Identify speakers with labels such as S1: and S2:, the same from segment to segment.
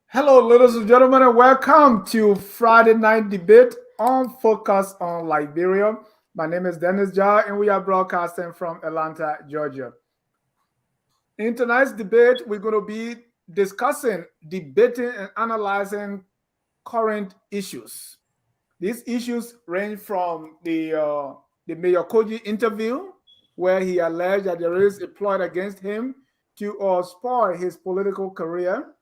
S1: Hello, ladies and gentlemen, and welcome to Friday Night Debate on Focus on Liberia. My name is Dennis Jar, and we are broadcasting from Atlanta, Georgia. In tonight's debate, we're going to be discussing, debating, and analyzing current issues. These issues range from the Mayor Koijee interview, where he alleged that there is a plot against him to spoil his political career.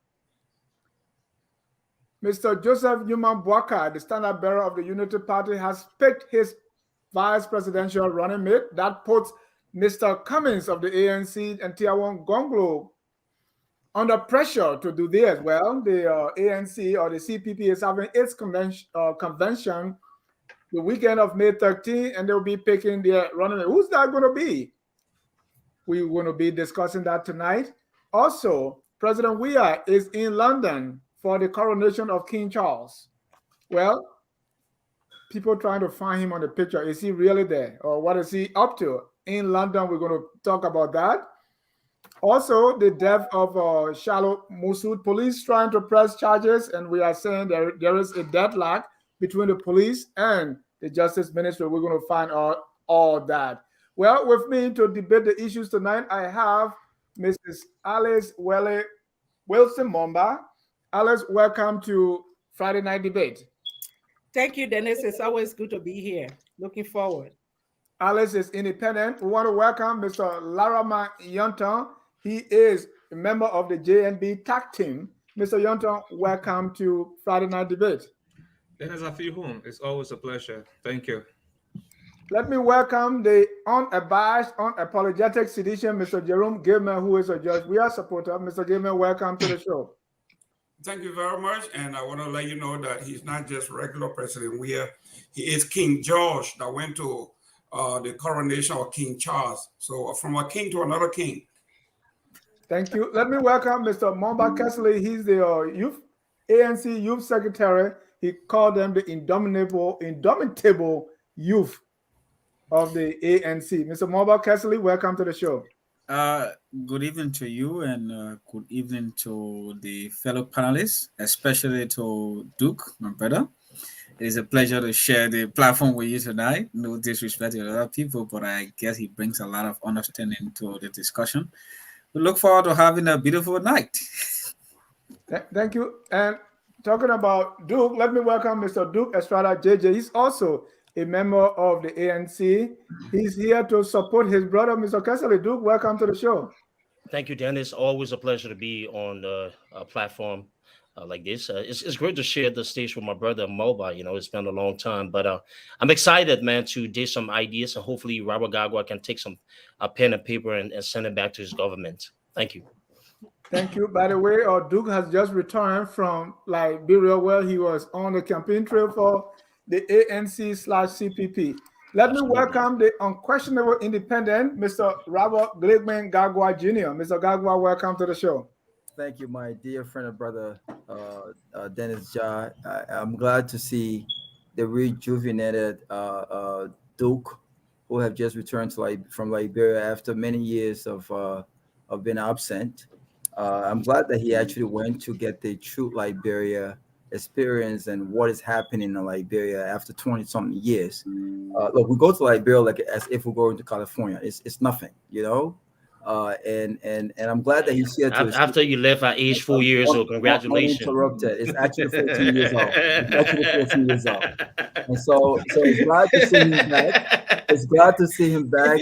S1: Mr. Joseph Newman Boakai, the standard bearer of the Unity Party, has picked his vice presidential running mate. That puts Mr. Cummings of the ANC and Tiawan Gonglo under pressure to do this. Well, the ANC or the CPP is having its convention the weekend of May 13, and they'll be picking their running mate. Who's that going to be? We're going to be discussing that tonight. Also, President Weah is in London for the coronation of King Charles. Well, people trying to find him on the picture. Is he really there? Or what is he up to? In London, we're going to talk about that. Also, the death of Charloe Musu. Police trying to press charges, and we are saying there is a deadlock between the police and the Justice Ministry. We're going to find out all that. Well, with me to debate the issues tonight, I have Mrs. Alice Wilson Momba. Alice, welcome to Friday Night Debate.
S2: Thank you, Dennis. It's always good to be here. Looking forward.
S1: Alice is independent. We want to welcome Mr. Larama Yonton. He is a member of the JNB TAC team. Mr. Yonton, welcome to Friday Night Debate.
S3: Dennis Afihun, it's always a pleasure. Thank you.
S1: Let me welcome the unabashed, unapologetic citizen, Mr. Jerome Gilman, who is a Judge Weah supporter. Mr. Gilman, welcome to the show.
S4: Thank you very much. And I want to let you know that he's not just regular President Weah. He is King George that went to the coronation of King Charles. So from a king to another king.
S1: Thank you. Let me welcome Mr. Momba Kesley. He's the ANC Youth Secretary. He called them the indomitable youth of the ANC. Mr. Momba Kesley, welcome to the show.
S5: Good evening to you, and good evening to the fellow panelists, especially to Duke, my brother. It is a pleasure to share the platform with you tonight. No disrespect to other people, but I guess he brings a lot of understanding to the discussion. We look forward to having a beautiful night.
S1: Thank you. And talking about Duke, let me welcome Mr. Duke Estrada JJ. He's also a member of the ANC. He's here to support his brother, Mr. Kesley. Duke, welcome to the show.
S6: Thank you, Dennis. Always a pleasure to be on the platform like this. It's great to share the stage with my brother, Moba. You know, it's been a long time, but I'm excited, man, to dig some ideas, and hopefully Robert Gagwa can take some pen and paper and send it back to his government. Thank you.
S1: Thank you. By the way, Duke has just returned from Liberia, where he was on the campaign trail for the ANC/CPP. Let me welcome the unquestionable independent, Mr. Robert Glegman Gagwa Jr. Mr. Gagwa, welcome to the show.
S7: Thank you, my dear friend and brother, Dennis Jar. I'm glad to see the rejuvenated Duke, who have just returned from Liberia after many years of being absent. I'm glad that he actually went to get the true Liberia experience and what is happening in Liberia after 20-something years. Look, we go to Liberia like as if we're going to California. It's nothing, you know. And I'm glad that he's here to
S6: After you left at age 4 years old, congratulations.
S7: uninterrupted. It's actually 14 years old. It's actually 14 years old. And so it's glad to see him back. It's glad to see him back,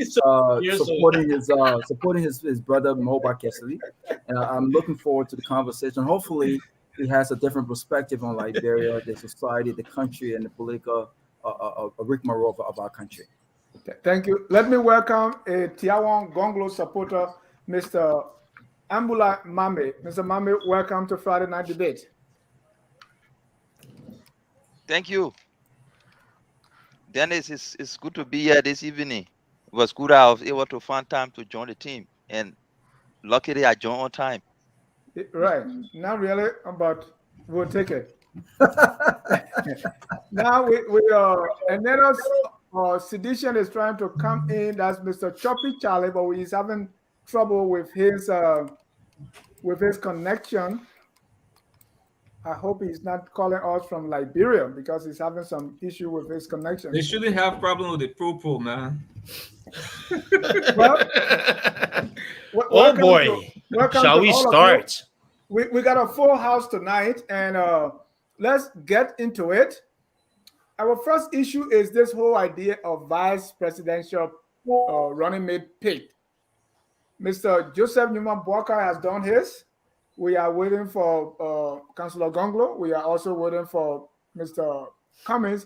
S7: supporting his brother Moba Kessley. And I'm looking forward to the conversation. Hopefully, he has a different perspective on Liberia, the society, the country, and the political rigmarole of our country.
S1: Thank you. Let me welcome a Tiawan Gonglo supporter, Mr. Ambula Mame. Mr. Mame, welcome to Friday Night Debate.
S8: Thank you. Dennis, it's good to be here this evening. It was good I was able to find time to join the team. And luckily, I joined on time.
S1: Right. Not really, but we'll take it. Now another sedition is trying to come in. That's Mr. Charloe, but he's having trouble with his connection. I hope he's not calling us from Liberia because he's having some issue with his connection.
S3: They shouldn't have problem with the pro, man.
S1: Well,
S6: oh boy, shall we start?
S1: We got a full house tonight, and let's get into it. Our first issue is this whole idea of vice presidential running mate pick. Mr. Joseph Newman Bwaka has done his. We are waiting for Councillor Gonglo. We are also waiting for Mr. Cummings.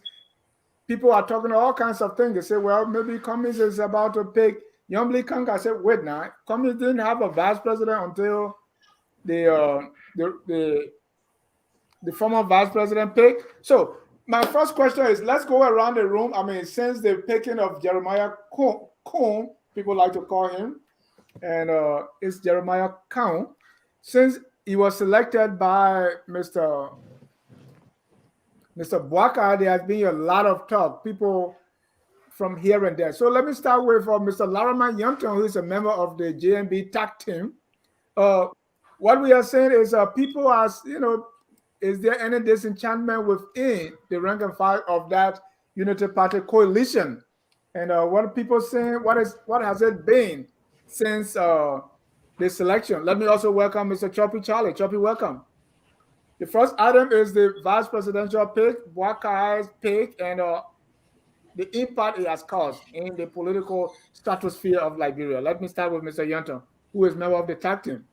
S1: People are talking all kinds of things. They say, well, maybe Cummings is about to pick Yombli Kang. I said, wait now. Cummings didn't have a vice president until the former vice president pick. So my first question is, let's go around the room. I mean, since the picking of Jeremiah Coon, people like to call him, and it's Jeremiah Coon. Since he was selected by Mr. Bwaka, there has been a lot of talk, people from here and there. So let me start with Mr. Larimer Youngton, who is a member of the JMB TAC team. What we are saying is people are, is there any disenchantment within the rank and file of that Unity Party coalition? And what are people saying? What has it been since the selection? Let me also welcome Mr. Charlie. Choppy, welcome. The first item is the vice presidential pick, Bwaka's pick, and the impact it has caused in the political stratosphere of Liberia. Let me start with Mr. Youngton, who is member of the TAC team.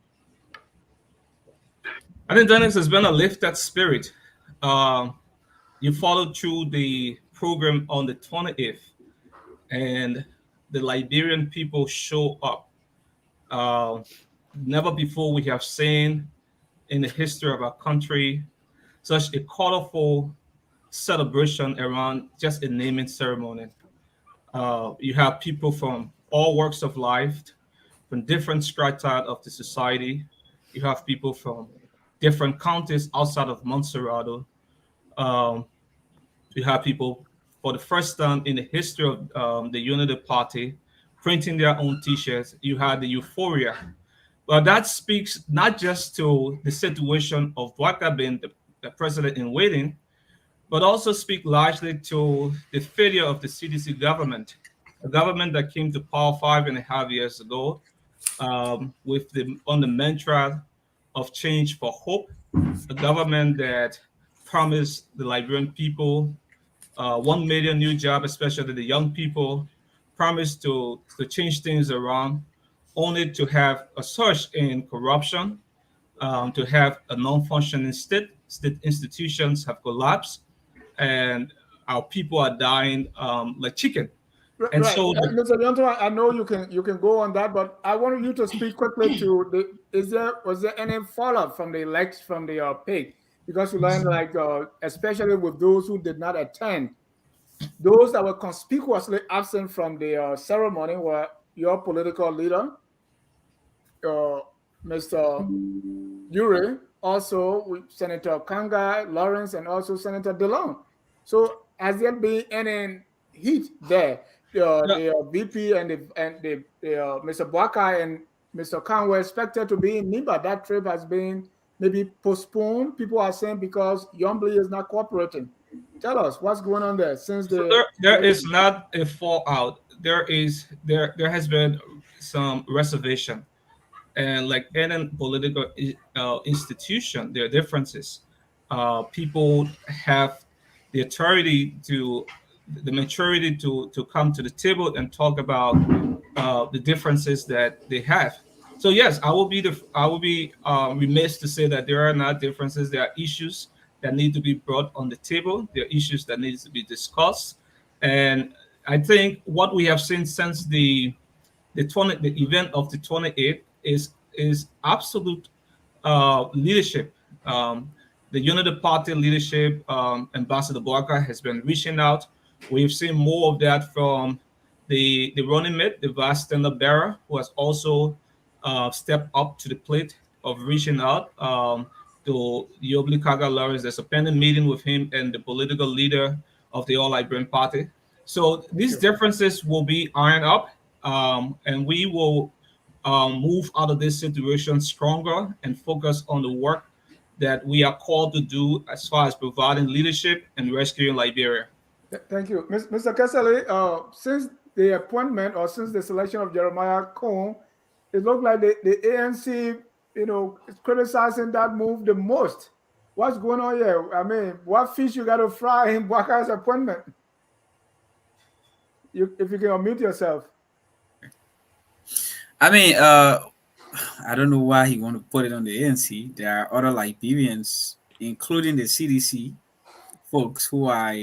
S3: I think Dennis has been a lifted spirit. You followed through the program on the 28th, and the Liberian people show up. Never before we have seen in the history of our country such a colorful celebration around just a naming ceremony. You have people from all walks of life, from different strata of the society. You have people from different counties outside of Montserrat. You have people for the first time in the history of the Unity Party printing their own T-shirts. You had the euphoria. But that speaks not just to the situation of Bwaka being the president in waiting, but also speak largely to the failure of the CDC government, a government that came to power 5.5 years ago on the mantra of change for hope, a government that promised the Liberian people 1 million new jobs, especially the young people, promised to change things around, only to have a surge in corruption, to have a non-functioning state institutions have collapsed, and our people are dying like chicken. And
S1: right.
S3: so,
S1: Mr. Youngton, I know you can go on that, but I wanted you to speak quickly to was there any fallout from the pick? Because we learned, especially with those who did not attend, those that were conspicuously absent from the ceremony were your political leader, Mr. Ure, also with Senator Kanga, Lawrence, and also Senator DeLong. So has there been any heat there? The VP and Mr. Bwaka and Mr. Khan were expected to be in Nimba. That trip has been maybe postponed. People are saying because Yombli is not cooperating. Tell us what's going on there since
S3: there is not a fallout. there has been some reservation, and like any political institution, there are differences. People have the authority to the maturity to come to the table and talk about the differences that they have. So yes, I will be remiss to say that there are not differences. There are issues that need to be brought on the table. There are issues that needs to be discussed, and I think what we have seen since the event of the 28th is absolute leadership. The Unity Party leadership, Ambassador Barker has been reaching out. We've seen more of that from the running mate, the vice standard bearer, who has also stepped up to the plate of reaching out to Yobli Kaga Lawrence. There's a pending meeting with him and the political leader of the All Liberian Party. So these differences will be ironed up, and we will move out of this situation stronger and focus on the work that we are called to do as far as providing leadership and rescuing Liberia.
S1: Thank you. Mr. Kesele, since the appointment or since the selection of Jeremiah Cone, it looks like the ANC, is criticizing that move the most. What's going on here? I mean, what fish you got to fry in Bwaka's appointment? If you can unmute yourself.
S5: I mean, I don't know why he want to put it on the ANC. There are other Liberians, including the CDC folks, who are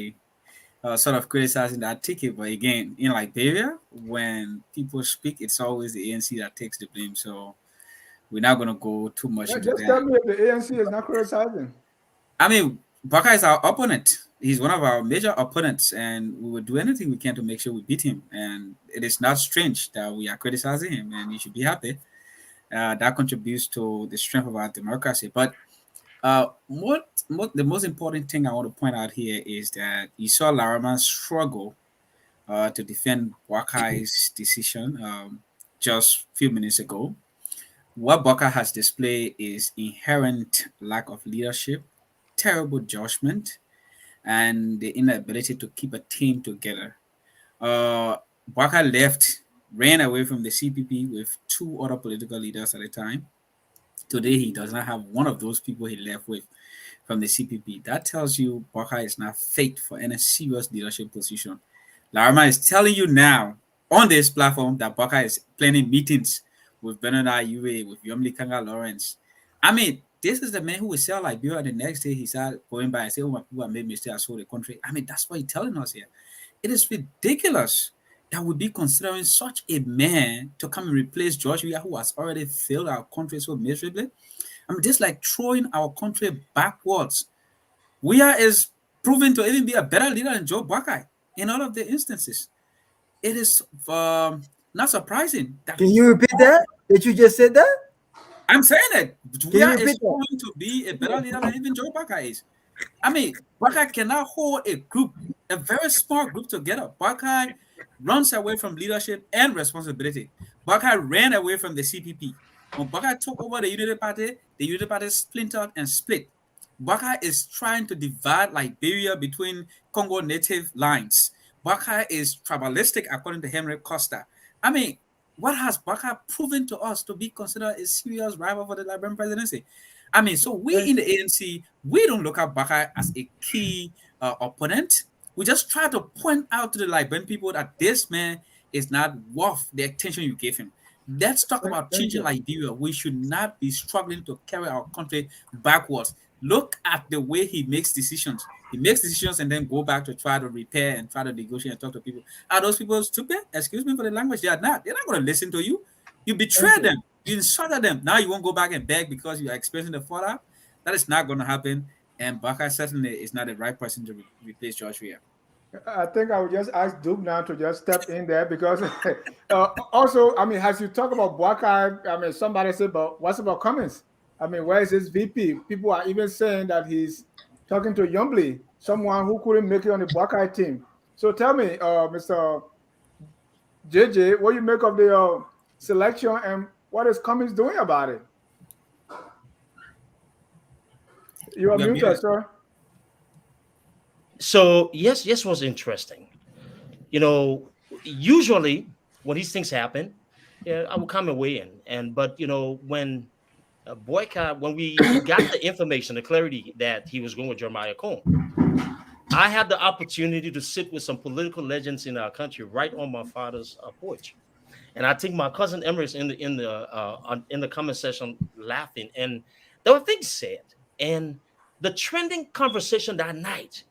S5: sort of criticizing that ticket. But again, in Liberia, when people speak, it's always the ANC that takes the blame. So we're not going to go too much into
S1: Just
S5: that.
S1: tell me if the ANC is not criticizing.
S5: I mean, Baka is our opponent. He's one of our major opponents, and we will do anything we can to make sure we beat him. And it is not strange that we are criticizing him, and you should be happy. That contributes to the strength of our democracy. But the most important thing I want to point out here is that you saw Larama struggle to defend Wakai's decision just a few minutes ago. What Baka has displayed is inherent lack of leadership, terrible judgment, and the inability to keep a team together. Baka ran away from the CPP with two other political leaders at a time. Today, he does not have one of those people he left with from the CPP. That tells you Baka is not fit for any serious leadership position. Larama is telling you now on this platform that Baka is planning meetings with Bernard Ayue, with Yomli Kanga Lawrence. I mean, this is the man who will sell Liberia. The next day, he started going by and say, "Oh, my people have made mistakes. I sold the country." I mean, that's what he's telling us here. It is ridiculous that we be considering such a man to come and replace George Weah, who has already failed our country so miserably. I mean, just like throwing our country backwards. Weah is proven to even be a better leader than Joe Buckeye in all of the instances. It is not surprising.
S7: Can you repeat that? Did you just said that?
S5: I'm saying that Weah is
S7: repeat that?
S5: going to be a better leader than even Joe Buckeye is. I mean, Buckeye cannot hold a group, a very small group together. Buckeye runs away from leadership and responsibility. Buckeye ran away from the CPP. When Buckeye took over the Unity Party splintered and split. Buckeye is trying to divide Liberia between Congo native lines. Buckeye is tribalistic, according to Henry Costa. I mean, what has Buckeye proven to us to be considered a serious rival for the Liberian presidency? I mean, so we in the ANC, we don't look at Buckeye as a key opponent. We just try to point out to the Liberian people that this man is not worth the attention you gave him. Let's talk about changing Liberia. We should not be struggling to carry our country backwards. Look at the way he makes decisions. He makes decisions and then go back to try to repair and try to negotiate and talk to people. Are those people stupid? Excuse me for the language. They are not. They're not going to listen to you. You betrayed them. You insulted them. Now you won't go back and beg because you are experiencing the fallout. That is not going to happen. And Buckeye certainly is not the right person to replace George Weah.
S1: I think I would just ask Duke now to just step in there because also, I mean, as you talk about Buckeye, I mean, somebody said, but what's about Cummings? I mean, where is his VP? People are even saying that he's talking to Yombly, someone who couldn't make it on the Buckeye team. So tell me, Mr. JJ, what you make of the selection and what is Cummings doing about it? You are muted, sir.
S6: So yes was interesting. You know, usually when these things happen, yeah, I will come and weigh in. But when Boycott, when we got the information, the clarity that he was going with Jeremiah Cone, I had the opportunity to sit with some political legends in our country right on my father's porch. And I think my cousin Emira's in the comment section laughing, and there were things said, and the trending conversation that night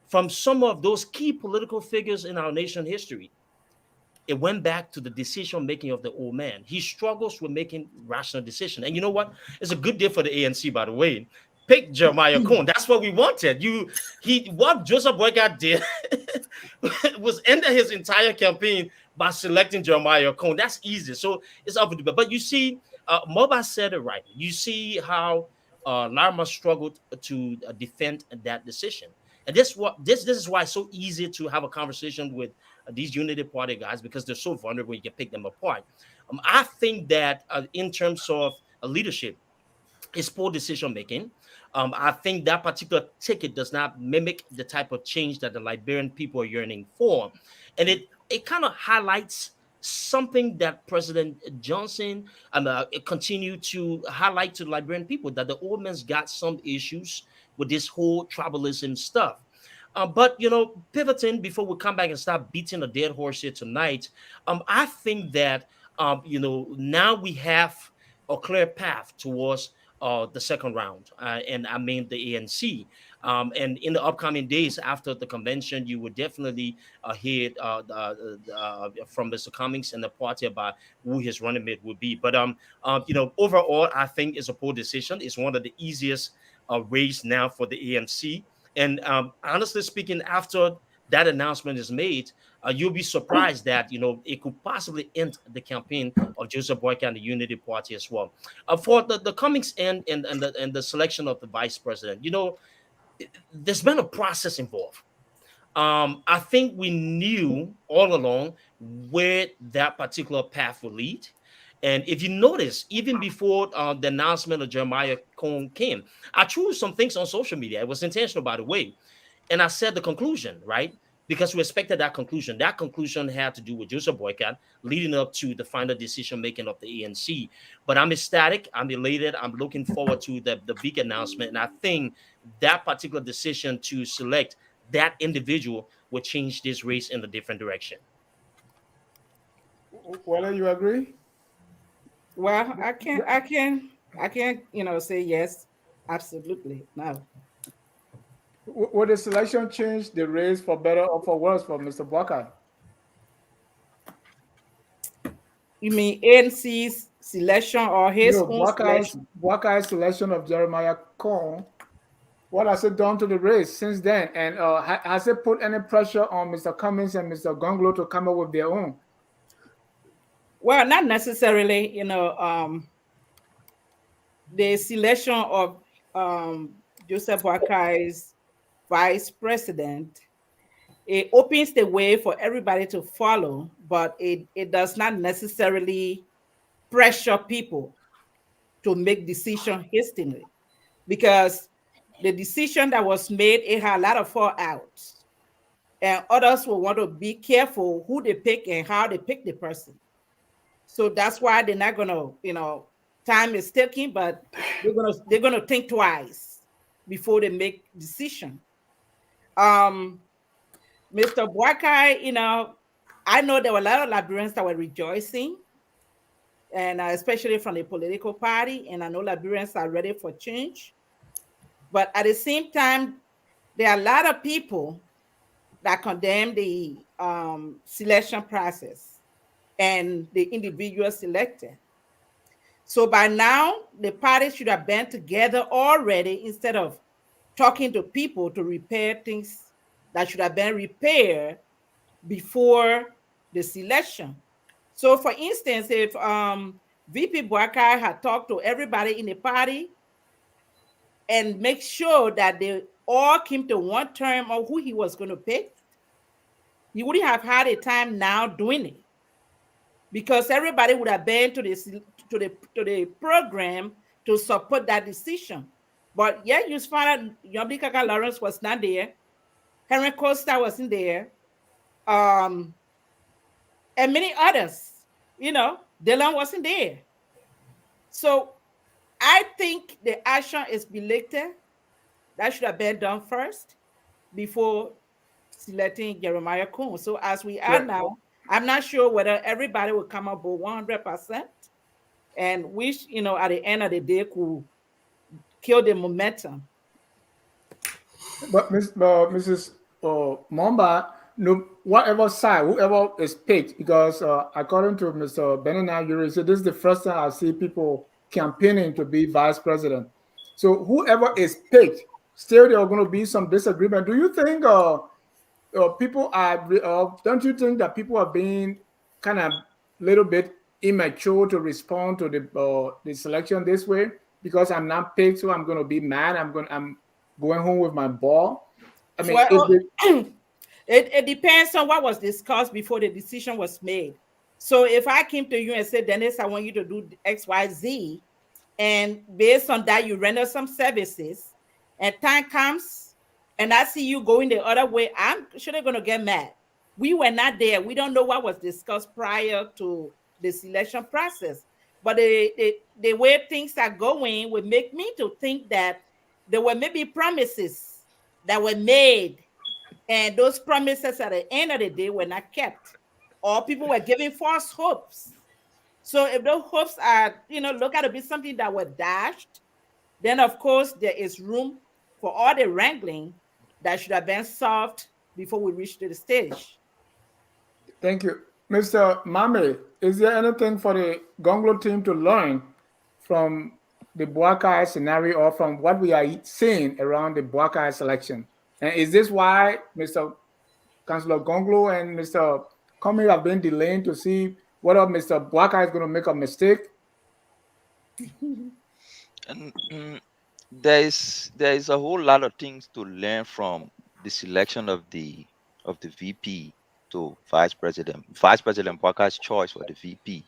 S6: from some of those key political figures in our nation history, it went back to the decision making of the old man. He struggles with making rational decisions, and you know what? It's a good deal for the ANC, by the way. Pick Jeremiah Cone. That's what we wanted. What Joseph Boycott did was end his entire campaign by selecting Jeremiah Cone. That's easy. So it's up to you. But you see, Moba said it right. You see how Larma struggled to defend that decision. And this is why it's so easy to have a conversation with these Unity Party guys, because they're so vulnerable. You can pick them apart. I think that in terms of leadership, it's poor decision making. I think that particular ticket does not mimic the type of change that the Liberian people are yearning for, and it kind of highlights something that President Johnson continued to highlight to the Liberian people, that the old man's got some issues with this whole tribalism stuff. But pivoting before we come back and start beating a dead horse here tonight, I think that now we have a clear path towards the second round, and I mean the ANC. And in the upcoming days after the convention, you would definitely hear from Mr. Cummings and the party about who his running mate would be. But overall, I think it's a poor decision. It's one of the easiest race now for the ANC. And honestly speaking, after that announcement is made, you'll be surprised that it could possibly end the campaign of Joseph Boyka and the Unity Party as well. For the Cummings end and the selection of the vice president, there's been a process involved. I think we knew all along where that particular path would lead. And if you notice, even before the announcement of Jeremiah Cone came, I threw some things on social media. It was intentional, by the way. And I said the conclusion, right? Because we expected that conclusion. That conclusion had to do with Joseph Boycott leading up to the final decision making of the ANC. But I'm ecstatic. I'm elated. I'm looking forward to the big announcement. And I think that particular decision to select that individual will change this race in a different direction.
S1: Well, you agree?
S2: Well, I can, say yes, absolutely. No.
S1: Would the selection change the race for better or for worse for Mr. Boycott?
S2: You mean ANC's selection or his own selection?
S1: Boycott's selection of Jeremiah Cone. What has it done to the race since then? And has it put any pressure on Mr. Cummings and Mr. Gonglo to come up with their own?
S2: Well, not necessarily. The selection of Joseph Boykai's vice president, it opens the way for everybody to follow, but it does not necessarily pressure people to make decisions hastily, because the decision that was made, it had a lot of fallouts, and others will want to be careful who they pick and how they pick the person. So that's why they're not gonna, time is ticking, but they're gonna think twice before they make decision. Mr. Boykai, I know there were a lot of Liberians that were rejoicing, and especially from the political party, and I know Liberians are ready for change. But at the same time, there are a lot of people that condemn the selection process and the individual selected. So by now, the parties should have been together already instead of talking to people to repair things that should have been repaired before the selection. So for instance, if VP Boykai had talked to everybody in the party and make sure that they all came to one term of who he was going to pick, he wouldn't have had a time now doing it, because everybody would have been to the program to support that decision. But yeah, you found out Yombi Kaka Lawrence was not there. Henry Costa wasn't there. and many others. Dylan wasn't there. So I think the action is belated. That should have been done first before selecting Jeremiah Kuhn. So as we are now, I'm not sure whether everybody will come up with 100%, and which, at the end of the day could kill the momentum.
S1: But Mrs. Momba, no, whatever side, whoever is picked, because according to Mr. Benina, you said this is the first time I see people campaigning to be vice president. So whoever is picked, still there are going to be some disagreement. Do you think people are, don't you think that people are being kind of little bit immature to respond to the selection this way? Because I'm not picked, so I'm going to be mad. I'm going home with my ball. I mean,
S2: it depends on what was discussed before the decision was made. So if I came to you and said, Dennis, I want you to do X, Y, Z, and based on that, you render some services, and time comes, and I see you going the other way, I'm surely going to get mad. We were not there. We don't know what was discussed prior to the selection process. But the way things are going would make me to think that there were maybe promises that were made, and those promises at the end of the day were not kept, or people were giving false hopes. So if those hopes are, look at to be something that were dashed, then of course there is room for all the wrangling that should have been solved before we reach to the stage.
S1: Thank you. Mr. Mame, is there anything for the Gonglo team to learn from the Buakai scenario or from what we are seeing around the Buakai selection? And is this why Mr. Councillor Gonglo and Mr. Cummings have been delaying to see whether Mr. Buakai is going to make a mistake?
S8: There is a whole lot of things to learn from the selection of the VP to vice president. Vice President Buakai's choice for the VP.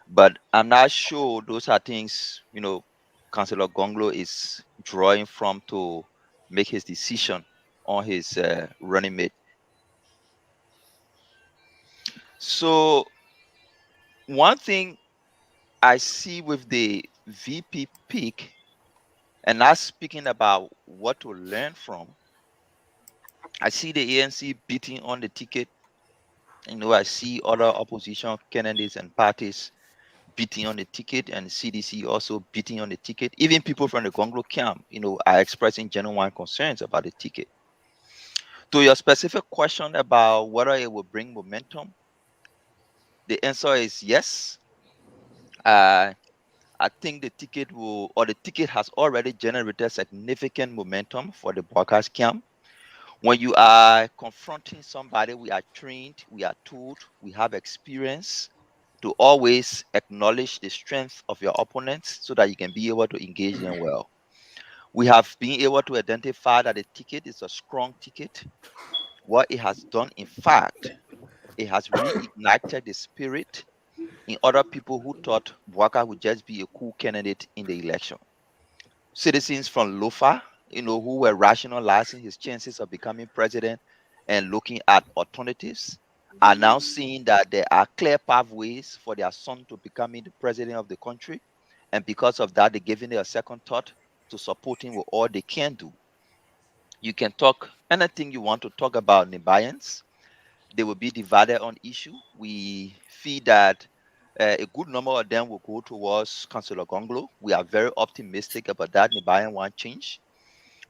S8: But I'm not sure those are things, Councillor Gonglo is drawing from to make his decision on his running mate. So one thing I see with the VP pick, and not speaking about what to learn from, I see the ANC beating on the ticket. I see other opposition candidates and parties beating on the ticket, and CDC also beating on the ticket. Even people from the Gonglo camp, are expressing genuine concerns about the ticket. To your specific question about whether it will bring momentum, the answer is yes. I think the ticket has already generated significant momentum for the Buakai camp. When you are confronting somebody, we are trained, we are told, we have experience to always acknowledge the strength of your opponents so that you can be able to engage them well. We have been able to identify that the ticket is a strong ticket. What it has done, in fact, it has reignited the spirit in other people who thought Buakai would just be a cool candidate in the election. Citizens from Lofa, who were rationalizing his chances of becoming president and looking at alternatives, are now seeing that there are clear pathways for their son to becoming the president of the country. And because of that, they're giving it a second thought to supporting with all they can do. You can talk anything you want to talk about Nibayans. They will be divided on issue. We feel that a good number of them will go towards Councillor Gonglo. We are very optimistic about that. Nibayan want change.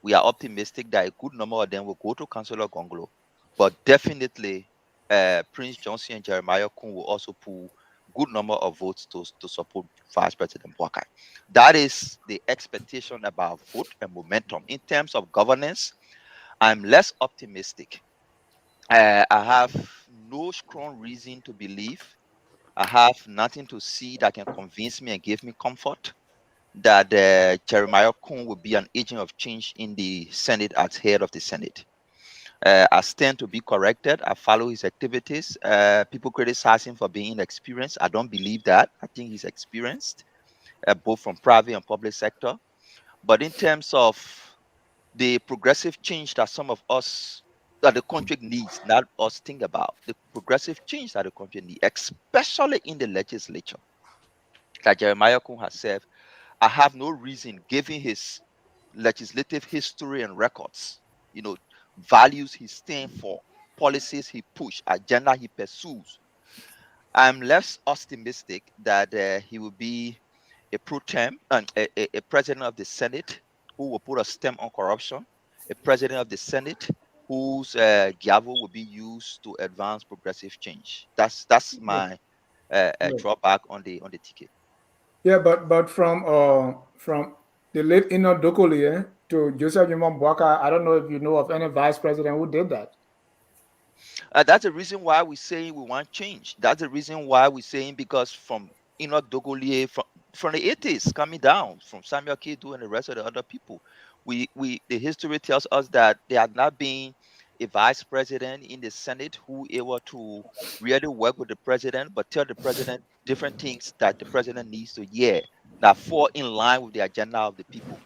S8: We are optimistic that a good number of them will go to Councillor Gonglo. But definitely, Prince Johnson and Jeremiah Kuhn will also pull good number of votes to support Vice President Buakai. That is the expectation about vote and momentum. In terms of governance, I'm less optimistic. I have no strong reason to believe. I have nothing to see that can convince me and give me comfort that Jeremiah Kuhn will be an agent of change in the Senate as head of the Senate. I stand to be corrected. I follow his activities. People criticize him for being inexperienced. I don't believe that. I think he's experienced, both from private and public sector. But in terms of the progressive change that some of us that the country needs, not us think about, the progressive change that the country needs, especially in the legislature. Like Jeremiah Kun has said, I have no reason, given his legislative history and records, values he stands for, policies he push, agenda he pursues. I'm less optimistic that he will be a pro tem and a president of the Senate who will put a stamp on corruption, a president of the Senate whose gavel will be used to advance progressive change. That's my drawback on the ticket.
S1: Yeah, but from the late Enoch Dokoli to Joseph Jimon Boakai, I don't know if you know of any vice president who did that.
S8: That's the reason why we're saying we want change. That's the reason why we're saying, because from Enoch Dogolie, from the 80s coming down, from Samuel Kedu and the rest of the other people, the history tells us that there had not been a vice president in the Senate who able to really work with the president, but tell the president different things that the president needs to hear that fall in line with the agenda of the people.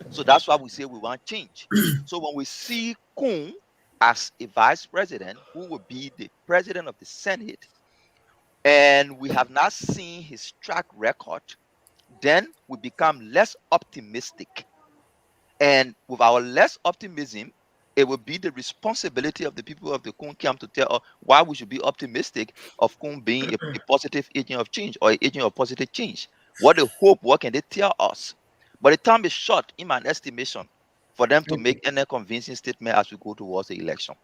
S8: So that's why we say we want change. So when we see Kun as a vice president who will be the president of the Senate, and we have not seen his track record, then we become less optimistic. And with our less optimism, it will be the responsibility of the people of the Kun camp to tell us why we should be optimistic of Kun being a positive agent of change or an agent of positive change. What they hope, what can they tell us? But the time is short, in my estimation, for them to make any convincing statement as we go towards the election.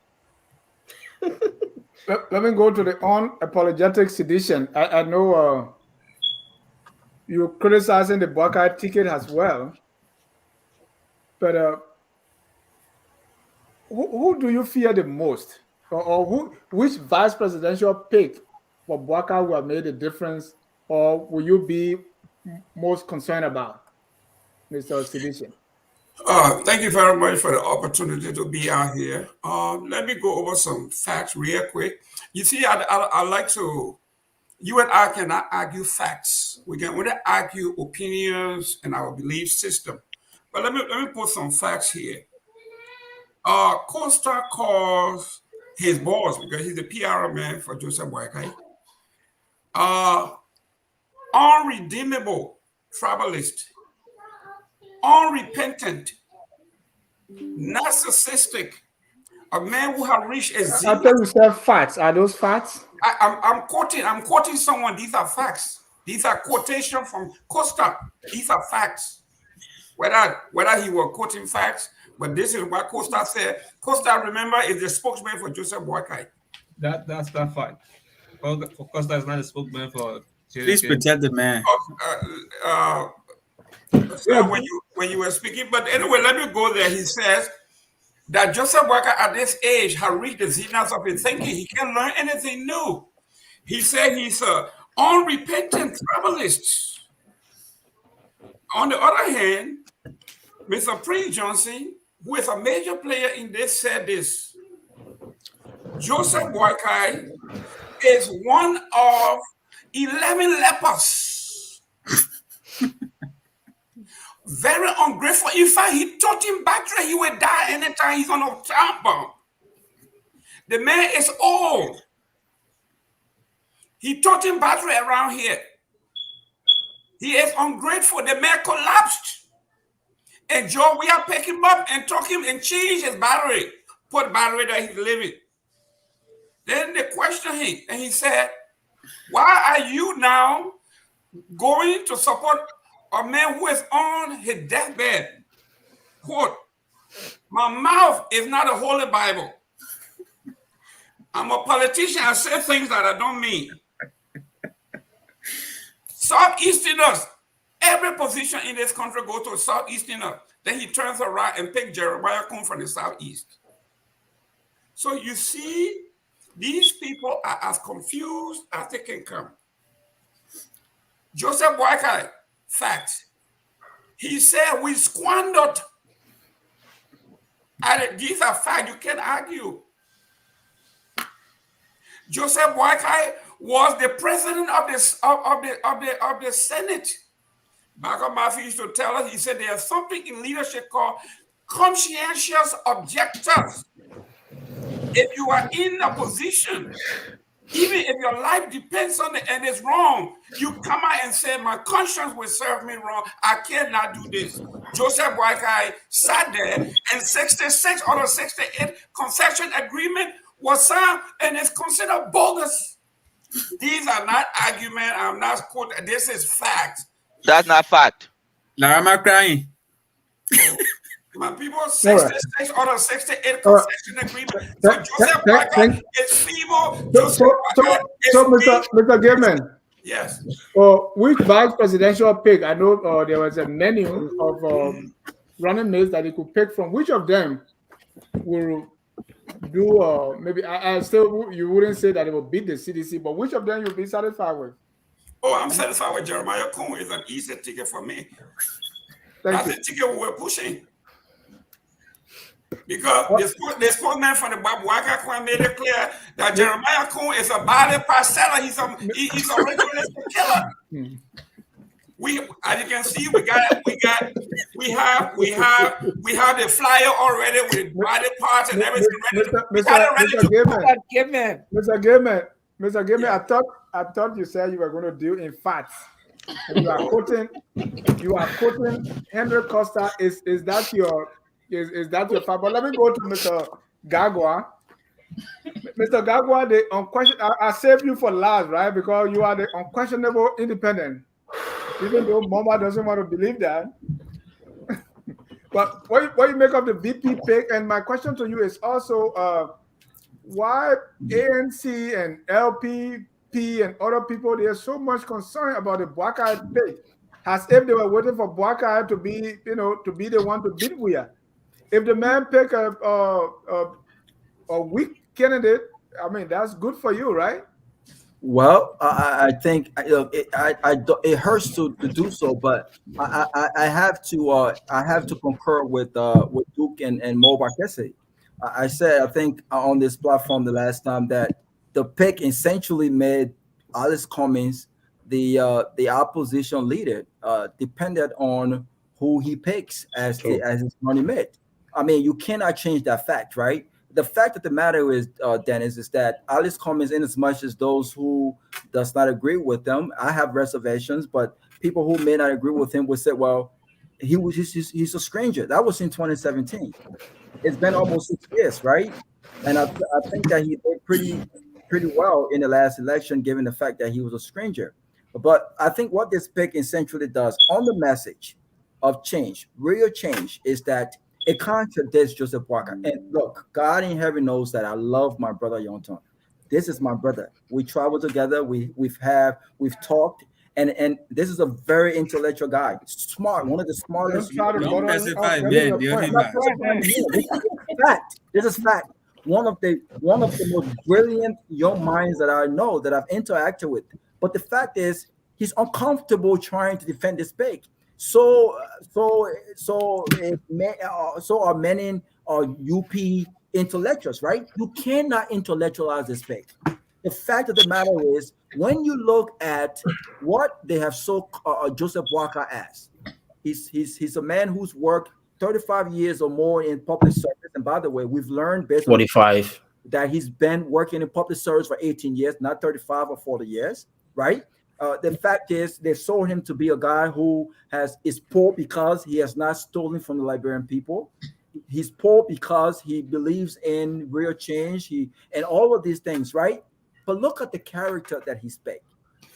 S1: Let me go to the unapologetic sedition. I know you're criticizing the Buckeye ticket as well, but who do you fear the most, or which vice presidential pick for Buckeye will have made a difference, or will you be most concerned about, Mr. Sedition?
S4: Thank you very much for the opportunity to be out here. Let me go over some facts real quick. You see, I like to, you and I cannot argue facts. We can only argue opinions and our belief system. But let me put some facts here. Costa calls his boss, because he's the PR man for Joseph Boakai, unredeemable tribalist, unrepentant, narcissistic, a man who has reached a
S1: I thought you said facts. Are those facts?
S4: I'm quoting someone. These are facts. These are quotations from Costa. These are facts. Whether he was quoting facts, but this is what Costa said. Costa, remember, is the spokesman for Joseph Boakai.
S3: That's not fine. Costa is not a spokesman for.
S5: Please protect the man.
S4: When you were speaking, but anyway, let me go there. He says that Joseph Boakai at this age has reached the zenith of his thinking. He can't learn anything new. He said he's an unrepentant tribalist. On the other hand, Mr. Prince Johnson, who is a major player in this, said this: Joseph Boakai is one of 11 lepers. Very ungrateful. In fact, he taught him battery. He will die anytime he's on a time bomb. The man is old. He taught him battery around here. He is ungrateful. The man collapsed. And Joe Weah picked him up and took him and changed his battery. Put battery that he's living. Then they questioned him. And he said, why are you now going to support a man who is on his deathbed? Quote, my mouth is not a holy Bible. I'm a politician. I say things that I don't mean. Southeasterners, every position in this country goes to a Southeasterner. Then he turns around and picks Jeremiah Kun from the Southeast. So you see, these people are as confused as they can come. Joseph Boakai, fact. He said we squandered. And these are facts, you can't argue. Joseph Boakai was the president of the Senate. Michael Murphy used to tell us, he said there's something in leadership called conscientious objectors. if you are in a position, even if your life depends on it and it's wrong, you come out and say, my conscience will serve me wrong. I cannot do this. Joseph Boakai sat there, and 66 out of 68 concession agreement was signed, and it's considered bogus. These are not arguments. I'm not quoting. This is fact.
S8: That's not fact.
S5: Larama crying.
S4: My people, 66 out of 68 concession agreement. So Joseph Boakai is feeble.
S1: So, Mr. Gilman.
S4: Yes.
S1: Which vice presidential pick? I know there was a menu of running mates that he could pick from. Which of them will do? Maybe I still, you wouldn't say that it will beat the CDC, but which of them you'll be satisfied with?
S4: Oh, I'm satisfied with Jeremiah Cohn. It's an easy ticket for me. That's the ticket we're pushing. Because the spokesman from the Waka Kwan made it clear that Jeremiah Cohn is a body parceller. He's a ritualistic killer. We, as you can see, we have the flyer already with body parts and everything ready.
S1: Mr. Gilman, I thought you said you were going to deal in facts. And you are quoting Henry Costa. Is that your fact? But let me go to Mr. Gagwa. Mr. Gagwa, the unquestionable. I saved you for last, right? Because you are the unquestionable independent. Even though Mama doesn't want to believe that. But what you make of the VP pick? And my question to you is also why ANC and LPP and other people, there's so much concern about the Boakai pick, as if they were waiting for Boakai to be, to be the one to beat Weah. If the man pick a weak candidate, I mean, that's good for you, right?
S7: Well, I think it hurts to do so, but I have to concur with Duke and Mo Barkesi. I said, I think on this platform the last time, that the pick essentially made Alice Cummings the opposition leader, depended on who he picks as his running mate. I mean, you cannot change that fact, right? The fact of the matter is, Dennis, is that Alice Cummings, in as much as those who does not agree with them, I have reservations, but people who may not agree with him would say, well, he's a stranger. That was in 2017. It's been almost 6 years, right? And I think that he did pretty well in the last election, given the fact that he was a stranger. But I think what this pick essentially does on the message of change, real change, is that it contradicts Joseph Boakai. And look, God in heaven knows that I love my brother Yonton. This is my brother. We travel together. We've talked, and this is a very intellectual guy, smart, one of the smartest. This is fact. One of the most brilliant young minds that I know, that I've interacted with. But the fact is, he's uncomfortable trying to defend this pick. So are many UP intellectuals, right? You cannot intellectualize this pick. The fact of the matter is, when you look at what they have sold Joseph Boakai as, he's a man who's worked 35 years or more in public service. And by the way, we've learned based
S6: 45
S7: that he's been working in public service for 18 years, not 35 or 40 years, right? The fact is, they sold him to be a guy who is poor because he has not stolen from the Liberian people. He's poor because he believes in real change. And all of these things, right? But look at the character that he's picked.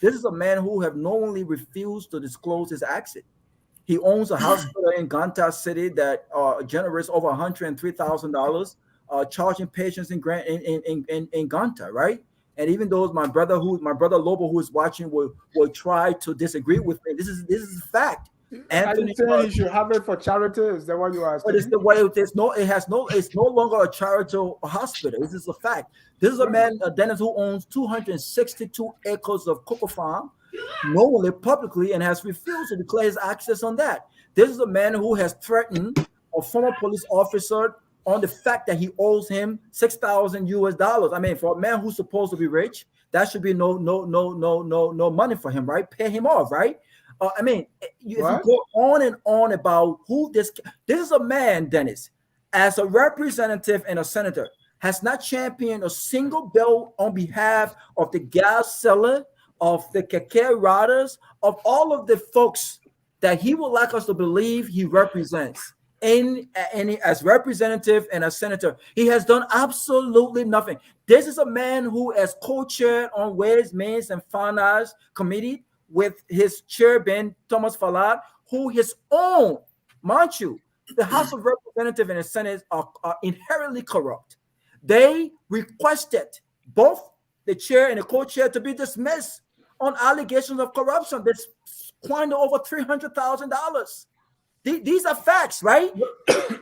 S7: This is a man who have knowingly refused to disclose his exit. He owns a hospital in Ganta City that generates over $103,000, charging patients in Ganta, right? And even though my brother Lobo, who is watching, will try to disagree with me, this is a fact.
S1: Anthony, are you saying you should have it for charity? Is that what you are saying?
S7: But it's no longer a charitable hospital. This is a fact. This is a man, Dennis, who owns 262 acres of cocoa farm, knowingly, publicly, and has refused to declare his access on that. This is a man who has threatened a former police officer on the fact that he owes him $6,000 US. I mean, for a man who's supposed to be rich, that should be no money for him, right? Pay him off, right? I mean, if you go on and on about who this is a man, Dennis, as a representative and a senator, has not championed a single bill on behalf of the gas seller, of the keke riders, of all of the folks that he would like us to believe he represents as representative and as senator. He has done absolutely nothing. This is a man who has co-chaired on Ways, Means, and Finance Committee with his chair, Ben Thomas Fallad, who his own, mind you, the House of Representatives and the Senate are inherently corrupt. They requested both the chair and the co-chair to be dismissed on allegations of corruption. They squandered over $300,000. These are facts, right?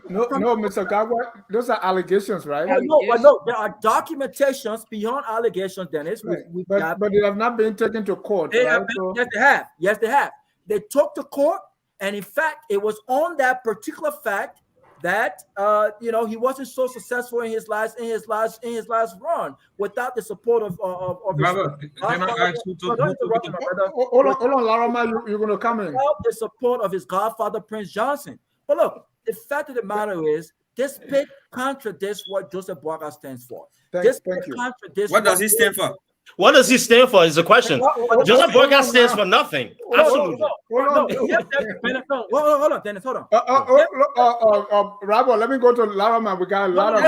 S1: No, Mr. Gagwa, those are allegations, right?
S7: No, there are documentations beyond allegations, Dennis.
S1: Right. But they have not been taken to court, right?
S7: Yes, they have. They took to court, and in fact, it was on that particular fact that he wasn't so successful in his last run without the support of
S3: Brother, can I ask you to
S1: hold on, Larama, you're going to come in.
S7: Without the support of his godfather, Prince Johnson. But look, the fact of the matter is, this pick contradicts what Joseph Boakai stands for.
S1: Thank you.
S5: What does he stand for?
S6: What does he stand for is the question. Joseph Boakai stands for nothing. Absolutely.
S7: Hold on, Dennis, hold on.
S1: Rabo, let me go to Larama. We got a lot of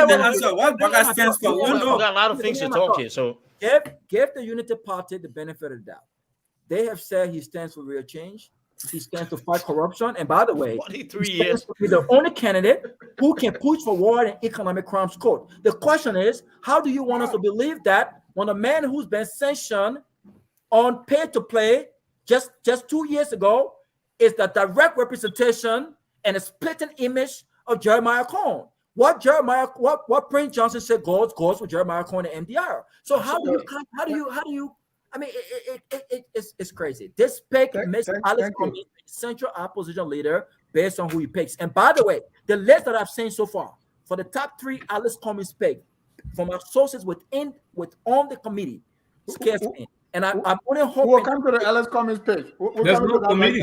S5: what Boakai stands for.
S6: We got a lot of things to talk here. So
S7: give the Unity Party the benefit of the doubt. They have said he stands for real change. He stands to fight corruption. And by the way,
S6: 23
S7: he
S6: years.
S7: stands to be the only candidate who can push for war and economic crimes court. The question is, how do you want us to believe that when a man who's been sanctioned on pay to play just 2 years ago is the direct representation and a splitting image of Jeremiah Cohn? What Prince Johnson said goes with Jeremiah Cohn and MDR. So how do you? I mean, it's crazy. This pick makes Alex Cummings a central opposition leader based on who he picks. And by the way, the list that I've seen so far for the top 3 Alex Cummings pick from our sources within the committee scares me. And I'm only hoping.
S1: We'll come to the Alex Cummings page.
S3: There's no committee.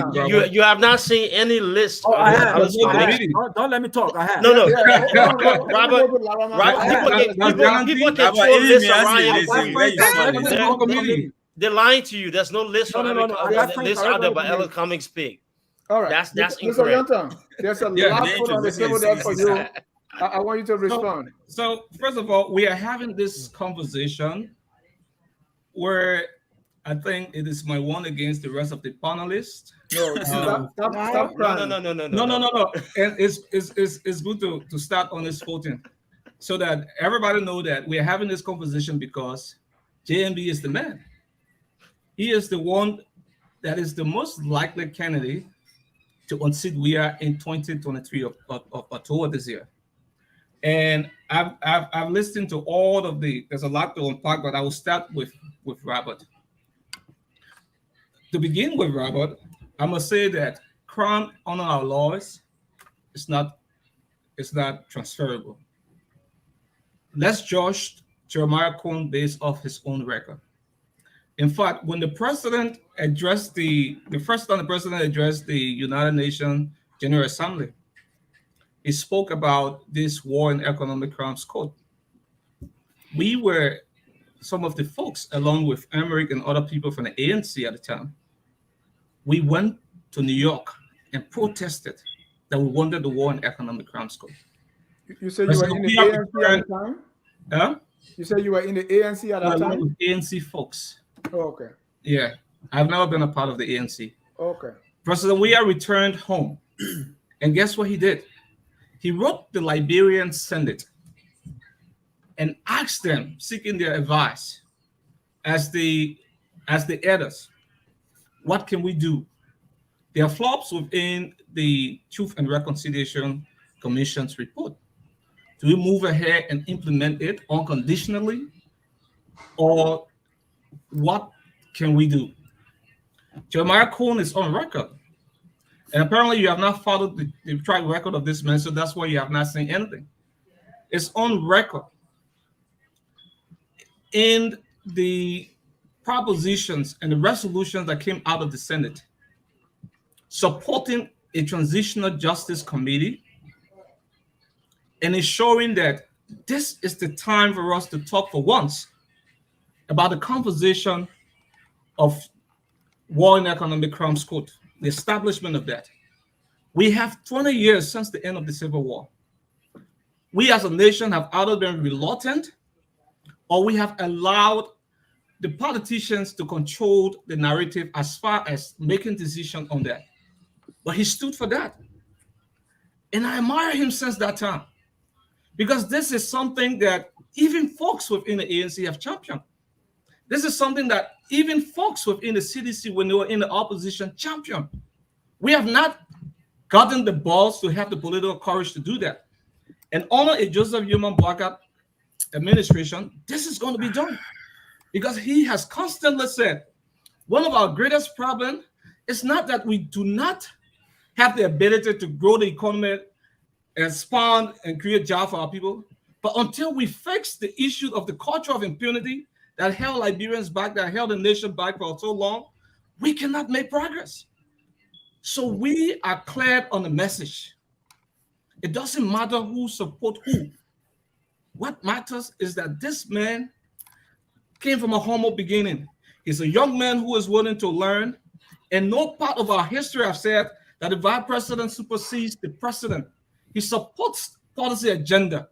S6: You have not seen any list.
S7: Oh, I have. Don't let me talk. I have.
S6: No. Robert, people can throw lists around. They're lying to you. There's no list list out there by Alex Cummings pick.
S1: All right.
S6: That's
S1: Mr.
S6: incorrect.
S1: Yonton, there's a lot put on the table there for you. I want you to respond.
S3: So first of all, we are having this conversation where I think it is my one against the rest of the panelists.
S1: Stop crying.
S3: No. And it's good to start on this footing so that everybody know that we are having this conversation because JMB is the man. He is the one that is the most likely candidate to unseat Weah in 2023 of October this year. And I've listened to all of there's a lot to unpack, but I will start with Robert. To begin with, Robert, I must say that crime under our laws is not transferable. Let's judge Jeremiah Cohn based off his own record. In fact, when the president addressed the first time the president addressed the United Nations General Assembly, he spoke about this war and economic crimes code. We were some of the folks, along with Emmerich and other people from the ANC at the time. We went to New York and protested that we wanted the war and economic crimes code.
S1: You said you were in the ANC at the time?
S3: Huh?
S1: You said you were in the ANC at that time?
S3: With ANC folks.
S1: Oh, okay.
S3: Yeah. I've never been a part of the ANC.
S1: Okay.
S3: President Weah returned home. And guess what he did? He wrote the Liberian Senate and asked them, seeking their advice as the editors, what can we do? There are flaws within the Truth and Reconciliation Commission's report. Do we move ahead and implement it unconditionally? Or what can we do? Jeremiah Cohn is on record. And apparently you have not followed the track record of this man, so that's why you have not seen anything. It's on record. In the propositions and the resolutions that came out of the Senate, supporting a transitional justice committee and ensuring that this is the time for us to talk for once about the composition of War and Economic Crimes Court, the establishment of that. We have 20 years since the end of the Civil War. We as a nation have either been reluctant or we have allowed the politicians to control the narrative as far as making decisions on that. But he stood for that. And I admire him since that time, because this is something that even folks within the ANC have championed. This is something that even folks within the CDC, when they were in the opposition, championed. We have not gotten the balls to have the political courage to do that. And under a Joseph Yoman Boakai administration, this is going to be done, because he has constantly said one of our greatest problems is not that we do not have the ability to grow the economy, expand, and create jobs for our people, but until we fix the issue of the culture of impunity that held Liberians back, that held the nation back for so long, we cannot make progress. So we are clear on the message. It doesn't matter who supports who. What matters is that this man came from a humble beginning. He's a young man who is willing to learn, and no part of our history have said that the vice president supersedes the president. He supports policy agenda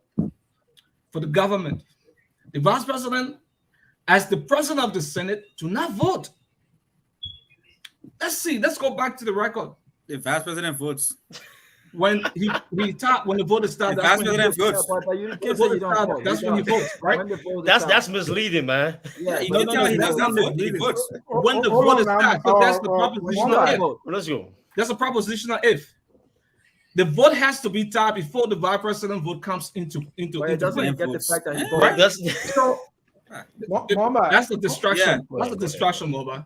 S3: for the government. The vice president, as the president of the Senate, do not vote. Let's go back to the record.
S5: The vice president votes.
S3: When when the vote is started,
S5: The vice president votes.
S3: That's when he votes, right?
S6: That's misleading, man.
S5: Yeah,
S3: No,
S5: he does not vote. He votes.
S3: When the vote is started, that's the propositional if.
S6: Let's go.
S3: That's a propositional if. The vote has to be tied before the vice president vote comes into
S7: It
S3: play.
S7: doesn't get the fact that he
S3: Right?
S7: voted.
S1: So, Mamba,
S3: That's the distraction.
S7: Yeah.
S3: That's the distraction, Moba.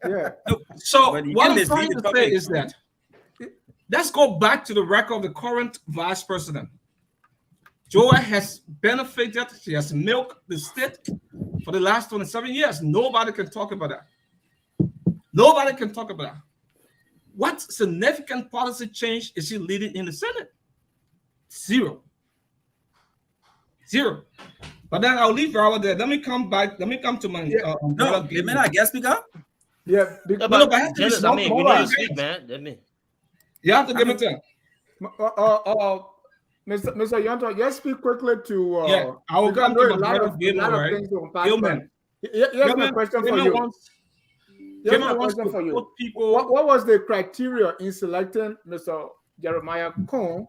S1: yeah.
S3: So
S5: But you
S3: what
S5: can't
S3: I'm trying
S5: mislead
S3: to
S5: the
S3: say
S5: public.
S3: is that let's go back to the record of the current vice president. Joa has benefited. She has milked the state for the last 27 years. Nobody can talk about that. Nobody can talk about that. What significant policy change is she leading in the Senate? Zero. But then I'll leave Rawa there. Let me come back. Let me come to my.
S5: No, the minute I guess speak up.
S1: Yeah,
S3: No, but I have to be
S6: Dennis, I mean, we
S1: Moba.
S6: need to speak, man. Let me.
S3: You have to give me time.
S1: Mr. Yonto, just speak quickly to.
S3: Yeah, I will come
S1: know
S3: to
S1: a
S3: my
S1: lot
S3: brother
S1: of
S3: Gilman, right?
S1: things to unpack.
S3: Gilman.
S1: Here's my
S3: Gilman,
S1: question for
S3: Gilman
S1: you.
S3: wants-
S1: Here's my
S3: Gilman wants
S1: question
S3: to
S1: for you.
S3: put people.
S1: What was the criteria in selecting Mr. Jeremiah Cohn,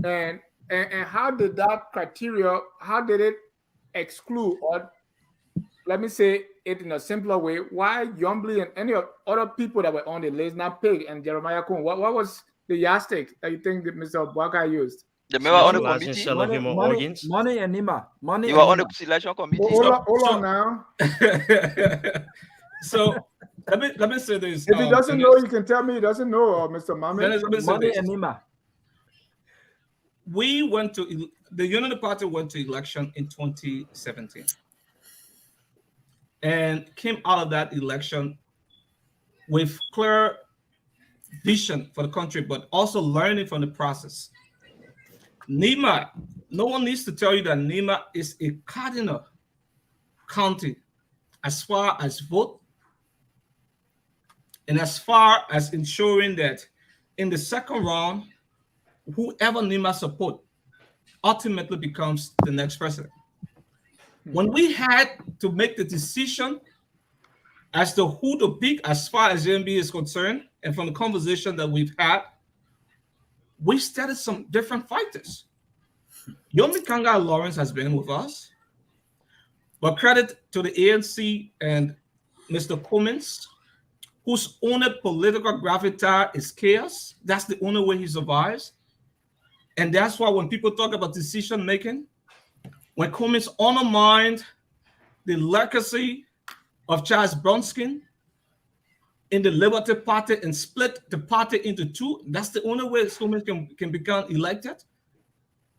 S1: and how did that criteria, how did it exclude, or let me say it in a simpler way, why Yombly and any other people that were on the list, not Pig and Jeremiah Cohn, what was the yardstick that you think that Mr. Boakai used?
S8: The member on the
S6: Specializing
S8: committee.
S6: cell of human organs.
S7: Money and Nima. Money
S8: You
S7: and
S8: were on the
S7: Nima.
S8: selection committee.
S1: Hold on now.
S3: So let me say this.
S1: If he doesn't know, you can tell me he doesn't know, Mr. Mami.
S3: Dennis, let me say
S7: Money
S3: this.
S7: and Nima.
S3: We went to the Unity Party went to election in 2017 and came out of that election with clear vision for the country, but also learning from the process. Nima, no one needs to tell you that Nima is a cardinal county as far as vote and as far as ensuring that in the second round, whoever Nima support ultimately becomes the next president. When we had to make the decision as to who to pick as far as JMB is concerned, and from the conversation that we've had, we started some different fighters. Yomi Kanga Lawrence has been with us, but credit to the ANC and Mr. Cummings, whose only political gravitas is chaos. That's the only way he survives. And that's why when people talk about decision making, when Cummings undermined the legacy of Charles Bronskin in the Liberty Party and split the party into two, that's the only way Cummings can become elected.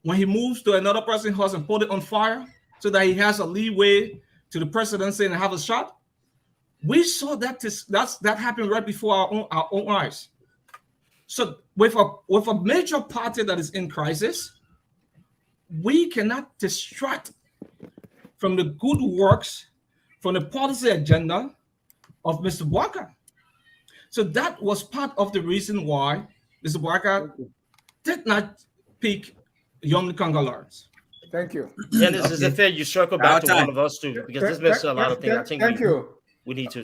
S3: When he moves to another person's house and put it on fire so that he has a leeway to the presidency and have a shot, we saw that that happened right before our own eyes. So with a major party that is in crisis, we cannot distract from the good works, from the policy agenda of Mr. Walker. So that was part of the reason why Mr. Walker did not pick Young Congolese.
S1: Thank you.
S6: Dennis, is it fair you circle back to
S5: Our
S6: one
S5: time.
S6: of us too? Because this makes a lot of things. I think
S1: Thank you.
S6: we need to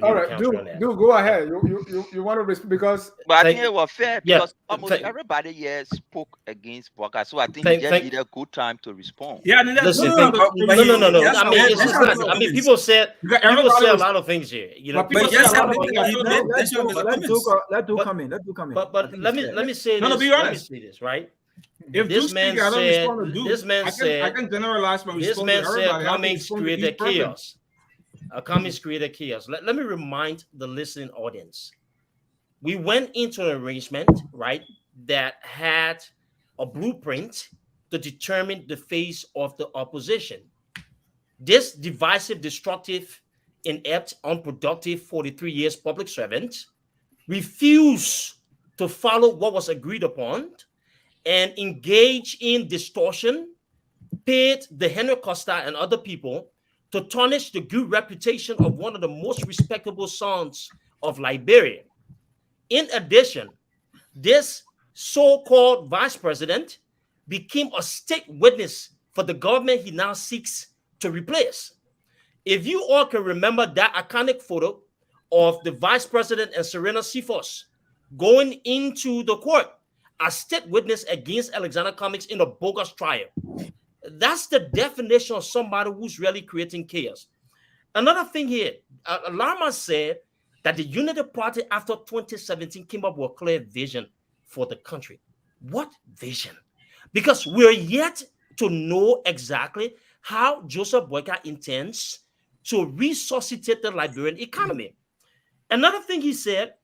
S1: All right,
S6: counter on that.
S1: do go ahead. You want to because
S8: But I
S6: Thank-
S8: think it was fair
S6: yeah,
S8: because almost
S6: thank-
S8: everybody here spoke against Walker. So I think
S6: Thank-
S8: he just
S6: thank-
S8: needed a good time to respond.
S3: Yeah, and that's
S6: Listen,
S5: No,
S6: thank-
S5: but
S6: no.
S5: yes,
S6: I mean, it's
S5: yes,
S6: not.
S5: yes,
S6: I mean,
S5: yes.
S6: people said
S3: everybody
S6: a
S3: was-
S6: lot of things here. You know,
S3: But
S6: people
S5: But
S3: people
S6: say
S5: yes,
S6: a lot of
S5: I
S6: things.
S5: mean, he made
S7: Let
S5: mention of the comments.
S7: Let Duke come in. Let Duke come in.
S6: But
S7: I think
S6: let
S7: it's
S6: me
S7: fair.
S6: let me say
S3: No,
S6: this.
S3: be
S6: Let me
S3: honest.
S6: say this, right?
S3: If
S6: This
S3: Duke
S6: man
S3: speak, I don't
S6: said-
S3: respond to Duke.
S6: this man
S3: I
S6: said-
S3: can generalize my
S6: This
S3: response
S6: man
S3: to
S6: said
S3: everybody. I have to
S6: Cummings
S3: respond to
S6: created
S3: each person.
S6: chaos. Cummings created chaos. Let me remind the listening audience. We went into an arrangement, right, that had a blueprint to determine the face of the opposition. This divisive, destructive, inept, unproductive 43 years public servant refused to follow what was agreed upon and engage in distortion, paid the Henry Costa and other people to tarnish the good reputation of one of the most respectable sons of Liberia. In addition, this so-called vice president became a state witness for the government he now seeks to replace. If you all can remember that iconic photo of the vice president and Serena Sifos going into the court as state witness against Alexander Cummings in a bogus trial, that's the definition of somebody who's really creating chaos. Another thing here, Lama said that the Unity Party after 2017 came up with a clear vision for the country. What vision? Because we're yet to know exactly how Joseph Boyka intends to resuscitate the Liberian economy. Another thing he said,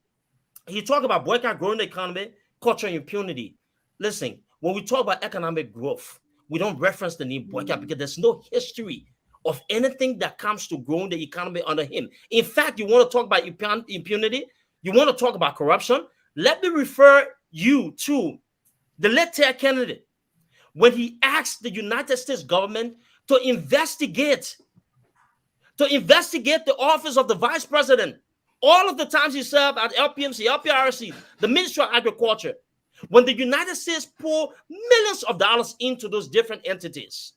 S6: he talked about Boyka growing the economy, culture, and impunity. Listen, when we talk about economic growth, we don't reference the name Boyka because there's no history of anything that comes to growing the economy under him. In fact, you want to talk about impunity, you want to talk about corruption, let me refer you to the late candidate when he asked the United States government to investigate the office of the vice president. All of the times he served at LPMC, LPRC, the Ministry of Agriculture, when the United States poured millions of dollars into those different entities.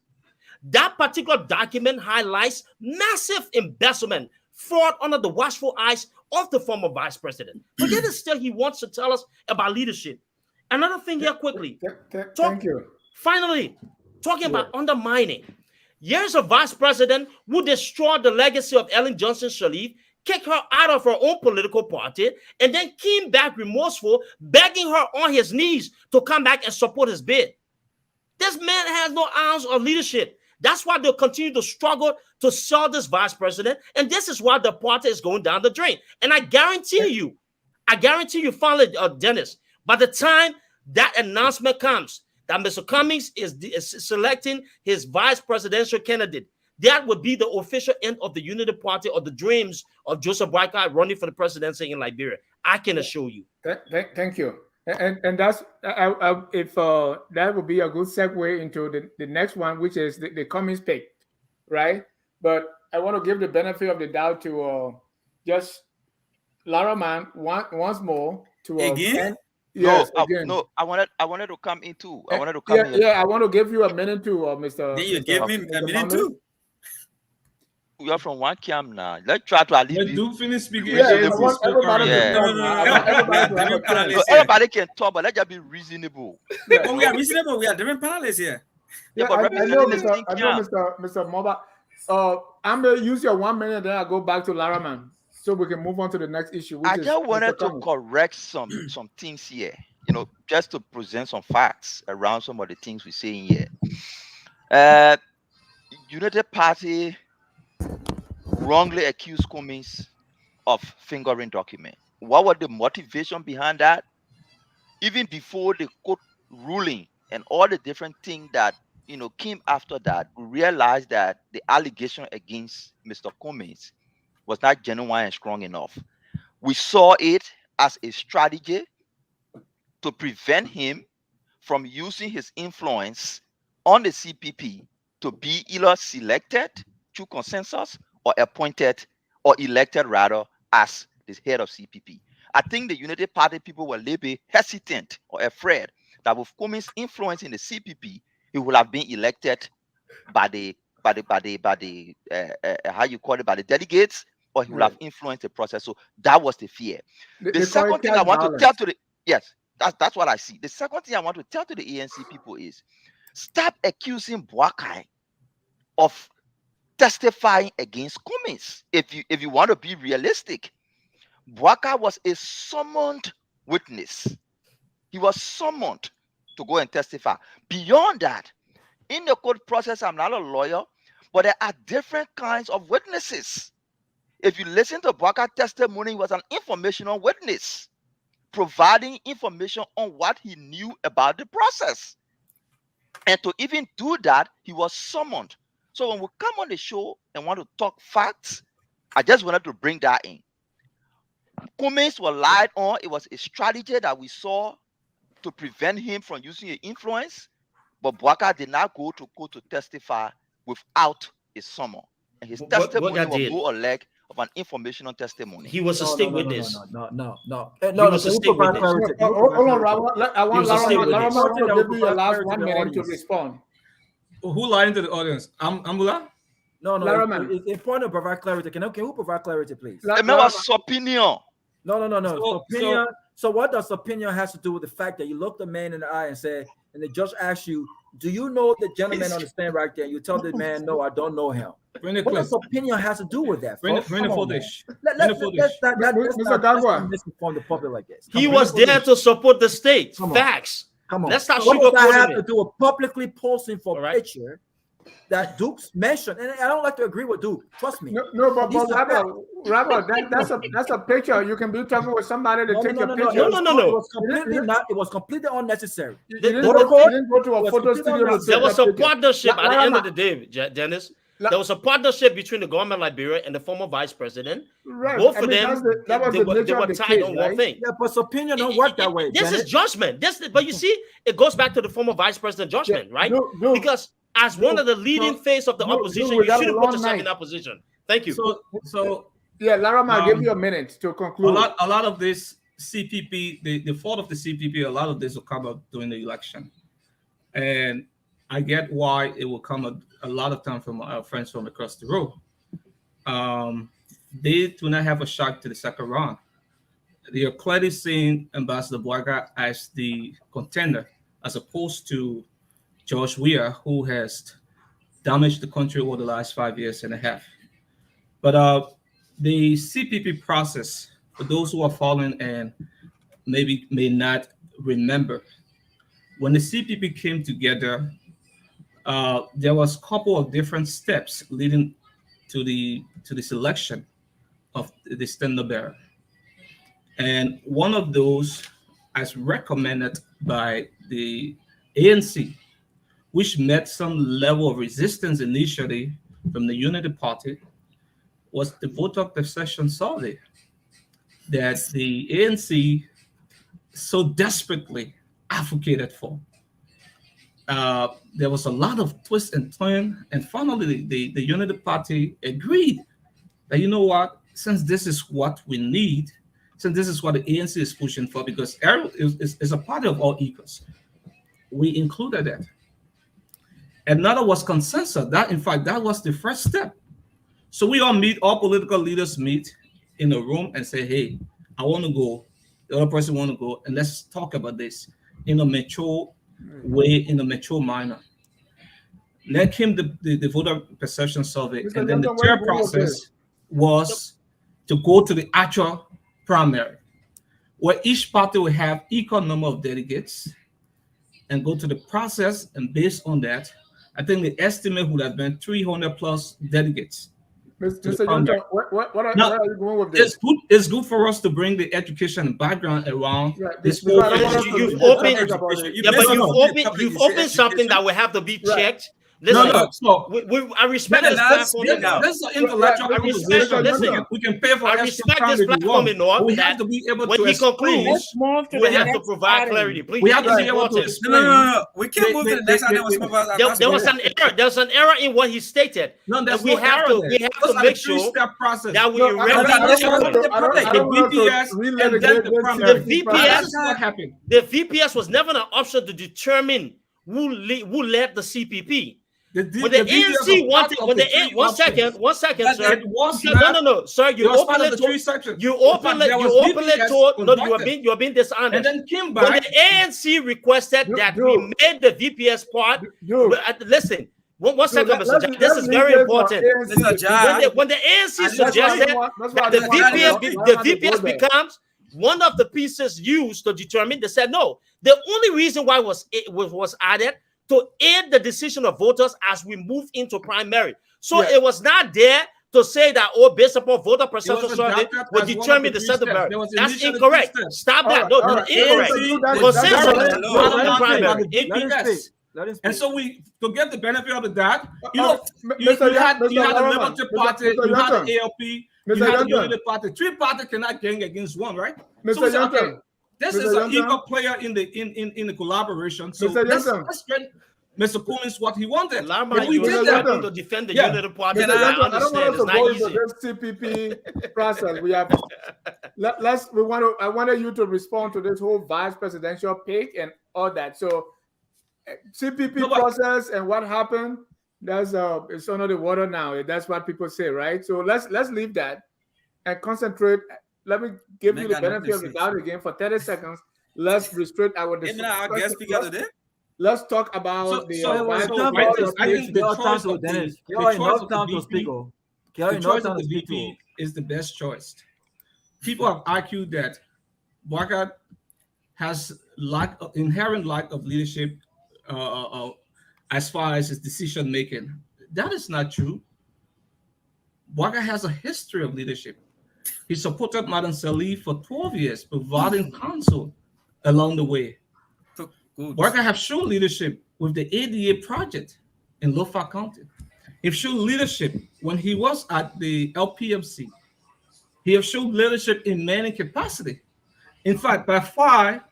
S6: That particular document highlights massive embezzlement, fraud under the watchful eyes of the former vice president. But yet still he wants to tell us about leadership. Another thing here quickly.
S1: Thank you.
S6: Finally, talking about undermining. Here's a vice president who destroyed the legacy of Ellen Johnson Sirleaf, kicked her out of her own political party, and then came back remorseful, begging her on his knees to come back and support his bid. This man has no ounce of leadership. That's why they'll continue to struggle to sell this vice president, and this is why the party is going down the drain. And I guarantee you, finally, Dennis, by the time that announcement comes that Mr. Cummings is selecting his vice presidential candidate, that would be the official end of the Unity Party or the dreams of Joseph Boyka running for the presidency in Liberia. I can assure you.
S1: Thank you. And that's if that would be a good segue into the next one, which is the Cummings pick, right? But I want to give the benefit of the doubt to just Lara Man once more to
S5: again.
S1: Yes,
S8: no,
S1: again.
S8: no, I wanted to come in too. I wanted to come in.
S1: Yeah, I want to give you a minute too, Mr.
S5: Then you give me a minute too.
S8: We are from one camp now. Let's try to at
S3: Let
S8: least.
S3: Duke finish speaking.
S1: Yeah, I
S3: Again,
S1: want everybody
S8: Yeah.
S1: to talk. I want everybody to have a chance.
S8: No, everybody can talk, but let's just be reasonable.
S5: But we are reasonable. We are different panelists here.
S1: Yeah,
S8: but
S1: I know,
S8: representing the same camp.
S1: Mr. Moba. I'm gonna use your 1 minute, then I'll go back to Laraman, so we can move on to the next issue. Which
S8: I
S1: is
S8: just
S1: Mr.
S8: wanted to
S1: Cummings.
S8: correct some things here. Just to present some facts around some of the things we're saying here. United Party wrongly accused Cummings of fingering document. What was the motivation behind that? Even before the court ruling and all the different things that came after that, we realized that the allegation against Mr. Cummings was not genuine and strong enough. We saw it as a strategy to prevent him from using his influence on the CPP to be either selected through consensus or appointed or elected rather as the head of CPP. I think the Unity Party people were a little bit hesitant or afraid that with Cummings' influence in the CPP, he would have been elected by the how you call it, by the delegates, or he would have influenced the process. So that was the fear. The second thing I want to tell to the that's what I see. The second thing I want to tell to the ANC people is stop accusing Boakai of testifying against Cummings. If you want to be realistic, Boakai was a summoned witness. He was summoned to go and testify. Beyond that, in the court process, I'm not a lawyer, but there are different kinds of witnesses. If you listen to Boakai's testimony, he was an informational witness, providing information on what he knew about the process. And to even do that, he was summoned. So when we come on the show and want to talk facts, I just wanted to bring that in. Cummings was lied on. It was a strategy that we saw to prevent him from using his influence. But Boakai did not go to testify without a summon. And his testimony was more or less of an informational testimony.
S6: He was a state witness.
S7: No.
S6: He was a state witness.
S1: Hold on, Robert. I want Laramar to give you your last 1 minute to respond.
S3: Who lied to the audience? Ambula?
S7: No.
S1: Laramar.
S7: It's important to provide clarity. Can who provide clarity, please?
S8: The man was opinion.
S7: No. Opinion. So what does opinion has to do with the fact that you look the man in the eye and say, and the judge asks you, do you know the gentleman on the stand right there? You tell the man, no, I don't know him. What does opinion has to do with that?
S3: Bring the footage.
S7: Let's misinform the public like this.
S6: He was there to support the state. Facts.
S7: Come on.
S6: Let's not
S7: what does that have
S6: sugarcoat
S7: to
S6: it.
S7: do with publicly posting for a picture that Duke's mentioned? And I don't like to agree with Duke. Trust me.
S1: But Robert, that's a picture. You can be talking with somebody to take your picture.
S6: No.
S7: It was completely unnecessary.
S1: You didn't go to a photo studio.
S6: There was a partnership at the end of the day, Dennis. There was a partnership between the government librarian and the former vice president.
S1: Right.
S6: Both of them, they were tied on one thing.
S7: Yeah, but opinion don't work that way.
S6: This is judgment. But you see, it goes back to the former vice president judgment, right? Because as one of the leading face of the opposition, you shouldn't put yourself in that position. Thank you.
S3: So
S1: yeah, Laramar, I'll give you a minute to conclude.
S3: A lot of this CPP, the fault of the CPP, a lot of this will come up during the election, and I get why it will come a lot of time from our friends from across the road. They do not have a shot to the second round. They are clearly seeing Ambassador Boakai as the contender, as opposed to George Weah, who has damaged the country over the last 5 years and a half. But the CPP process, for those who are following and maybe may not remember, when the CPP came together, there was a couple of different steps leading to the selection of the standard bearer. And one of those, as recommended by the ANC, which met some level of resistance initially from the Unity Party, was the voter perception survey that the ANC so desperately advocated for. There was a lot of twist and turn, and finally the Unity Party agreed that, you know what, since this is what we need, since this is what the ANC is pushing for, because is a party of all equals, we included that. Another was consensus. That, in fact, that was the first step. So we all political leaders meet in a room and say, hey, I want to go, the other person want to go, and let's talk about this in a mature way, in a mature manner. Then came the voter perception survey, and then the third process was to go to the actual primary, where each party will have equal number of delegates and go to the process, and based on that, I think the estimate would have been 300 plus delegates.
S1: Mr. Yonton, where are you going with this?
S3: It's good for us to bring the education and background around this whole
S6: You've opened something that will have to be checked Listen,
S3: No. So
S6: I respect this platform enough.
S3: this is an intellectual
S6: I respect.
S3: conversation.
S6: Listen,
S3: We can pay for
S6: I
S3: extra
S6: respect
S3: time
S6: this
S3: if you
S6: platform
S3: want.
S6: enough
S3: We
S6: that
S3: have to be able
S6: when
S3: to
S6: he
S3: explain.
S6: concludes,
S2: Let's move to
S6: we
S2: the
S6: have to
S2: next
S6: provide
S2: item.
S6: clarity. Please,
S3: We have to
S6: that's
S3: be able to
S6: important.
S3: explain.
S5: No. We can't move to the next item. Some of us are
S6: There was an error. There was an error in what he stated.
S3: No, there's
S6: we
S3: no
S6: have
S3: error
S6: to.
S3: there.
S6: We have
S3: Those
S6: to
S3: are
S6: make
S3: the
S6: sure
S3: three-step process.
S6: that we
S1: No, I don't
S6: regulate
S1: want
S3: the
S1: us to
S3: VPS and
S1: relitigate
S3: then the
S1: this
S3: primary.
S6: The
S1: CPP process.
S3: This is what happened.
S6: The VPS was never an option to determine who led the CPP. When the ANC wanted, one second, sir.
S3: It was
S6: No, sir. You openly told, no, you are being dishonest.
S3: And then came
S6: When
S3: back.
S6: the ANC requested that we made the VPS part, listen. One second, Mr. Jack. This is very important. When the ANC suggested that the VPS becomes one of the pieces used to determine, they said no. The only reason why it was added to aid the decision of voters as we move into primary. So it was not there to say that, based upon voter perception survey, will determine the center barrier. That's incorrect. Stop that. No, incorrect.
S3: Consensus. And so to get the benefit of the doubt, you had the Liberty Party, you had the ALP, you had the Unity Party. Three parties cannot gang against one, right?
S1: Mr. Youngton.
S3: This is an equal player in the collaboration. So let's get Mr. Cummings what he wanted.
S6: We did that to defend the Unity Party.
S1: I don't want us to go into this CPP process. I wanted you to respond to this whole vice presidential pick and all that. So CPP process and what happened, it's under the water now. That's what people say, right? So let's leave that and concentrate. Let me give you the benefit of the doubt again for 30 seconds. Let's restrict our discussion. Let's talk about the
S7: choice of the
S3: VP is the best choice. People have argued that Weah has inherent lack of leadership as far as his decision making. That is not true. Weah has a history of leadership. He supported Madam Salih for 12 years, providing counsel along the way. Weah have shown leadership with the ADA project in Lofa County. He showed leadership when he was at the LPMC. He has shown leadership in many capacity. In fact, by far,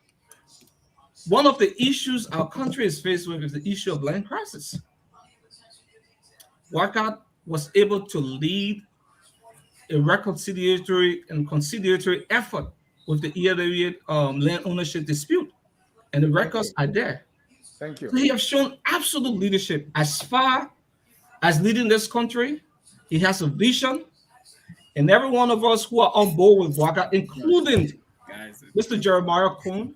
S3: one of the issues our country is faced with is the issue of land crisis. Weah was able to lead a reconciliatory and conciliatory effort with the ELA land ownership dispute, and the records are there.
S1: Thank you.
S3: So he has shown absolute leadership as far as leading this country. He has a vision, and every one of us who are on board with Weah, including Mr. Jeremiah Kuhn,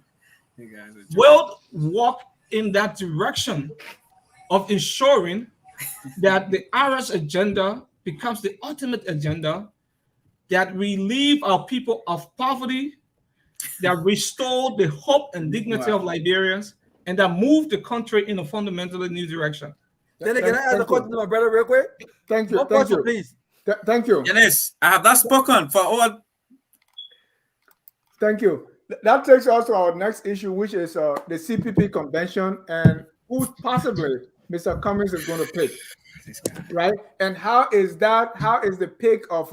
S3: will walk in that direction of ensuring that the IRS agenda becomes the ultimate agenda that relieve our people of poverty, that restore the hope and dignity of Liberians, and that move the country in a fundamentally new direction.
S7: Can I ask a question to my brother real quick?
S1: Thank you. Thank you.
S7: Please.
S1: Thank you.
S5: Yes, I have not spoken for all.
S1: Thank you. That takes us to our next issue, which is the CPP convention and who possibly Mr. Cummings is going to pick, right? And how is the pick of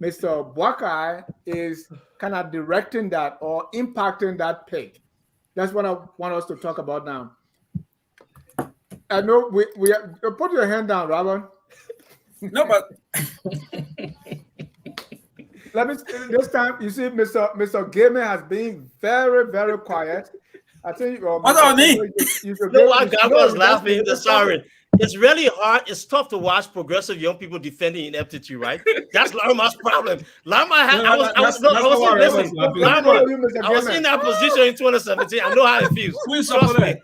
S1: Mr. Weah is kind of directing that or impacting that pick? That's what I want us to talk about now. I know we put your hand down, Robert.
S5: No, but
S1: let me this time. You see, Mr. Gaiman has been very, very quiet. I think.
S5: What do I mean?
S6: I was laughing. Sorry. It's really hard. It's tough to watch progressive young people defending ineptitude, right? That's Lama's problem. Lama had. I was in that position in 2017. I know how it feels. Trust me.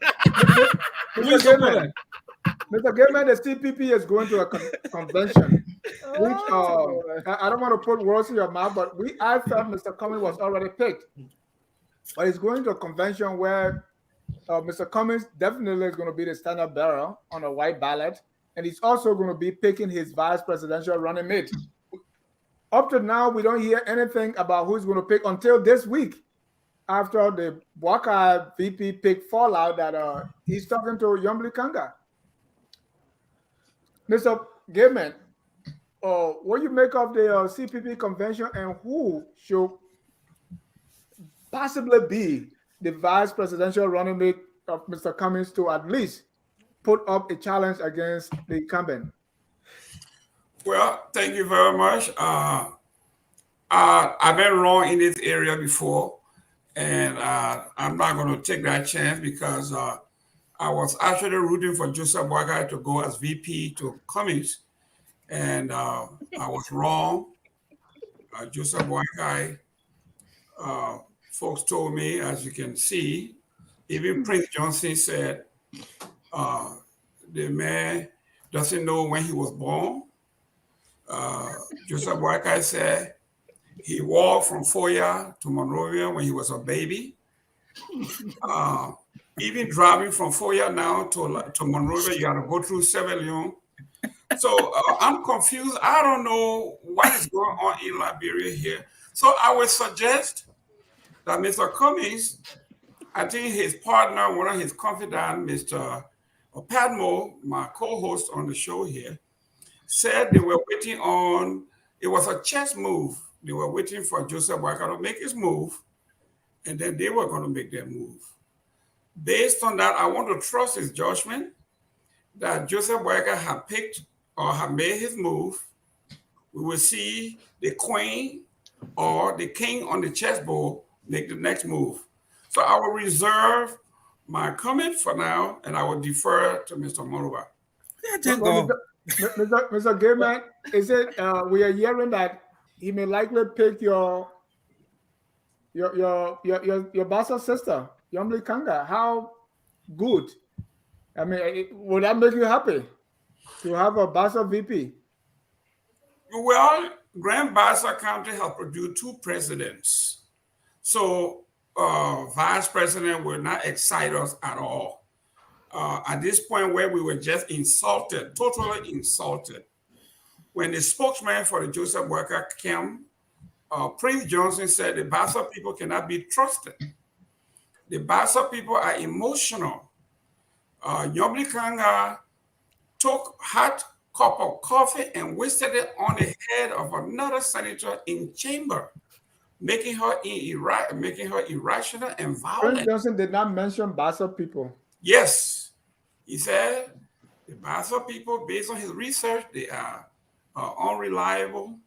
S1: Mr. Gaiman, the CPP is going to a convention. Which I don't want to put words in your mouth, but I felt Mr. Cummings was already picked. But he's going to a convention where Mr. Cummings definitely is going to be the standard bearer on a white ballot, and he's also going to be picking his vice presidential running mate. Up to now, we don't hear anything about who's going to pick until this week, after the Weah VP pick fallout that he's talking to Yombli Kanga. Mr. Gaiman, what you make of the CPP convention and who should possibly be the vice presidential running mate of Mr. Cummings to at least put up a challenge against the incumbent?
S4: Well, thank you very much. I've been wrong in this area before, and I'm not going to take that chance because I was actually rooting for Joseph Weah to go as VP to Cummings, and I was wrong. Joseph Weah, folks told me, as you can see, even Prince Johnson said the man doesn't know when he was born. Joseph Weah said he walked from Weah to Monrovia when he was a baby. Even driving from Weah now to Monrovia, you got to go through Seven. So I'm confused. I don't know what is going on in Liberia here. So I would suggest that Mr. Cummings, I think his partner, one of his confidants, Mr. Padmo, my co-host on the show here, said they were waiting on, it was a chess move. They were waiting for Joseph Weah to make his move, and then they were going to make their move. Based on that, I want to trust his judgment that Joseph Weah had picked or had made his move. We will see the queen or the king on the chessboard make the next move. So I will reserve my comment for now, and I will defer to Mr. Moruba.
S1: Mr. Gaiman, is it we are hearing that he may likely pick your Basa sister, Yomli Kanga? How good? I mean, would that make you happy to have a Basa VP?
S4: Well, Grand Bassa County has produced 2 presidents. So vice president will not excite us at all. At this point where we were just insulted, totally insulted. When the spokesman for the Joseph Weah came, Prince Johnson said the Bassa people cannot be trusted. The Bassa people are emotional. Yomli Kanga took hot cup of coffee and wasted it on the head of another senator in chamber, making her irrational and violent.
S1: Prince Johnson did not mention Bassa people.
S4: Yes, he said the Bassa people, based on his research, they are unreliable.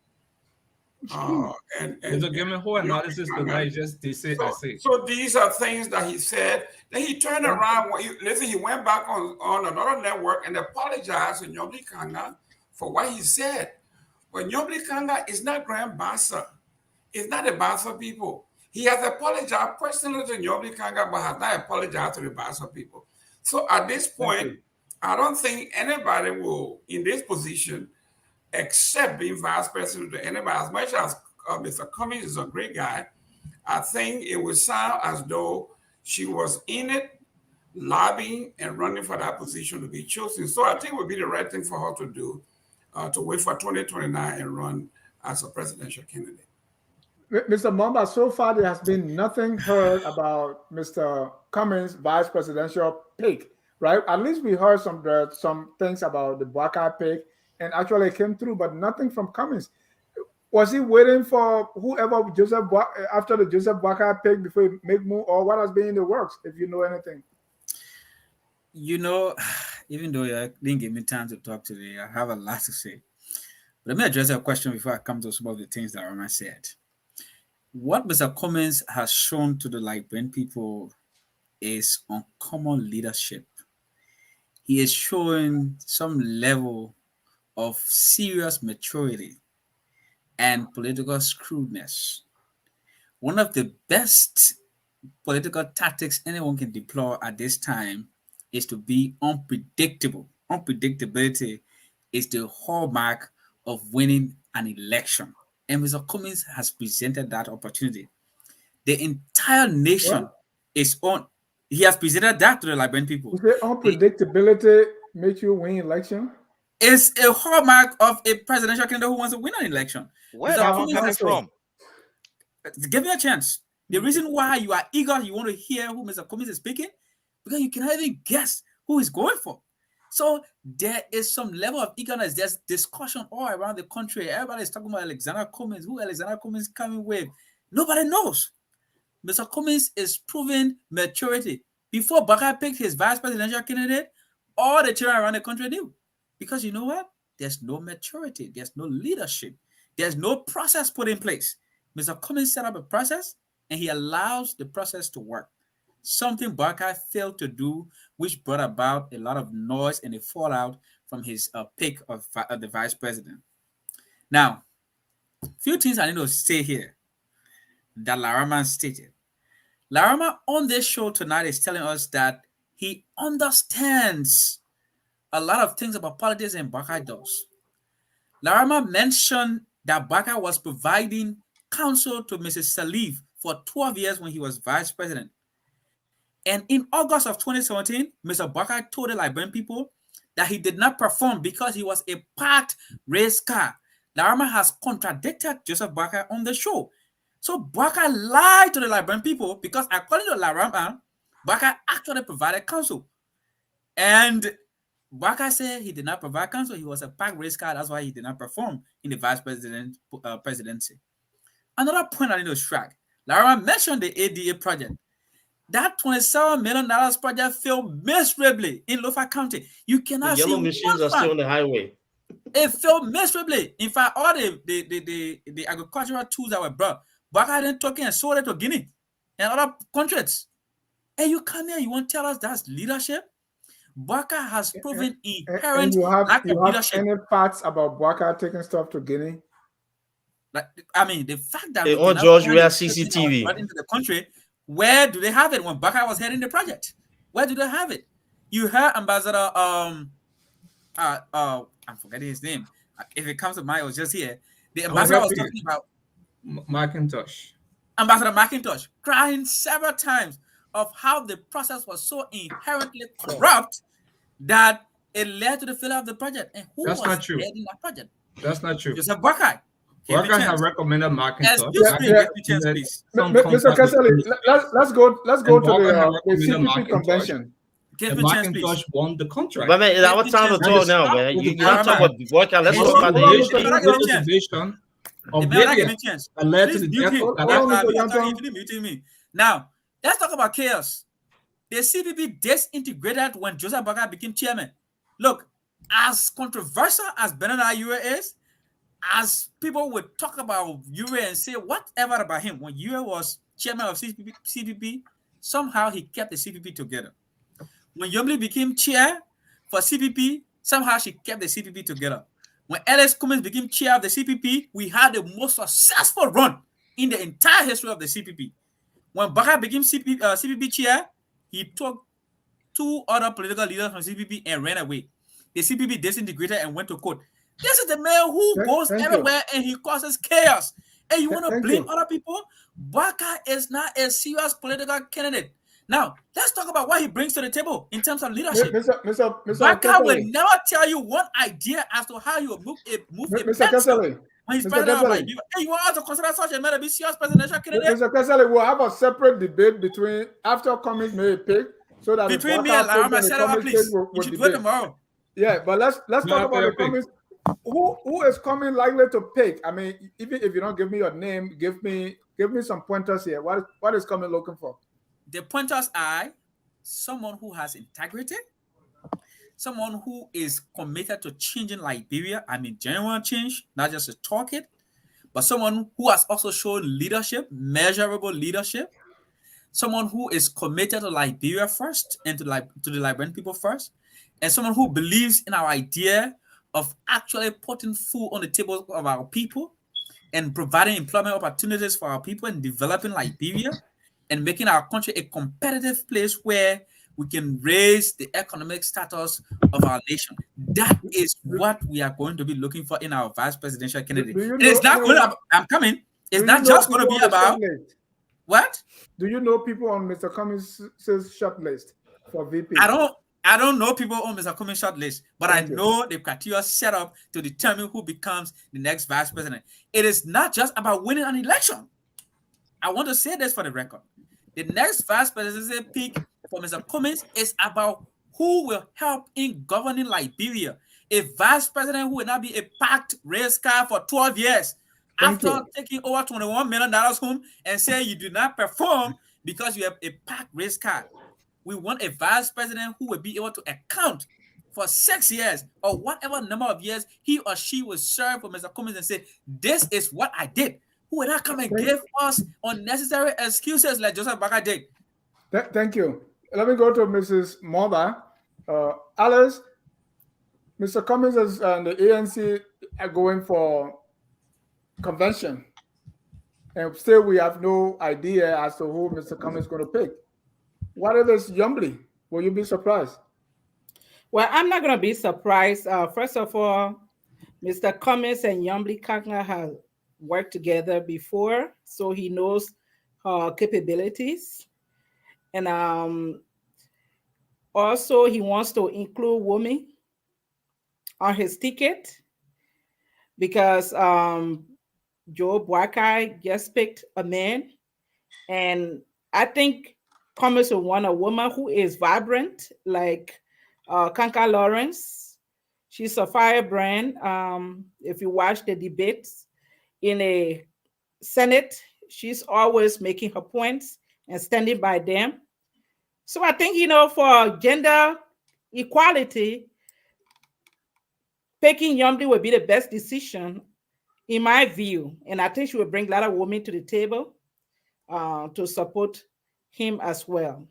S4: And
S3: give me whole analysis tonight. Just they say I say.
S4: So these are things that he said. Then he turned around. He went back on another network and apologized to Yomli Kanga for what he said. But Yomli Kanga is not Grand Bassa. It's not the Bassa people. He has apologized personally to Yomli Kanga, but has not apologized to the Bassa people. So at this point, I don't think anybody will, in this position, accept being vice president to anybody. As much as Mr. Cummings is a great guy, I think it would sound as though she was in it, lobbying and running for that position to be chosen. So I think it would be the right thing for her to do, to wait for 2029 and run as a presidential candidate.
S1: Mr. Momba, so far there has been nothing heard about Mr. Cummings' vice presidential pick, right? At least we heard some things about the Weah pick, and actually it came through, but nothing from Cummings. Was he waiting for whoever after the Joseph Weah pick before he make move, or what has been in the works, if you know anything?
S5: You know, even though you didn't give me time to talk today, I have a lot to say. But let me address a question before I come to some of the things that Roman said. What Mr. Cummings has shown to the Liberian people is uncommon leadership. He is showing some level of serious maturity and political shrewdness. One of the best political tactics anyone can deploy at this time is to be unpredictable. Unpredictability is the hallmark of winning an election. And Mr. Cummings has presented that opportunity. The entire nation is on. He has presented that to the Liberian people.
S1: You say unpredictability makes you win election?
S5: It's a hallmark of a presidential candidate who wants to win an election.
S8: Where are you coming from?
S5: Give me a chance. The reason why you are eager, you want to hear who Mr. Cummings is speaking, because you cannot even guess who he's going for. So there is some level of eagerness. There's discussion all around the country. Everybody's talking about Alexander Cummings. Who Alexander Cummings coming with? Nobody knows. Mr. Cummings is proving maturity. Before Baka picked his vice presidential candidate, all the children around the country knew. Because you know what? There's no maturity. There's no leadership. There's no process put in place. Mr. Cummings set up a process and he allows the process to work. Something Baka failed to do, which brought about a lot of noise and a fallout from his pick of the vice president. Now, a few things I need to say here that Larama stated. Larama on this show tonight is telling us that he understands a lot of things about politics and Baka does. Larama mentioned that Baka was providing counsel to Mrs. Salif for 12 years when he was vice president. And in August of 2017, Mr. Baka told the Liberian people that he did not perform because he was a parked race car. Larama has contradicted Joseph Baka on the show. So Baka lied to the Liberian people because according to Larama, Baka actually provided counsel. And Baka said he did not provide counsel. He was a parked race car. That's why he did not perform in the vice presidency. Another point I need to strike. Larama mentioned the ADA project. That $27 million project failed miserably in Lofa County. You cannot see
S6: yellow machines are still on the highway.
S5: It failed miserably. In fact, all the agricultural tools that were brought, Baka didn't took and sold it to Guinea and other countries. And you come here, you want to tell us that's leadership? Baka has proven inherent lack of leadership.
S1: Any facts about Baka taking stuff to Guinea?
S5: Like, I mean, the fact that
S6: on George Weah CCTV
S5: brought into the country, where do they have it when Baka was heading the project? Where do they have it? You heard Ambassador I'm forgetting his name. If it comes to mind, it was just here. The ambassador was talking about
S3: McIntosh.
S5: Ambassador McIntosh crying several times of how the process was so inherently corrupt that it led to the failure of the project. And who
S3: That's
S5: was
S3: not true.
S5: heading that project?
S3: That's not true.
S5: Joseph Baka.
S3: Baka have recommended McIntosh.
S5: Excuse me, give me a chance, please.
S1: Mr. Kesseley, let's go to the CPP convention.
S3: McIntosh won the contract.
S6: But man, it's our time to talk now, man. You not talk about workout. Let's talk about the issue.
S3: That led to the death.
S5: Now, let's talk about chaos. The CPP disintegrated when Joseph Baka became chairman. Look, as controversial as Bernard Ure is, as people would talk about Ure and say whatever about him, when Ure was chairman of CPP, somehow he kept the CPP together. When Yomli became chair for CPP, somehow she kept the CPP together. When Alex Cummings became chair of the CPP, we had the most successful run in the entire history of the CPP. When Baka became CPP chair, he took two other political leaders from CPP and ran away. The CPP disintegrated and went to court. This is the man who goes everywhere and he causes chaos. And you want to blame other people? Baka is not a serious political candidate. Now, let's talk about what he brings to the table in terms of leadership.
S1: Mr.
S5: Baka will never tell you one idea as to how you will move
S1: Mr. Kesseley.
S5: When he's president of Liberia. Hey, you want us to consider such a man to be serious presidential candidate?
S1: Mr. Kesseley, we'll have a separate debate between after Cummings made a pick, so that
S5: between me and Larama, set up, please. You should do it tomorrow.
S1: Yeah, but let's talk about the Cummings. Who is coming likely to pick? I mean, even if you don't give me your name, give me some pointers here. What is coming looking for?
S5: The pointers are someone who has integrity, someone who is committed to changing Liberia. I mean, genuine change, not just to talk it, but someone who has also shown leadership, measurable leadership, someone who is committed to Liberia first and to the Liberian people first, and someone who believes in our idea of actually putting food on the table of our people and providing employment opportunities for our people and developing Liberia and making our country a competitive place where we can raise the economic status of our nation. That is what we are going to be looking for in our vice presidential candidate. It's not going to, I'm coming. It's not just going to be about what?
S1: Do you know people on Mr. Cummings' short list for VP?
S5: I don't know people on Mr. Cummings' short list, but I know the criteria set up to determine who becomes the next vice president. It is not just about winning an election. I want to say this for the record. The next vice presidency pick for Mr. Cummings is about who will help in governing Liberia. A vice president who will not be a packed race car for 12 years after taking over $21 million home and say you do not perform because you have a packed race car. We want a vice president who will be able to account for 6 years or whatever number of years he or she will serve for Mr. Cummings and say, this is what I did. Who will not come and give us unnecessary excuses like Joseph Baka did?
S1: Thank you. Let me go to Mrs. Moba. Alice, Mr. Cummings and the ANC are going for convention. And still we have no idea as to who Mr. Cummings is going to pick. What if it's Yombly? Will you be surprised?
S2: Well, I'm not going to be surprised. First of all, Mr. Cummings and Yombly Kakna have worked together before, so he knows her capabilities. And also, he wants to include women on his ticket because Joe Boakai just picked a man. And I think Cummings will want a woman who is vibrant, like Kanka Lawrence. She's a firebrand. If you watch the debates in a Senate, she's always making her points and standing by them. So I think, for gender equality, picking Yombly would be the best decision in my view. And I think she will bring a lot of women to the table to support him as well.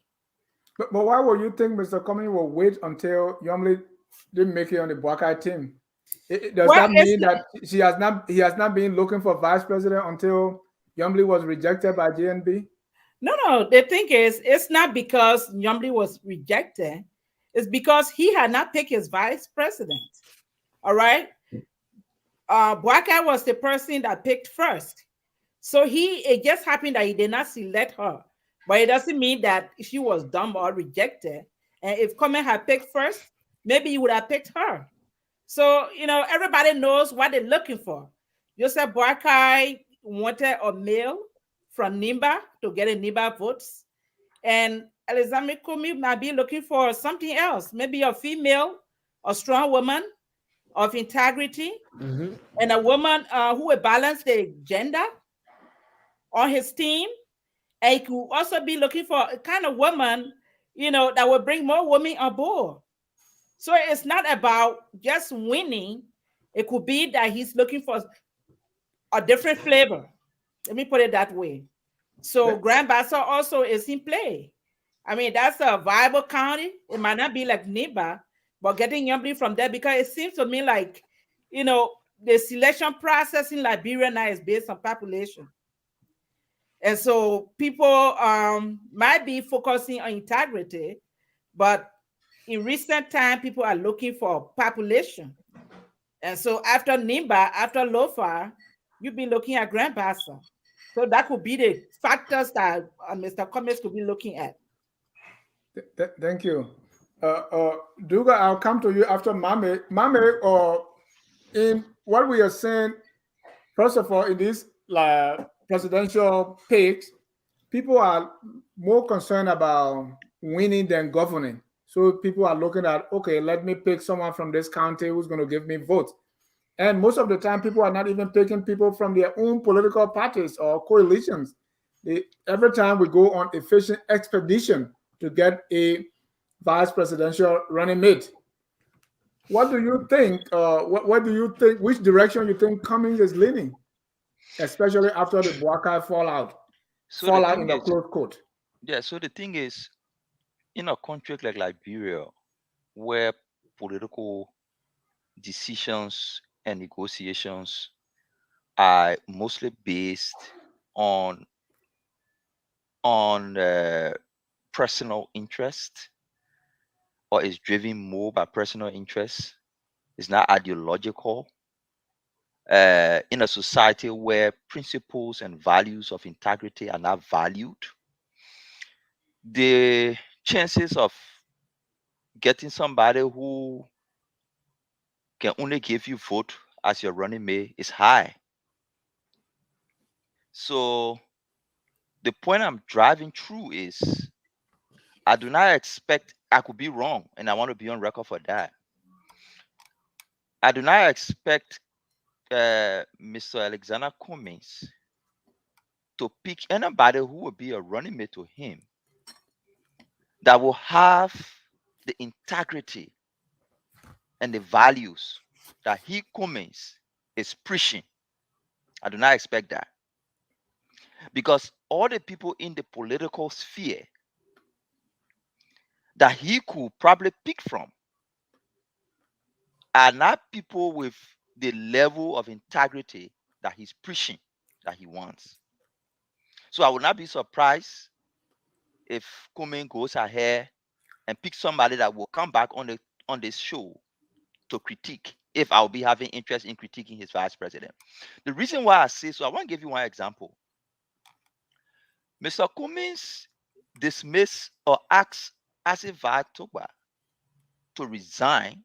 S1: But why would you think Mr. Cummings will wait until Yombly didn't make it on the Boakai team? Does that mean that he has not been looking for vice president until Yombly was rejected by JNB?
S2: No. The thing is, it's not because Yombly was rejected. It's because he had not picked his vice president. All right? Boakai was the person that picked first. So it just happened that he did not select her. But it doesn't mean that she was dumb or rejected. And if Cummings had picked first, maybe he would have picked her. So, everybody knows what they're looking for. Joseph Boakai wanted a male from Nimba to get a Nimba votes. And Elizabeth Kumi might be looking for something else, maybe a female, a strong woman of integrity, and a woman who will balance the gender on his team. And he could also be looking for a kind of woman, that will bring more women on board. So it's not about just winning. It could be that he's looking for a different flavor. Let me put it that way. So Grand Bassa also is in play. I mean, that's a viable county. It might not be like Niba, but getting Yombly from there, because it seems to me like, the selection process in Liberia now is based on population. And so people might be focusing on integrity, but in recent time, people are looking for population. And so after Nimba, after Lofa, you'll be looking at Grand Bassa. So that could be the factors that Mr. Cummings could be looking at.
S1: Thank you. Duga, I'll come to you after Mame. Mame, in what we are saying, first of all, in these presidential picks, people are more concerned about winning than governing. So people are looking at, okay, let me pick someone from this county who's going to give me votes. And most of the time, people are not even picking people from their own political parties or coalitions. Every time we go on efficient expedition to get a vice presidential running mate. What do you think? What do you think? Which direction you think Cummings is leaning, especially after the Boakai fallout in the close court?
S8: Yeah. So the thing is, in a country like Liberia, where political decisions and negotiations are mostly based on personal interest, or is driven more by personal interest, it's not ideological. In a society where principles and values of integrity are not valued, the chances of getting somebody who can only give you vote as your running mate is high. So the point I'm driving through is, I do not expect I could be wrong, and I want to be on record for that. I do not expect Mr. Alexander Cummings to pick anybody who will be a running mate to him that will have the integrity and the values that he, Cummings, is preaching. I do not expect that. Because all the people in the political sphere that he could probably pick from are not people with the level of integrity that he's preaching that he wants. So I would not be surprised if Cummings goes ahead and picks somebody that will come back on this show to critique, if I'll be having interest in critiquing his vice president. The reason why I say so, I want to give you one example. Mr. Cummings dismissed or asked Asifat Togba to resign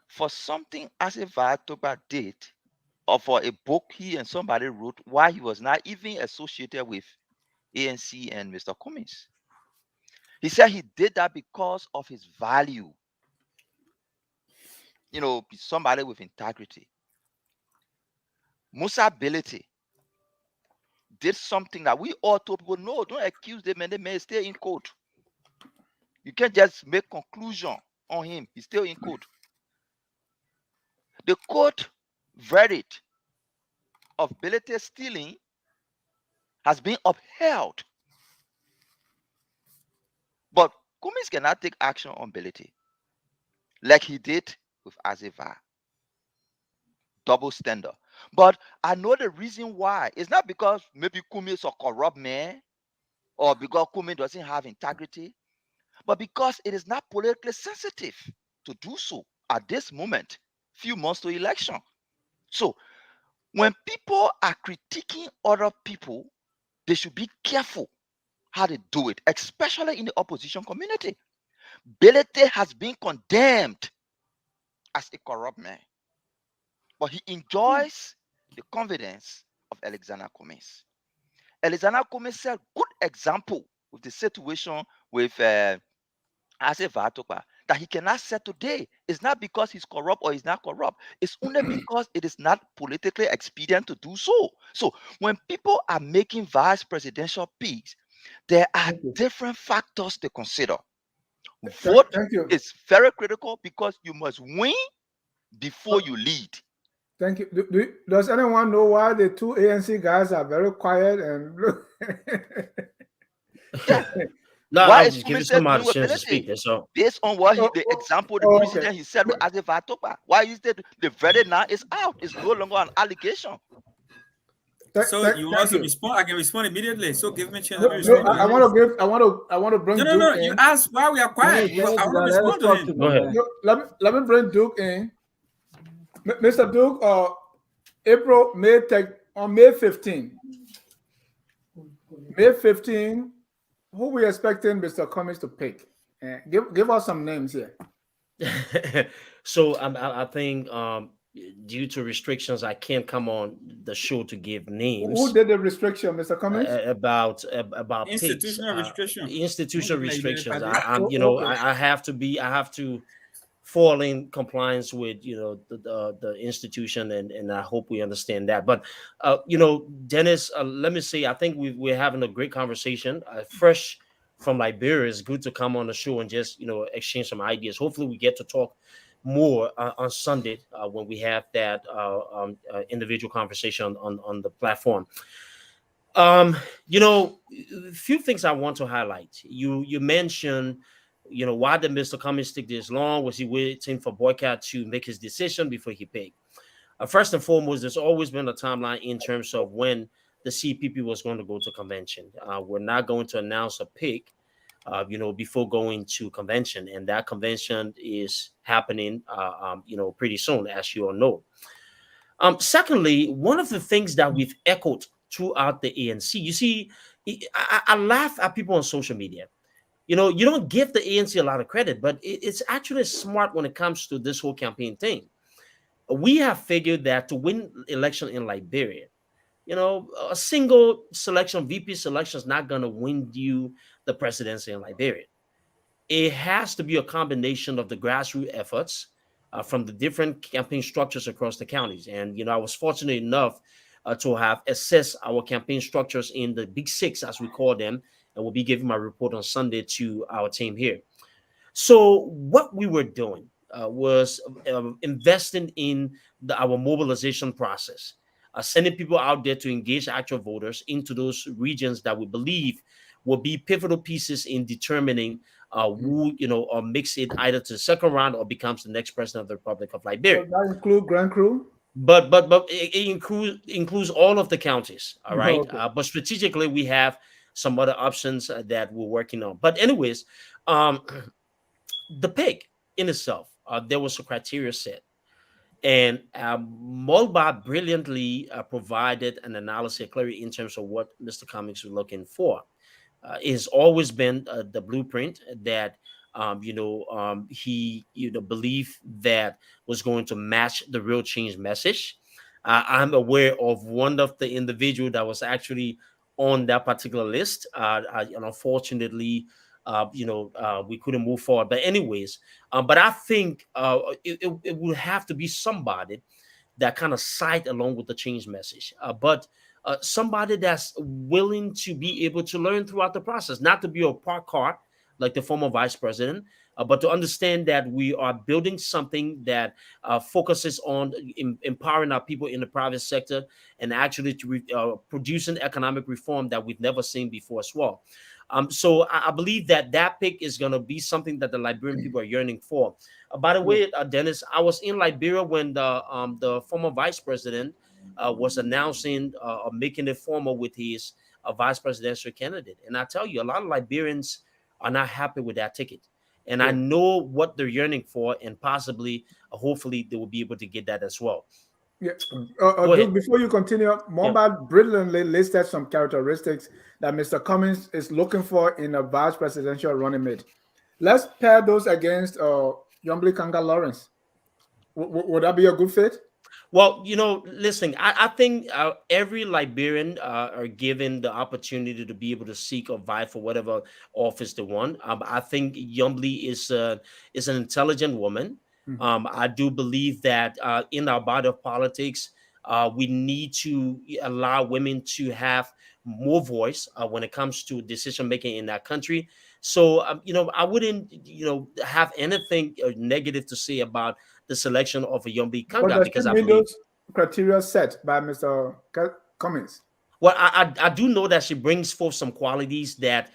S8: for something Asifat Togba did, or for a book he and somebody wrote while he was not even associated with ANC and Mr. Cummings. He said he did that because of his value. Somebody with integrity. Musa Ability did something that we all told people, no, don't accuse them, and they may stay in court. You can't just make conclusion on him. He's still in court. The court verdict of Ability stealing has been upheld. But Cummings cannot take action on Ability like he did with Asifat. Double standard. But I know the reason why. It's not because maybe Cummings is a corrupt man or because Cummings doesn't have integrity, but because it is not politically sensitive to do so at this moment, few months to election. So when people are critiquing other people, they should be careful how they do it, especially in the opposition community. Belete has been condemned as a corrupt man, but he enjoys the confidence of Alexander Cummings. Alexander Cummings set good example with the situation with Asifat Togba that he cannot set today. It's not because he's corrupt or he's not corrupt. It's only because it is not politically expedient to do so. So when people are making vice presidential picks, there are different factors to consider. Vote is very critical because you must win before you lead.
S1: Thank you. Does anyone know why the two ANC guys are very quiet and
S6: No,
S8: why
S6: I
S8: is
S6: was giving
S8: Cummings
S6: somebody a
S8: doing
S6: chance to speak. That's all.
S8: based on what the example, the precedent he said with Asifat Togba? Why is the verdict now is out? It's no longer an allegation.
S5: So you want to respond? I can respond immediately. So give me a chance.
S1: I want to bring
S5: No.
S1: Duke in.
S5: You asked why we are quiet. I want to respond to him.
S6: Go ahead.
S1: Let me bring Duke in. Mr. Duke, May 15. May 15, who we expecting Mr. Cummings to pick? Give us some names here.
S6: So I think due to restrictions, I can't come on the show to give names.
S1: Who did the restriction, Mr. Cummings?
S6: About
S5: institutional restrictions.
S6: Institutional restrictions. I have to fall in compliance with the institution, and I hope we understand that. But Dennis, let me say, I think we're having a great conversation. Fresh from Liberia, it's good to come on the show and just exchange some ideas. Hopefully, we get to talk more on Sunday when we have that individual conversation on the platform. A few things I want to highlight. You mentioned, why did Mr. Cummings take this long? Was he waiting for Boycott to make his decision before he picked? First and foremost, there's always been a timeline in terms of when the CPP was going to go to convention. We're not going to announce a pick, before going to convention, and that convention is happening, pretty soon, as you all know. Secondly, one of the things that we've echoed throughout the ANC, you see, I laugh at people on social media. You don't give the ANC a lot of credit, but it's actually smart when it comes to this whole campaign thing. We have figured that to win election in Liberia, a single selection, VP selection, is not going to win you the presidency in Liberia. it has to be a combination of the grassroots efforts from the different campaign structures across the counties. And, I was fortunate enough to have assessed our campaign structures in the Big Six, as we call them, and we'll be giving my report on Sunday to our team here. So what we were doing was investing in our mobilization process, sending people out there to engage actual voters into those regions that we believe will be pivotal pieces in determining who makes it either to the second round or becomes the next president of the Republic of Liberia.
S1: Does that include Grand Cru?
S6: But it includes all of the counties. All right.
S1: Okay.
S6: But strategically, we have some other options that we're working on. But anyways, the pig in itself, there was a criteria set. And Molba brilliantly provided an analysis clearly in terms of what Mr. Cummings was looking for. It has always been the blueprint that he believed that was going to match the real change message. I'm aware of one of the individual that was actually on that particular list. And unfortunately, we couldn't move forward. But anyways, but I think it would have to be somebody that kind of side along with the change message. But somebody that's willing to be able to learn throughout the process, not to be a park car like the former vice president, but to understand that we are building something that focuses on empowering our people in the private sector and actually to producing economic reform that we've never seen before as well. So I believe that pick is going to be something that the Liberian people are yearning for. By the way, Dennis, I was in Liberia when the former vice president was announcing making it formal with his vice presidential candidate. And I tell you, a lot of Liberians are not happy with that ticket. And I know what they're yearning for, and possibly, hopefully, they will be able to get that as well.
S1: Yeah. Duke, before you continue, Mombad brilliantly listed some characteristics that Mr. Cummings is looking for in a vice presidential running mate. Let's pair those against Yombly Kanga Lawrence. Would that be a good fit?
S6: Well, listen, I think every Liberian are given the opportunity to be able to seek or vie for whatever office they want. I think Yombly is an intelligent woman. I do believe that in our body of politics, we need to allow women to have more voice when it comes to decision making in that country. So, I wouldn't, have anything negative to say about the selection of a Yombly Kanga, because I believe
S1: those criteria set by Mr. Cummings.
S6: Well, I do know that she brings forth some qualities that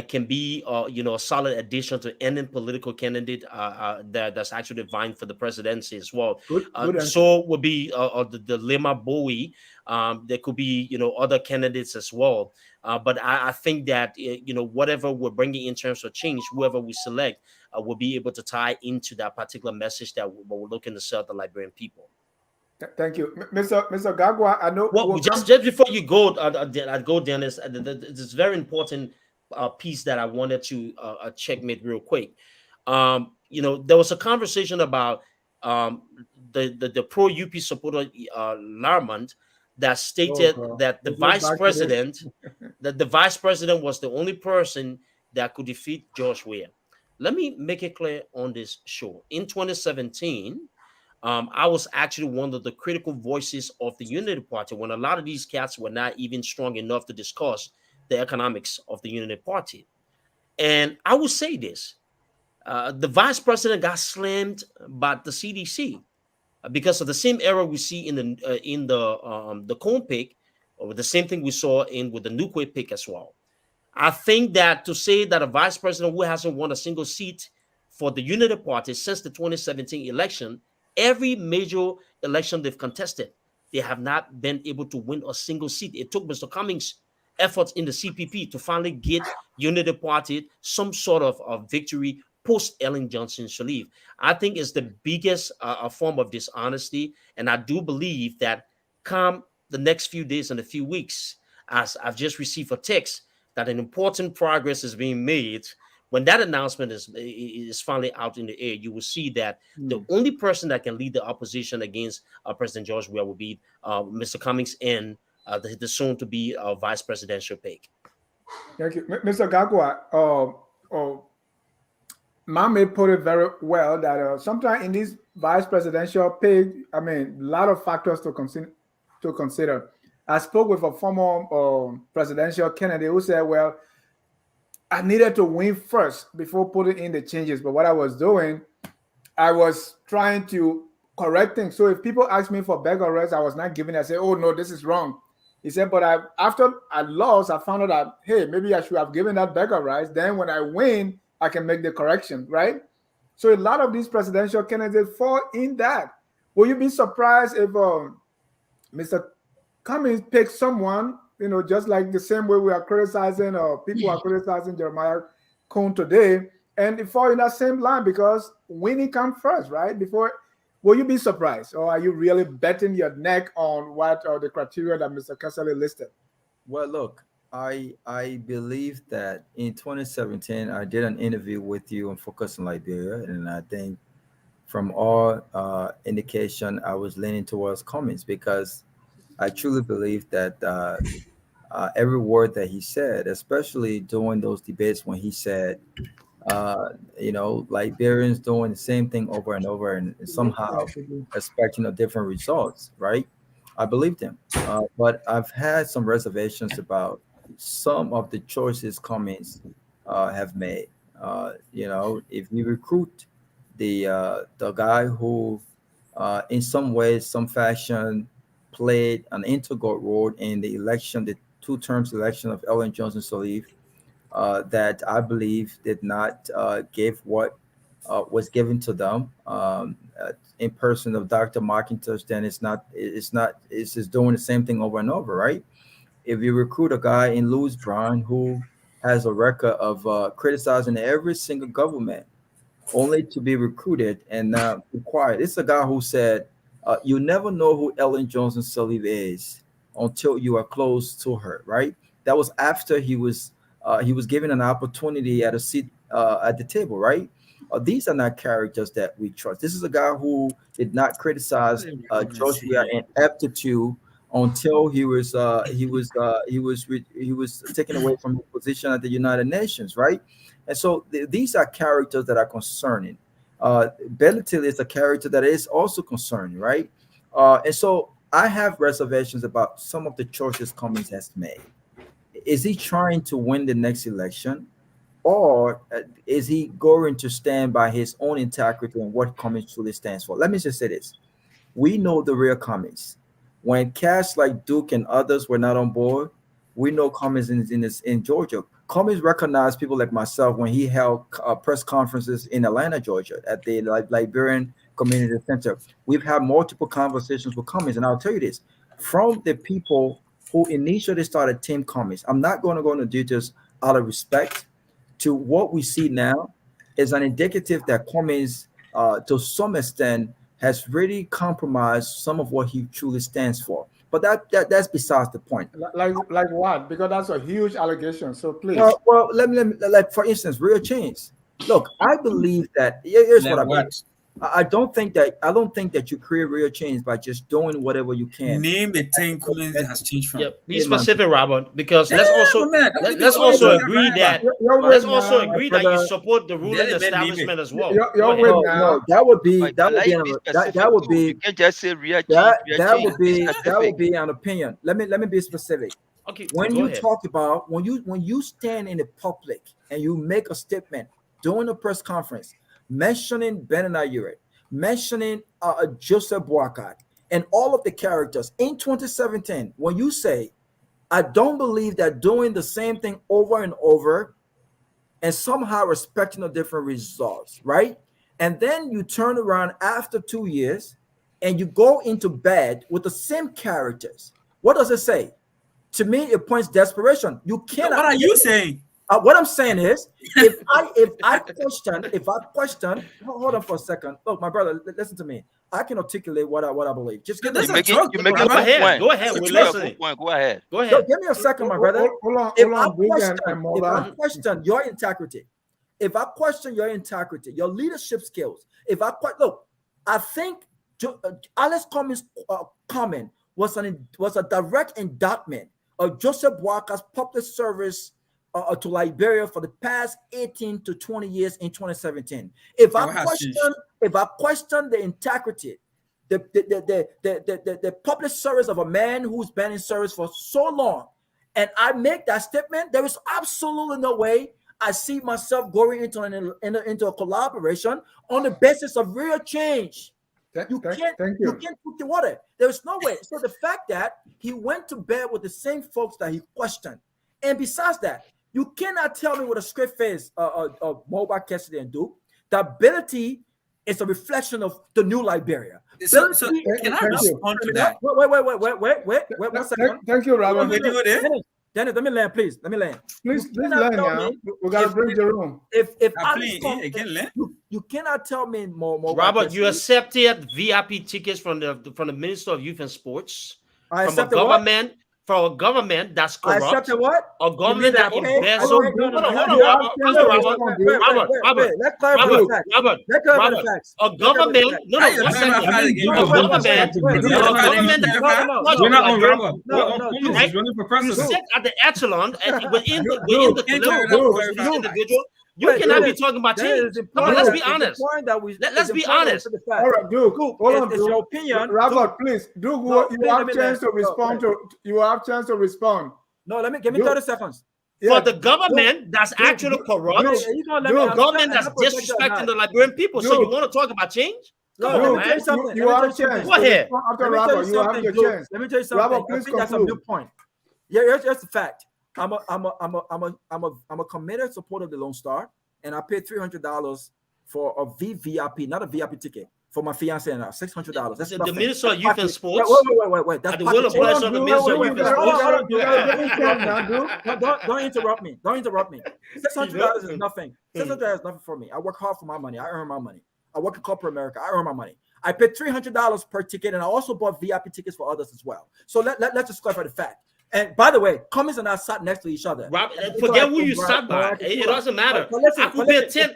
S6: can be, a solid addition to any political candidate that's actually vying for the presidency as well.
S1: Good
S6: so would be the Lima Bowie. There could be, other candidates as well. But I think that, whatever we're bringing in terms of change, whoever we select will be able to tie into that particular message that we're looking to serve the Liberian people.
S1: Thank you, Mr. Gagwa. I know.
S6: Well, just before you go, Dennis. It's very important piece that I wanted to checkmate real quick. There was a conversation about the pro UP supporter Larmont that stated that the vice president, was the only person that could defeat George Weah. Let me make it clear on this show. In 2017. I was actually one of the critical voices of the Unity Party when a lot of these cats were not even strong enough to discuss the economics of the Unity Party. And I will say this, the vice president got slammed by the CDC because of the same error we see in the Cone pick, or the same thing we saw with the Nukwe pick as well. I think that to say that a vice president who hasn't won a single seat for the Unity Party since the 2017 election, every major election they've contested, they have not been able to win a single seat. It took Mr. Cummings' efforts in the CPP to finally get Unity Party some sort of victory post Ellen Johnson's leave. I think it's the biggest form of dishonesty, and I do believe that come the next few days and a few weeks, as I've just received a text that an important progress is being made. When that announcement is finally out in the air, you will see that the only person that can lead the opposition against President George Weah will be Mr. Cummings and the soon-to-be vice presidential pick.
S1: Thank you, Mr. Gagwa. Mame put it very well that sometimes in these vice presidential pay, I mean, a lot of factors to consider. I spoke with a former presidential candidate who said, "Well, I needed to win first before putting in the changes." But what I was doing, I was trying to correct things. So if people ask me for beggar rights, I was not giving it. I say, "Oh no, this is wrong." He said, "But after I lost, I found out that hey, maybe I should have given that beggar rights. Then when I win, I can make the correction, right?" So a lot of these presidential candidates fall in that. Will you be surprised if Mr. Cummings picks someone, just like the same way we are criticizing or people are criticizing Jeremiah Cohn today, and it fall in that same line because winning comes first, right? Before, will you be surprised, or are you really betting your neck on what are the criteria that Mr. Casale listed?
S7: Well, look, I believe that in 2017 I did an interview with you on Focus on Liberia, and I think from all indication I was leaning towards Cummings because I truly believe that every word that he said, especially during those debates when he said, uh, Liberians doing the same thing over and over and somehow expecting a different results, right? I believed him. But I've had some reservations about some of the choices Cummings have made. If you recruit the guy who, in some ways, some fashion, played an integral role in the election, the two terms election of Ellen Johnson Sirleaf, that I believe did not give what was given to them in person of Dr. McIntosh, then it's just doing the same thing over and over, right? If you recruit a guy in Louis Brown who has a record of criticizing every single government only to be recruited and not required. It's a guy who said, "You never know who Ellen Johnson Sirleaf is until you are close to her." Right? That was after he was given an opportunity at a seat at the table. Right? These are not characters that we trust. This is a guy who did not criticize George Weah ineptitude until he was taken away from his position at the United Nations. Right? And so these are characters that are concerning. Bellatil is a character that is also concerning, right? And so I have reservations about some of the choices Cummings has made. Is he trying to win the next election, or is he going to stand by his own integrity and what Cummings truly stands for? Let me just say this: we know the real Cummings. When cats like Duke and others were not on board, we know Cummings in Georgia. Cummings recognized people like myself when he held press conferences in Atlanta, Georgia, at the Liberian Community Center. We've had multiple conversations with Cummings, and I'll tell you this: from the people who initially started Team Cummings, I'm not going to go into details out of respect, to what we see now is an indicative that Cummings, to some extent, has really compromised some of what he truly stands for. But that's besides the point.
S1: Like what? Because that's a huge allegation. So please.
S7: Well, let me like for instance, real change. Look, I believe that here's what I believe. I don't think that you create real change by just doing whatever you can.
S5: Name the thing Cummings has changed from.
S6: Yeah, be specific, Robert, because let's also agree that you support the ruling establishment as well.
S7: No, that would be
S8: You can't just say real change.
S7: that would be an opinion. Let me be specific.
S6: Okay,
S7: when you talk about when you stand in the public and you make a statement during a press conference mentioning Benanayure, mentioning Joseph Boakai, and all of the characters in 2017, when you say, I don't believe that doing the same thing over and over and somehow expecting a different results, right? And then you turn around after 2 years and you go into bed with the same characters. What does it say? To me, it points desperation. You cannot.
S5: What are you saying?
S7: What I'm saying is, if I question, hold on for a second. Look, my brother, listen to me. I can articulate what I believe. Just give me
S8: a second.
S6: Go ahead. We're listening.
S8: Go ahead.
S7: No, give me a second, my brother. If I question your integrity, if I question your integrity, your leadership skills, I think Alex Cummings' comment was a direct indictment of Joseph Boakai's public service to Liberia for the past 18 to 20 years in 2017. If I question the integrity, the public service of a man who's been in service for so long, and I make that statement, there is absolutely no way I see myself going into a collaboration on the basis of real change. You can't put the water. There is no way. So the fact that he went to bed with the same folks that he questioned, and besides that, you cannot tell me with a straight face of Mobile, Cassidy, and Duke that ability is a reflection of the new Liberia.
S5: So can I respond to that?
S7: Wait 1 second.
S1: Thank you, Robert.
S7: Dennis, let me land, please. Let me land.
S1: Please land now. We gotta bring Jerome.
S7: You cannot tell me more.
S6: Robert, you accepted VIP tickets from the Minister of Youth and Sports.
S7: I accepted what?
S6: From a government that's corrupt.
S7: I accepted what?
S6: A government that embezzled. Robert.
S7: Let's clarify the facts. Let's clarify the facts.
S6: A government.
S3: We're not on Robert. He's running for president.
S6: Sit at the echelon and within the individual. You cannot be talking about change. Come on, let's be honest. Let's be honest.
S1: All right, Duke. Hold on,
S7: Duke. Your opinion.
S1: Robert, please. Duke, you have a chance to respond to. You have a chance to respond.
S7: No, give me 30 seconds.
S6: For the government that's actually corrupt, the government that's disrespecting the Liberian people. So you want to talk about change?
S7: No, let me tell you something.
S1: You have a chance.
S6: Go ahead.
S1: After Robert, you have your chance.
S7: Let me tell you something.
S1: Robert,
S7: I
S1: please
S7: think that's a new point. Yeah, here's the fact. I'm a committed supporter of the Lone Star, and I paid $300 for a VVIP, not a VIP ticket, for my fiance and I. $600. That's
S6: the Minister of Youth and Sports.
S7: Wait. That's
S6: the will of pleasure of the Minister of Youth and
S7: Sports. Don't interrupt me. $600 is nothing. $600 is nothing for me. I work hard for my money. I earn my money. I work in corporate America. I earn my money. I paid $300 per ticket, and I also bought VIP tickets for others as well. So let's just clarify the fact. And by the way, Cummings and I sat next to each other.
S6: Robert, forget who you sat by. It doesn't matter. I could pay 10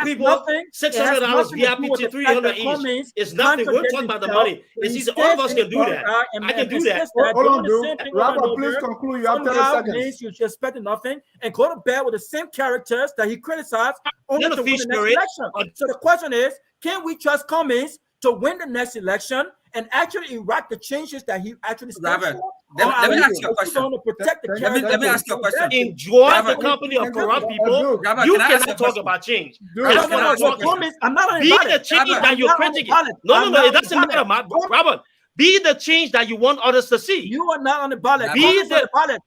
S6: people $600 VIP to $300 each. It's nothing. We're talking about the money. It's easy. All of us can do that. I can do that.
S1: Hold on, dude. Robert, please conclude. You have 30 seconds.
S7: You're expecting nothing and go to bed with the same characters that he criticized only to win the next election. So the question is, can we trust Cummings to win the next election and actually enact the changes that he actually stands for?
S5: Let me ask you a question. Let me ask you a question.
S6: Enjoy the company of corrupt people. You cannot talk about change.
S7: I'm not on
S6: be the change that you're critiquing. No, it doesn't matter, Robert. Be the change that you want others to see.
S7: You are not on the ballot.
S6: Be the
S7: ballot.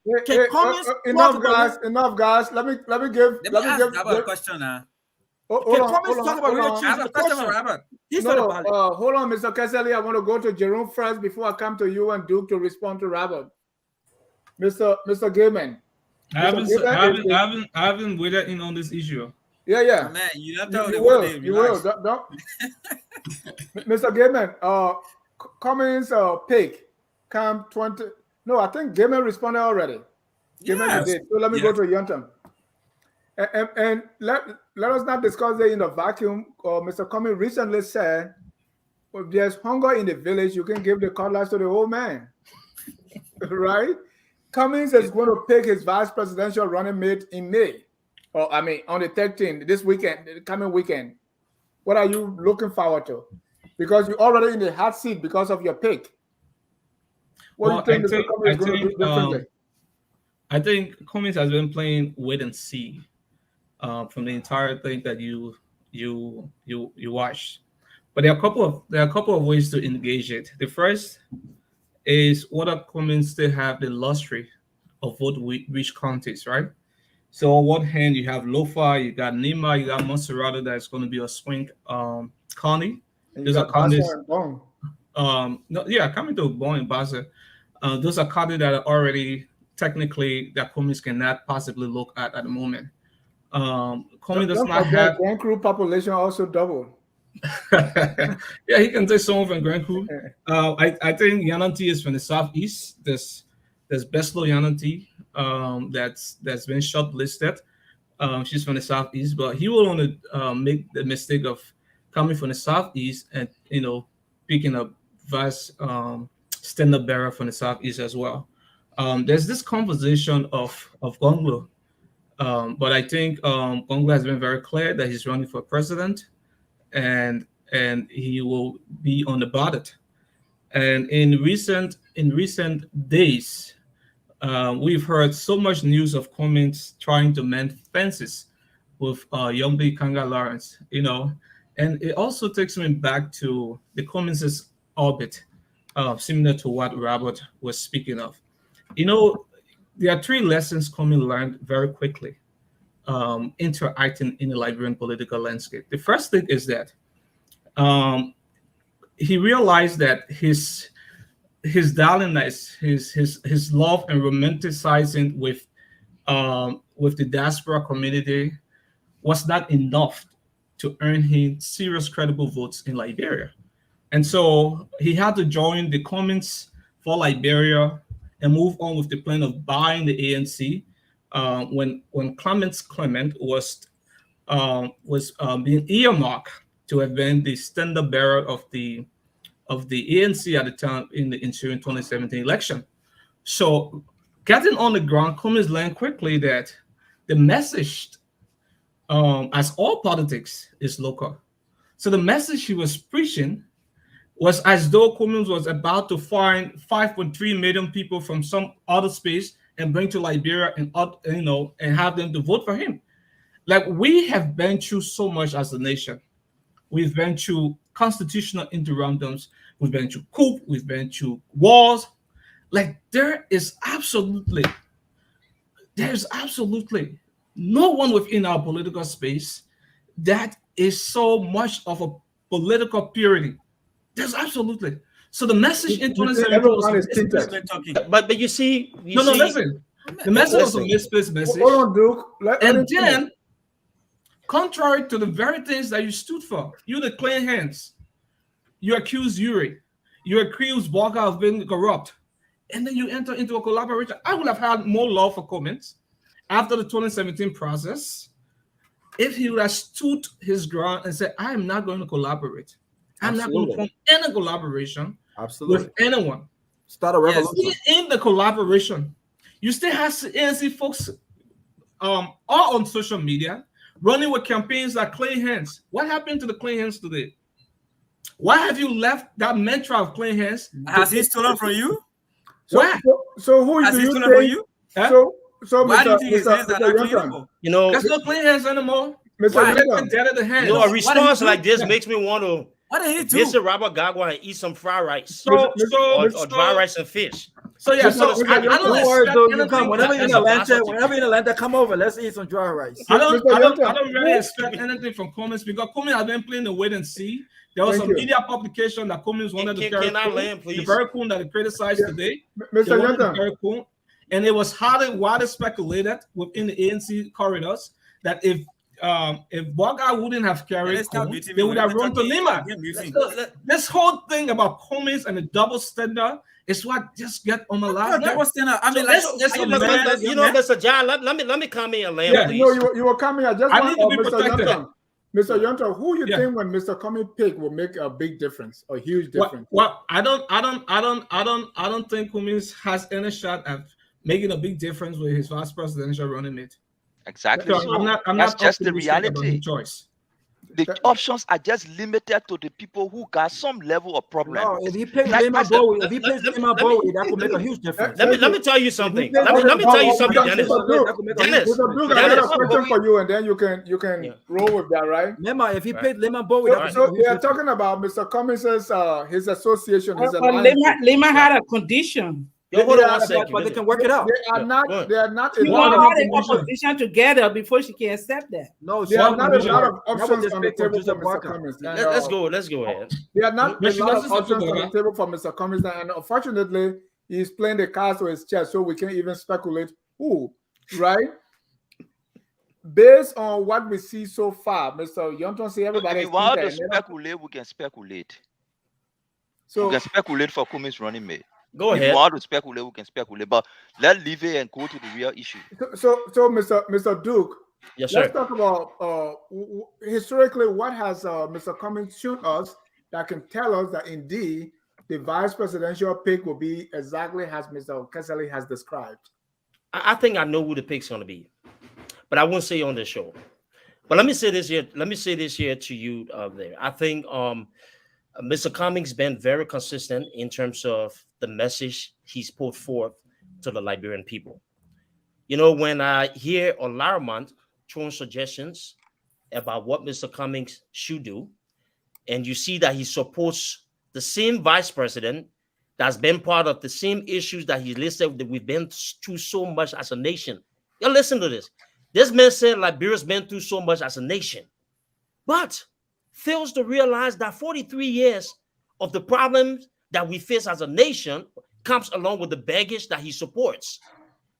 S1: Enough, guys. Let me give
S5: a question now.
S1: Hold on. Hold on, Mr. Kesselly. I want to go to Jerome first before I come to you and Duke to respond to Robert. Mr. Gaiman.
S3: I haven't weighed in on this issue.
S1: Yeah.
S5: Man, you don't
S1: you will. Don't. Mr. Gaiman, Cummings pick Camp 20. No, I think Gaiman responded already. Gaiman did. So let me go to Yontam. And let us not discuss it in a vacuum. Mr. Cummings recently said, if there's hunger in the village, you can give the cutlass to the old man. Right? Cummings is going to pick his vice presidential running mate in May. On the 13th, this weekend, the coming weekend. What are you looking forward to? Because you're already in the hot seat because of your pick. What do you think Mr. Cummings is going to do differently?
S3: I think Cummings has been playing wait and see. From the entire thing that you watched, but there are a couple of ways to engage it. The first is whether Cummings still have the luxury of vote which counties, right? So on one hand, you have Lofa, you got Nima, you got Montserrat that's going to be a swing county. Those are counties. Coming to Bon and Baza. Those are counties that are already technically that Cummings cannot possibly look at the moment. Cummings does not have
S1: Grand Crew population also doubled.
S3: Yeah, he can take someone from Grand Crew. I think Yananti is from the southeast. There's Beslo Yananti that's been shortlisted. She's from the southeast, but he will only make the mistake of coming from the southeast and picking a vice stand-up bearer from the southeast as well. There's this conversation of Gonglo But I think Congo has been very clear that he's running for president, and he will be on the ballot. And in recent days, we've heard so much news of Cummings trying to mend fences with Yombi Kanga Lawrence, and it also takes me back to the Cummings' orbit, similar to what Robert was speaking of. There are three lessons Cummings learned very quickly interacting in the Liberian political landscape. The first thing is that he realized that his darlingness, his love and romanticizing with the diaspora community was not enough to earn him serious credible votes in Liberia. And so he had to join the Cummings for Liberia and move on with the plan of buying the ANC when Clement was being earmarked to have been the standard bearer of the ANC at the time in the ensuing 2017 election. So getting on the ground, Cummings learned quickly that the message, as all politics, is local. So the message he was preaching was as though Cummings was about to find 5.3 million people from some other space and bring to Liberia and have them to vote for him. Like, we have been through so much as a nation. We've been through constitutional interruptions. We've been through coup. We've been through wars. Like, there's absolutely no one within our political space that is so much of a political purity. There's absolutely. So the message in 2017 was
S6: but you see,
S3: listen. The message was a misplaced message.
S1: Hold on, Duke.
S3: And then, contrary to the very things that you stood for, you the clean hands, you accuse Yuri, you accuse Walker of being corrupt, and then you enter into a collaboration. I would have had more love for Cummings after the 2017 process if he would have stood his ground and said, I am not going to collaborate. I'm not going to form any collaboration with anyone.
S7: Start a revolution.
S3: In the collaboration, you still have ANC folks all on social media running with campaigns like clean hands. What happened to the clean hands today? Why have you left that mantra of clean hands?
S5: Has he stolen from you?
S1: So who do you think? So
S5: why do you think that?
S3: There's no clean hands anymore.
S6: A response like this makes me want to
S5: what did he do?
S6: visit Robert Gagwa and eat some fried rice or dry rice and fish.
S1: So yeah,
S7: I don't expect whenever you're in Atlanta, come over. Let's eat some dry rice.
S3: I don't really expect anything from Cummings because Cummings has been playing the wait and see. There was some media publication that Cummings wanted to carry. The very cool that they criticized today.
S1: Mr. Yonton.
S3: And it was widely speculated within the ANC corridors that if Boga wouldn't have carried Cummings, they would have run to Lima. This whole thing about Cummings and the double standard is what just get on my last nerve.
S6: Mr. John, let me come in and land, please.
S1: You were coming. I need to be
S3: protected.
S1: Mr. Yonton, who you think when Mr. Cummings pick will make a big difference, a huge difference?
S3: Well, I don't think Cummings has any shot at making a big difference with his vice presidential running mate.
S8: Exactly.
S3: So
S8: that's just the reality.
S3: The choice.
S8: The options are just limited to the people who got some level of problem.
S7: No, if he picks Lima Bowie, that could make a huge difference.
S6: Let me tell you something. Let me tell you something, Dennis.
S1: Dennis, I got a question for you, and then you can roll with that, right?
S7: Lima, if he picked Lima Bowie,
S1: so they are talking about Mr. Cummings' his association.
S2: Lima had a condition.
S6: Hold on one second.
S7: But they can work it out.
S1: They are not.
S2: She wanted a opposition together before she can accept that.
S1: No, there are not a lot of options on the table for Mr. Cummings.
S6: Let's go ahead.
S1: There are not a lot of options on the table for Mr. Cummings, and unfortunately, he's playing the cards with his chest, so we can't even speculate who, right? Based on what we see so far, Mr. Yonton, see everybody.
S8: If we want to speculate, we can speculate. So we can speculate for Cummings running mate.
S6: Go ahead.
S8: If you want to speculate, we can speculate, but let's leave it and go to the real issue.
S1: So Mr. Duke,
S6: yes, sir.
S1: Let's talk about historically what has Mr. Cummings shown us that can tell us that indeed the vice presidential pick will be exactly as Mr. Kesseley has described.
S6: I think I know who the pick's going to be. but I won't say on the show. But let me say this here. Let me say this here to you there. I think Mr. Cummings been very consistent in terms of the message he's put forth to the Liberian people. You know, when I hear Olaramont throwing suggestions about what Mr. Cummings should do, and you see that he supports the same vice president that's been part of the same issues that he listed that we've been through so much as a nation. You listen to this. This man said Liberia's been through so much as a nation, but fails to realize that 43 years of the problems that we face as a nation comes along with the baggage that he supports.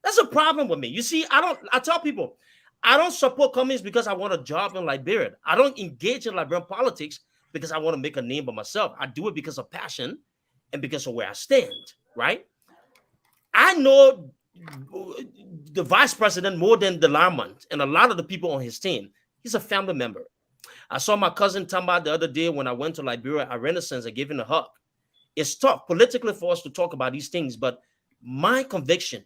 S6: That's a problem with me. You see, I tell people, I don't support Cummings because I want a job in Liberia. I don't engage in Liberian politics because I want to make a name for myself. I do it because of passion and because of where I stand, right? I know the vice president more than the Lamont and a lot of the people on his team. He's a family member. I saw my cousin Tamba the other day when I went to Liberia at Renaissance and gave him a hug. It's tough politically for us to talk about these things, but my conviction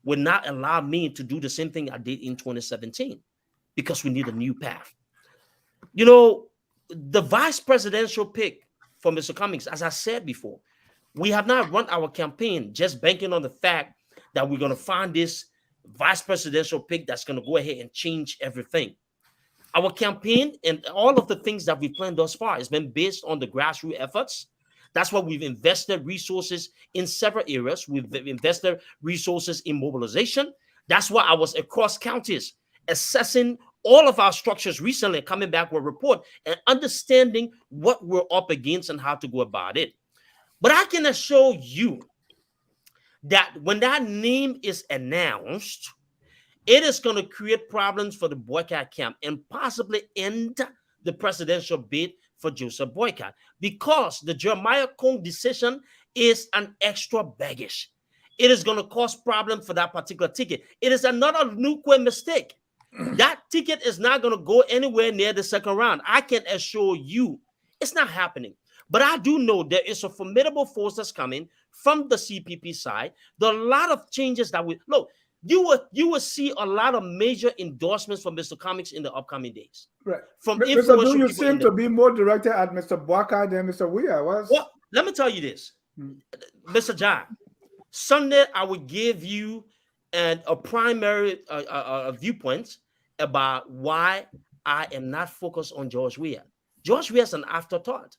S6: would not allow me to do the same thing I did in 2017 because we need a new path. You know, the vice presidential pick for Mr. Cummings, as I said before, we have not run our campaign just banking on the fact that we're going to find this vice presidential pick that's going to go ahead and change everything. Our campaign and all of the things that we've planned thus far has been based on the grassroots efforts. That's why we've invested resources in several areas. We've invested resources in mobilization. That's why I was across counties assessing all of our structures recently, coming back with a report and understanding what we're up against and how to go about it. But I can assure you that when that name is announced, it is going to create problems for the boycott camp and possibly end the presidential bid for Joseph Boycott, because the Jeremiah Kong decision is an extra baggage. It is going to cause problem for that particular ticket. It is another nuclear mistake. That ticket is not going to go anywhere near the second round. I can assure you it's not happening. But I do know there is a formidable force that's coming from the CPP side. There are a lot of changes that we look. You will see a lot of major endorsements from Mr. Cummings in the upcoming days.
S1: Right.
S6: From
S1: Mr. Do you seem to be more directed at Mr. Boycott than Mr. Weah was?
S6: Well, let me tell you this, Mr. John. Sunday, I will give you a primary viewpoint about why I am not focused on George Weah. George Weah is an afterthought.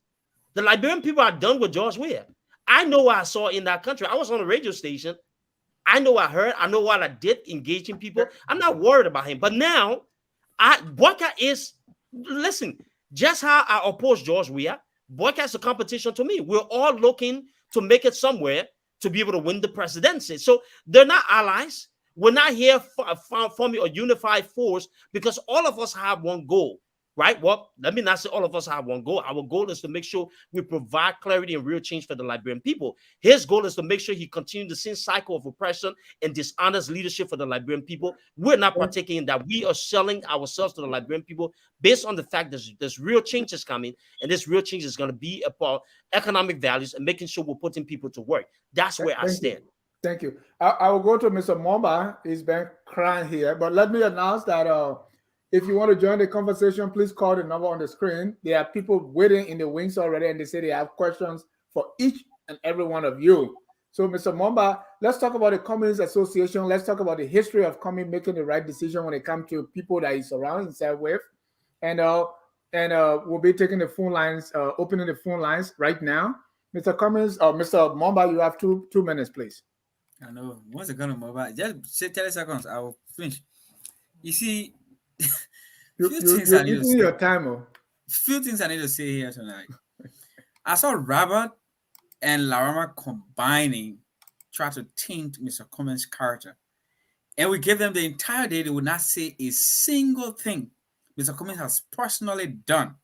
S6: The Liberian people are done with George Weah. I know what I saw in that country. I was on a radio station. I know what I heard. I know what I did engaging people. I'm not worried about him. But now, Boycott is, listen, just how I oppose George Weah, Boycott is a competition to me. We're all looking to make it somewhere to be able to win the presidency. So they're not allies. We're not here forming a unified force because all of us have one goal. Right? Well, let me not say all of us have one goal. Our goal is to make sure we provide clarity and real change for the Liberian people. His goal is to make sure he continues the same cycle of oppression and dishonest leadership for the Liberian people. We're not partaking in that. We are selling ourselves to the Liberian people based on the fact that there's real change is coming, and this real change is going to be about economic values and making sure we're putting people to work. That's where I stand.
S1: Thank you. I will go to Mr. Momba. He's been crying here, but let me announce that if you want to join the conversation, please call the number on the screen. There are people waiting in the wings already, and they say they have questions for each and every one of you. So, Mr. Momba, let's talk about the Cummings Association. Let's talk about the history of Cummings making the right decision when it comes to people that he surrounds himself with. And we'll be taking the phone lines, opening the phone lines right now. Mr. Cummings, Mr. Momba, you have two minutes, please.
S5: I know. Once again, Momba, just say 30 seconds. I will finish. You see,
S1: You're using your timer.
S5: Few things I need to say here tonight. I saw Robert and Larama combining, try to taint Mr. Cummings' character. And we gave them the entire day, they would not say a single thing Mr. Cummings has personally done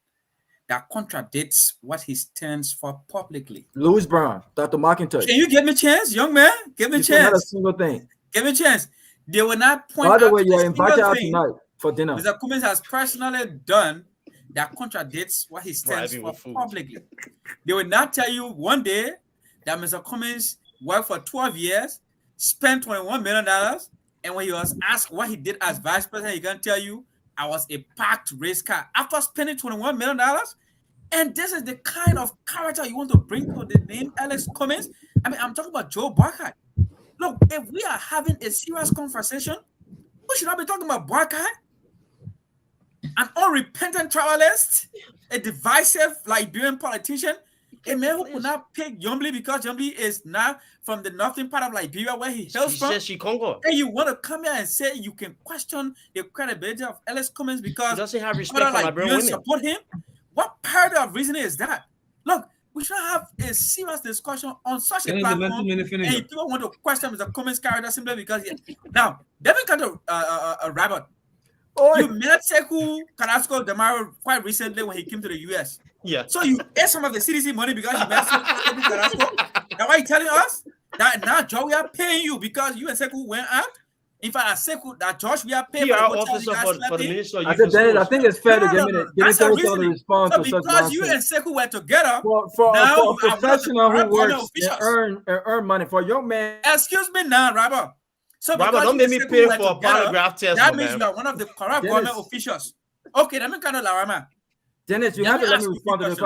S5: that contradicts what he stands for publicly.
S7: Louis Brown, Dr. McIntosh.
S5: Can you give me a chance, young man? Give me a chance.
S7: Not a single thing.
S5: Give me a chance. They will not point
S7: out. By the
S5: out
S7: way, you're invited out tonight for dinner.
S5: Mr. Cummings has personally done that contradicts what he stands for publicly. They will not tell you one day that Mr. Cummings worked for 12 years, spent $21 million, And when he was asked what he did as vice president, he can tell you, I was a parked race car. After spending $21 million, and this is the kind of character you want to bring to the name Alex Cummings. I mean, I'm talking about Joe Boycott. Look, if we are having a serious conversation, we should not be talking about Boycott, an unrepentant tribalist, a divisive Liberian politician, a man who could not pick Yombly because Yombly is now from the northern part of Liberia where he hails from. And you want to come here and say you can question the credibility of Alex Cummings because
S6: he doesn't have respect for Liberian women.
S5: Support him? What paradigm of reasoning is that? Look, we should have a serious discussion on such a platform. And people want to question Mr. Cummings' character simply because now Devin come to Robert. You met Sekou Carrasco Damaro quite recently when he came to the US.
S6: Yeah.
S5: So you ate some of the CDC money because you met Sekou Carrasco. Now why are you telling us that now George, we are paying you because you and Sekou went out? In fact, at Sekou, that George, we are paying
S6: for the Minister of
S7: I think it's fair to give me some response
S5: so
S7: to such
S5: because you and Sekou were together
S7: for a professional who works and earn money for a young man.
S5: Excuse me now, Robert. So
S6: Robert, don't make me pay for a polygraph test.
S5: That means you are one of the corrupt government officials. Okay, that means kind of Larama.
S7: Dennis, you have to let me respond to this.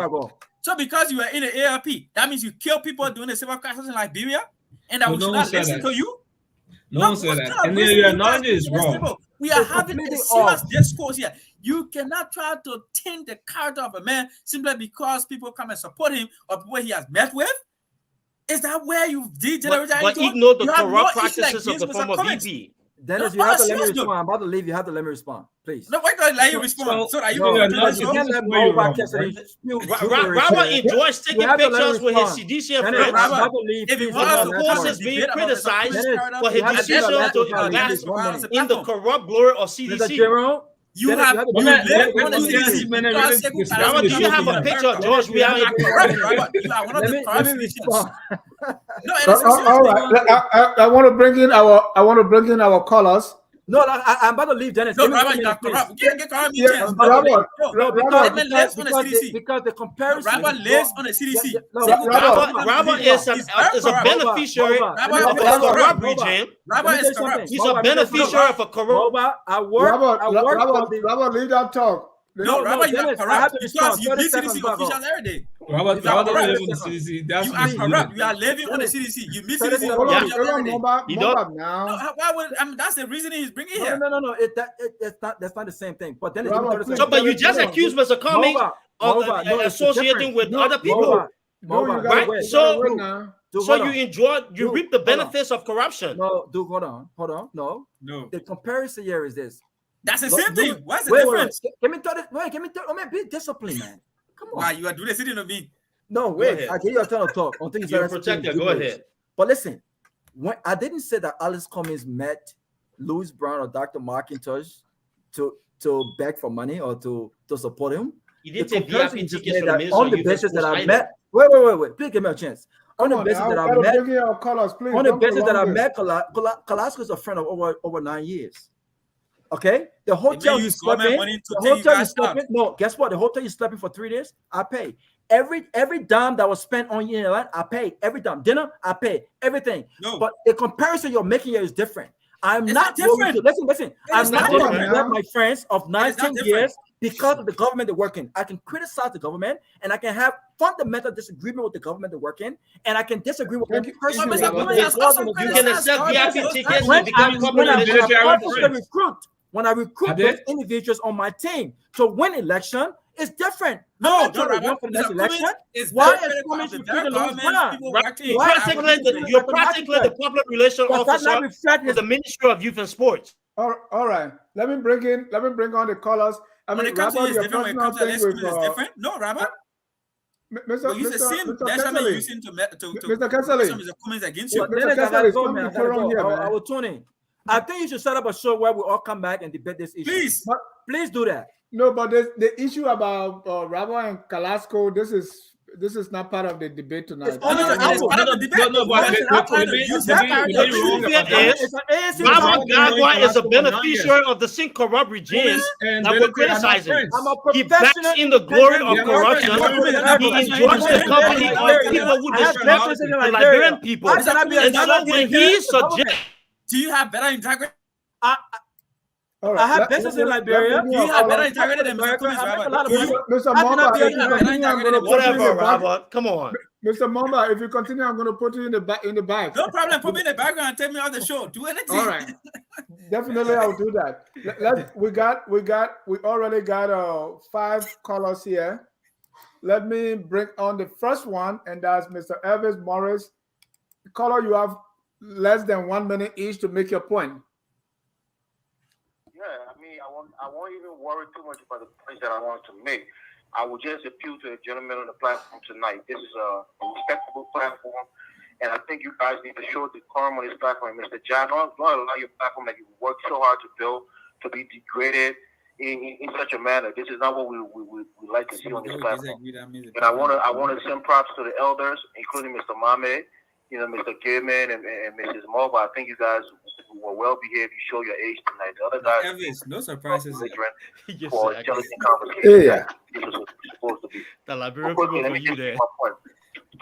S5: So because you were in the ARP, that means you kill people doing the civil crisis in Liberia, and that we should not listen to you.
S3: No one said that. And then your knowledge is wrong.
S5: We are having a serious discourse here. You cannot try to taint the character of a man simply because people come and support him or people he has met with. Is that where you degenerate?
S6: But ignore the corrupt practices of the former VP.
S7: Dennis, you have to let me respond. I'm about to leave. You have to let me respond, please.
S5: No, why don't I let you respond? So that you
S7: can't let me
S6: Robert enjoys taking pictures with his CDC friends. If you want to force is being criticized for his decision to invest in the corrupt glory of CDC.
S5: You have a
S6: picture of George Weah?
S7: Let me respond.
S1: All right. I want to bring in our callers.
S7: No, I'm about to leave, Dennis.
S5: No, Robert, you are corrupt. You can't get corrupt.
S7: Because the comparison.
S5: Robert lives on the CDC.
S6: Robert is a beneficiary of a corrupt regime.
S5: Robert is corrupt.
S6: He's a beneficiary of a corrupt.
S1: Robert, leave that talk.
S5: No, Robert, you are corrupt because you meet CDC officials every day.
S3: Robert, you are corrupt. You are corrupt.
S5: You are living on the CDC. You meet CDC officials every day.
S1: You don't now.
S5: Why would that's the reason he's bringing here?
S7: No. That's not the same thing. But then
S6: but you just accused Mr. Cummings of associating with other people, right? So you reap the benefits of corruption.
S7: No, dude, hold on. No. The comparison here is this.
S5: That's the same thing. What's the difference?
S7: Let me tell you. Oh man, be disciplined, man. Come on.
S5: Why you are doing this sitting on me?
S7: No, wait. I give you a turn to talk on things
S6: you're protected. Go ahead.
S7: But listen, when I didn't say that Alex Cummings met Louis Brown or Dr. McIntosh to beg for money or to support him.
S6: You didn't take VIP tickets
S7: on the basis that I met. Wait. Please give me a chance. On the basis that I met. On the basis that I met, Carrasco is a friend of over 9 years. Okay, the hotel you slept in. No, guess what? The hotel you slept in for 3 days, I pay. Every dime that was spent on you in Atlanta, I pay. Every dime. Dinner, I pay. Everything. No. But the comparison you're making here is different. I'm not different. Listen. I'm not going to let my friends of 19 years because of the government they're working. I can criticize the government and I can have fundamental disagreement with the government they're working, and I can disagree with them personally.
S6: You can accept VIP tickets and become
S7: when I recruit those individuals on my team to win election, it's different.
S5: No,
S7: election.
S5: Why
S6: is you're practically the public relations officer of the Ministry of Youth and Sports.
S1: All right. Let me bring on the callers.
S5: When it comes to this different, when it comes to election, it's different. No, Robert.
S1: Mr.
S7: I will tune in. I think you should set up a show where we all come back and debate this issue. Please do that.
S1: No, but the issue about Rabo and Carrasco, this is not part of the debate tonight.
S6: Rabo Gagwa is a beneficiary of the same corrupt regime that we're criticizing. He backs in the glory of corruption. He enjoys the company of people who destroy the Liberian people. And so when he suggests,
S5: do you have better integrity?
S1: All right.
S5: I have business in Liberia. Do you have better integrity than Mr. Cummings, Robert?
S1: Mr.
S5: How can I
S1: Mamba,
S5: be
S1: if you continue, I'm going to put you in
S6: Whatever,
S1: the back.
S6: Robert. Come on.
S1: Mr. Mamba, if you continue, I'm going to put you in the back.
S5: No problem. Put me in the background and take me on the show. Do anything.
S1: All right. Definitely, I'll do that. We already got 5 callers here. Let me bring on the first one, and that's Mr. Elvis Morris. Caller, you have less than 1 minute each to make your point.
S9: Yeah, I mean, I won't even worry too much about the points that I want to make. I will just appeal to the gentleman on the platform tonight. This is a respectable platform, and I think you guys need to show decorum on this platform. Mr. John, don't allow your platform that you worked so hard to build to be degraded in such a manner. This is not what we like to see on this platform. And I want to send props to the elders, including Mr. Mame, Mr. Gaiman and Mrs. Moba. I think you guys were well behaved. You show your age tonight. The other guys,
S5: Elvis, no surprises.
S9: For intelligent conversation.
S1: Yeah.
S9: This is supposed to be.
S6: The Liberian people for you there.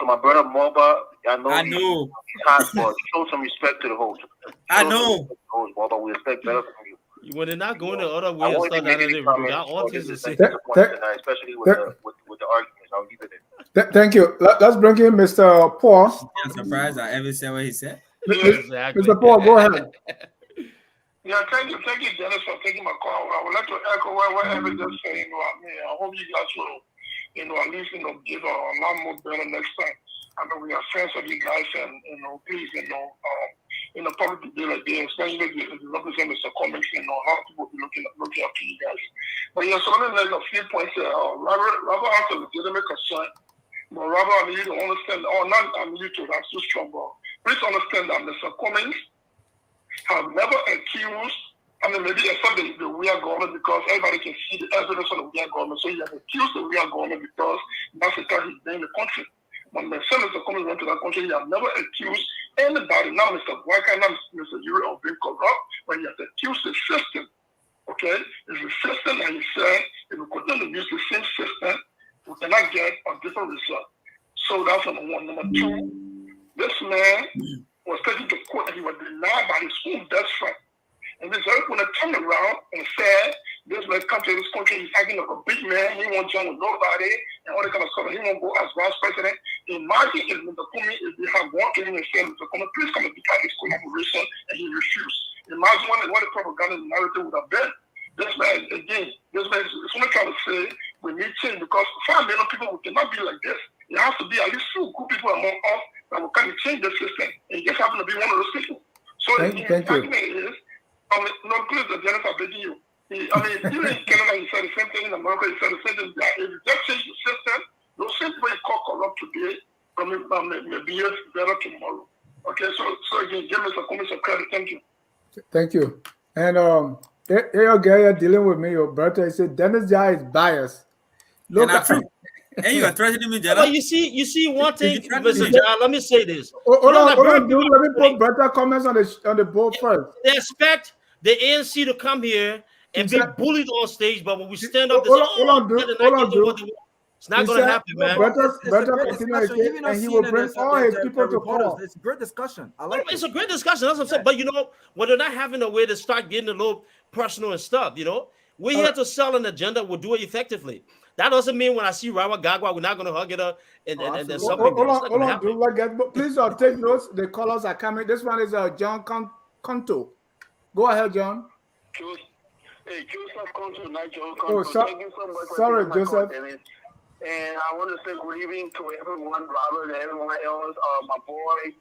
S9: So my brother Moba, I know. He's hot, but show some respect to the host.
S5: I know.
S9: Host, Moba, we expect better from you.
S6: When they're not going the other way and stuff, especially
S9: with the arguments. I'll leave it there.
S1: Thank you. Let's bring in Mr. Paul.
S5: I'm surprised I ever said what he said.
S6: Exactly.
S1: Mr. Paul, go ahead.
S10: Yeah, thank you, Dennis, for taking my call. I would like to echo what Evan just said. I hope you guys will, at least, give a lot more better next time. I know we are fans of you guys, and please, in a public debate like this, especially if you represent Mr. Cummings, a lot of people will be looking up to you guys. But yeah, so let me make a few points here. Robert has a legitimate concern. But Robert, I need you to understand, not you to, that's too strong, but please understand that Mr. Cummings have never accused, maybe except the Weah government, because everybody can see the evidence of the Weah government. So he has accused the Weah government because that's the time he's been in the country. But Mr. Cummings went to that country, he has never accused anybody, not Mr. White, not Mr. Yuri, of being corrupt, but he has accused the system. Okay? It's the system, and he said, if we continue to use the same system, we cannot get a different result. So that's number one. Number two, this man was taken to court and he was denied by his own best friend. And this very when they turned around and said, this man come to this country, he's acting like a big man, he won't join with nobody, and all that kind of stuff, he won't go as vice president. Imagine if Mr. Cummings, if they have one thing and said, Mr. Cummings, please come and be part of this collaboration, and he refused. Imagine what the propaganda narrative would have been. This man is only trying to say we need change, because 5 million people, we cannot be like this. It has to be at least 2 good people among us that will kind of change the system. And you just happen to be one of those people. So
S1: thank
S10: the
S1: you.
S10: argument is, no, please, the Dennis, I'm begging you. Even in Canada, he said the same thing. In America, he said the same thing. If you just change the system, those same people you call corrupt today, may be better tomorrow. Okay, so again, give Mr. Cummings a credit. Thank you.
S1: Thank you. And your guy dealing with me, your brother, he said Dennis Jai is biased. Look at him.
S5: Hey, you are threatening me, Jana.
S6: Well, you see one thing, Mr. John. Let me say this.
S1: Hold on, dude. Let me put better comments on the board first.
S6: They expect the ANC to come here and be bullied on stage, but when we stand up,
S1: hold on, dude.
S6: It's not going to happen, man.
S1: Better continue, and he will bring all his people to call.
S7: It's a great discussion. I like it.
S6: It's a great discussion. That's what I'm saying. But when they're not having a way to start getting a little personal and stuff, we're here to sell an agenda. We'll do it effectively. That doesn't mean when I see Rawa Gagwa, we're not going to hug it up and there's something.
S1: Hold on, dude. Please take notes. The callers are coming. This one is John Conto. Go ahead, John.
S9: Hey, Joseph Conto, Nigel Conto.
S1: Oh,
S9: thank you so much.
S1: Sorry, Joseph.
S9: And I want to say good evening to everyone, Robert, and everyone else. My boy,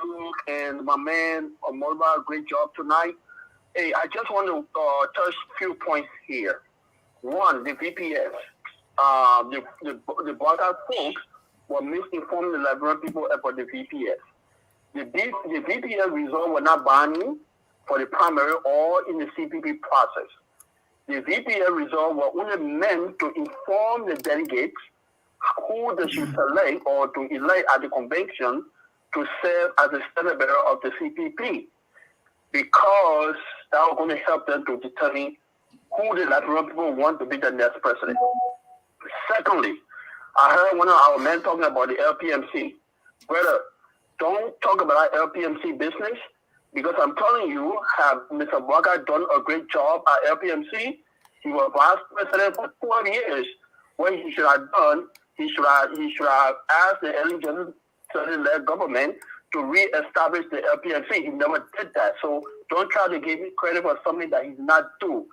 S9: Duke, and my man, Molba. Great job tonight. Hey, I just want to touch a few points here. One, the VPS. The broadcast folks were misinforming the Liberian people about the VPS. The VPS results were not binding for the primary or in the CPP process. The VPS results were only meant to inform the delegates who they should select or to elect at the convention to serve as a standard bearer of the CPP, because that was going to help them to determine who the Liberian people want to be the next president. Secondly, I heard one of our men talking about the LPMC. Brother, don't talk about our LPMC business. Because I'm telling you, have Mr. Boakai done a great job at LPMC? He was vice president for 12 years. What he should have done, he should have asked the Ellen Johnson-led government to re-establish the LPMC. He never did that. So don't try to give me credit for something that he's not doing.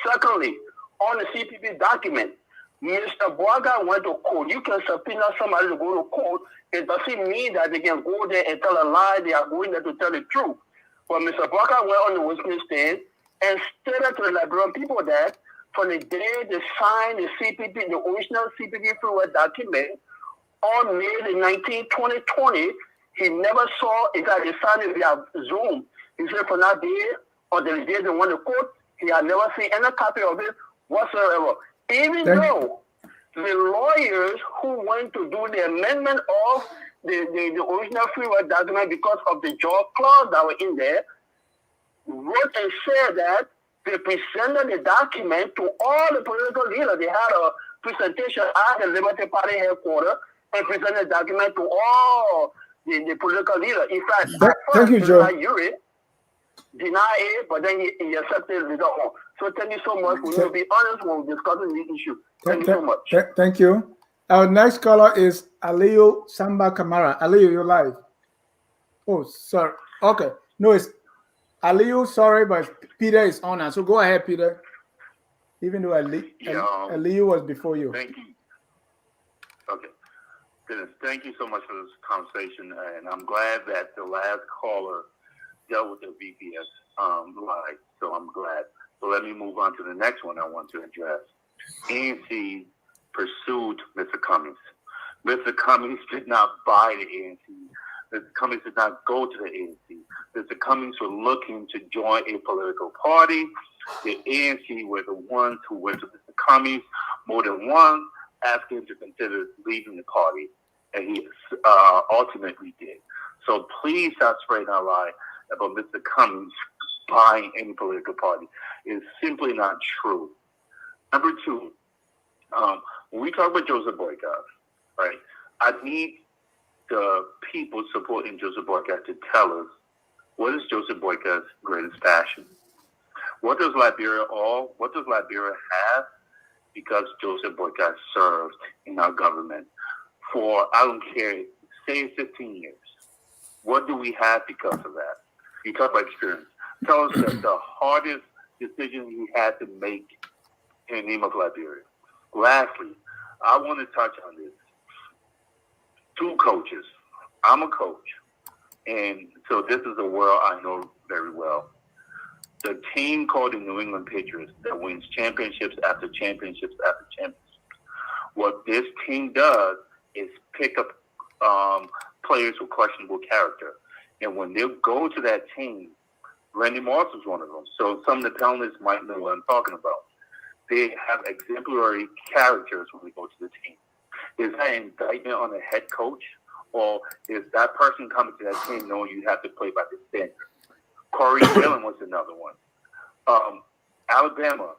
S9: Secondly, on the CPP document, Mr. Boakai went to court. You can subpoena somebody to go to court. It doesn't mean that they can go there and tell a lie. They are going there to tell the truth. But Mr. Boakai went on the witness stand and stated to the Liberian people that from the day they signed the CPP, the original CPP freeway document, on May the 19th, 2020, he never saw it that they signed it via Zoom. He said from that day or the day they went to court, he had never seen any copy of it whatsoever. Even though the lawyers who went to do the amendment of the original freeway document because of the job clause that were in there, wrote and said that they presented the document to all the political leaders. They had a presentation at the Liberty Party headquarters and presented the document to all the political leaders. In fact,
S1: thank you, Joe.
S9: Yuri denied it, but then he accepted it later on. So thank you so much. We will be honest when we're discussing the issue. Thank you so much.
S1: Thank you. Our next caller is Aliyu Samba Kamara. Aliyu, you're live. Oh, sorry. Okay. No, it's Aliyu. Sorry, but Peter is on now. So go ahead, Peter. Even though Aliyu was before you.
S11: Thank you. Okay. Dennis, thank you so much for this conversation. And I'm glad that the last caller dealt with the VPS live. So I'm glad. So let me move on to the next one I want to address. ANC pursued Mr. Cummings. Mr. Cummings did not buy the ANC. Mr. Cummings did not go to the ANC. Mr. Cummings was looking to join a political party. The ANC were the ones who went to Mr. Cummings more than once, asking him to consider leaving the party, and he ultimately did. So please stop spreading a lie about Mr. Cummings buying any political party. It's simply not true. Number two, when we talk about Joseph Boycott, right, I need the people supporting Joseph Boycott to tell us what is Joseph Boycott's greatest passion. What does Liberia have? Because Joseph Boycott served in our government for, I don't care, say 15 years. What do we have because of that? You talk about experience. Tell us that the hardest decision you had to make in the name of Liberia. Lastly, I want to touch on this. Two coaches. I'm a coach. And so this is a world I know very well. The team called the New England Patriots that wins championships after championships after championships. What this team does is pick up players with questionable character. And when they go to that team, Randy Moss is one of them. So some of the panelists might know what I'm talking about. They have exemplary characters when they go to the team. Is that an indictment on the head coach? Or is that person coming to that team knowing you have to play by the standard? Corey Dillon was another one. Alabama,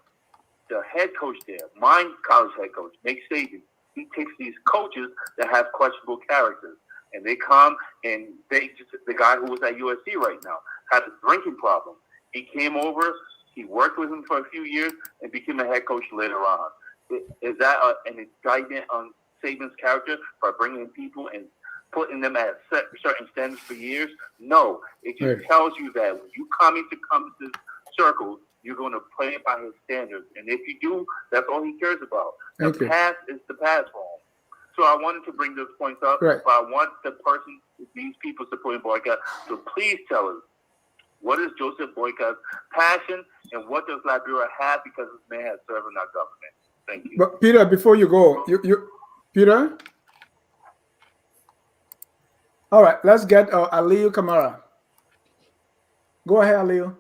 S11: the head coach there, my college head coach, Nick Saban, he takes these coaches that have questionable characters. And they come and the guy who was at USC right now has a drinking problem. He came over, he worked with him for a few years and became a head coach later on. Is that an indictment on Saban's character by bringing people and putting them at certain standards for years? No. It just tells you that when you come into Cummings' circle, you're going to play by his standards. And if you do, that's all he cares about. The past is the past for him. So I wanted to bring those points up, but I want these people supporting Boycott, so please tell us, what is Joseph Boycott's passion, and what does Liberia have because this man has served in our government? Thank you.
S1: But Peter, before you go, Peter? All right, let's get Aliyu Kamara. Go ahead, Aliyu.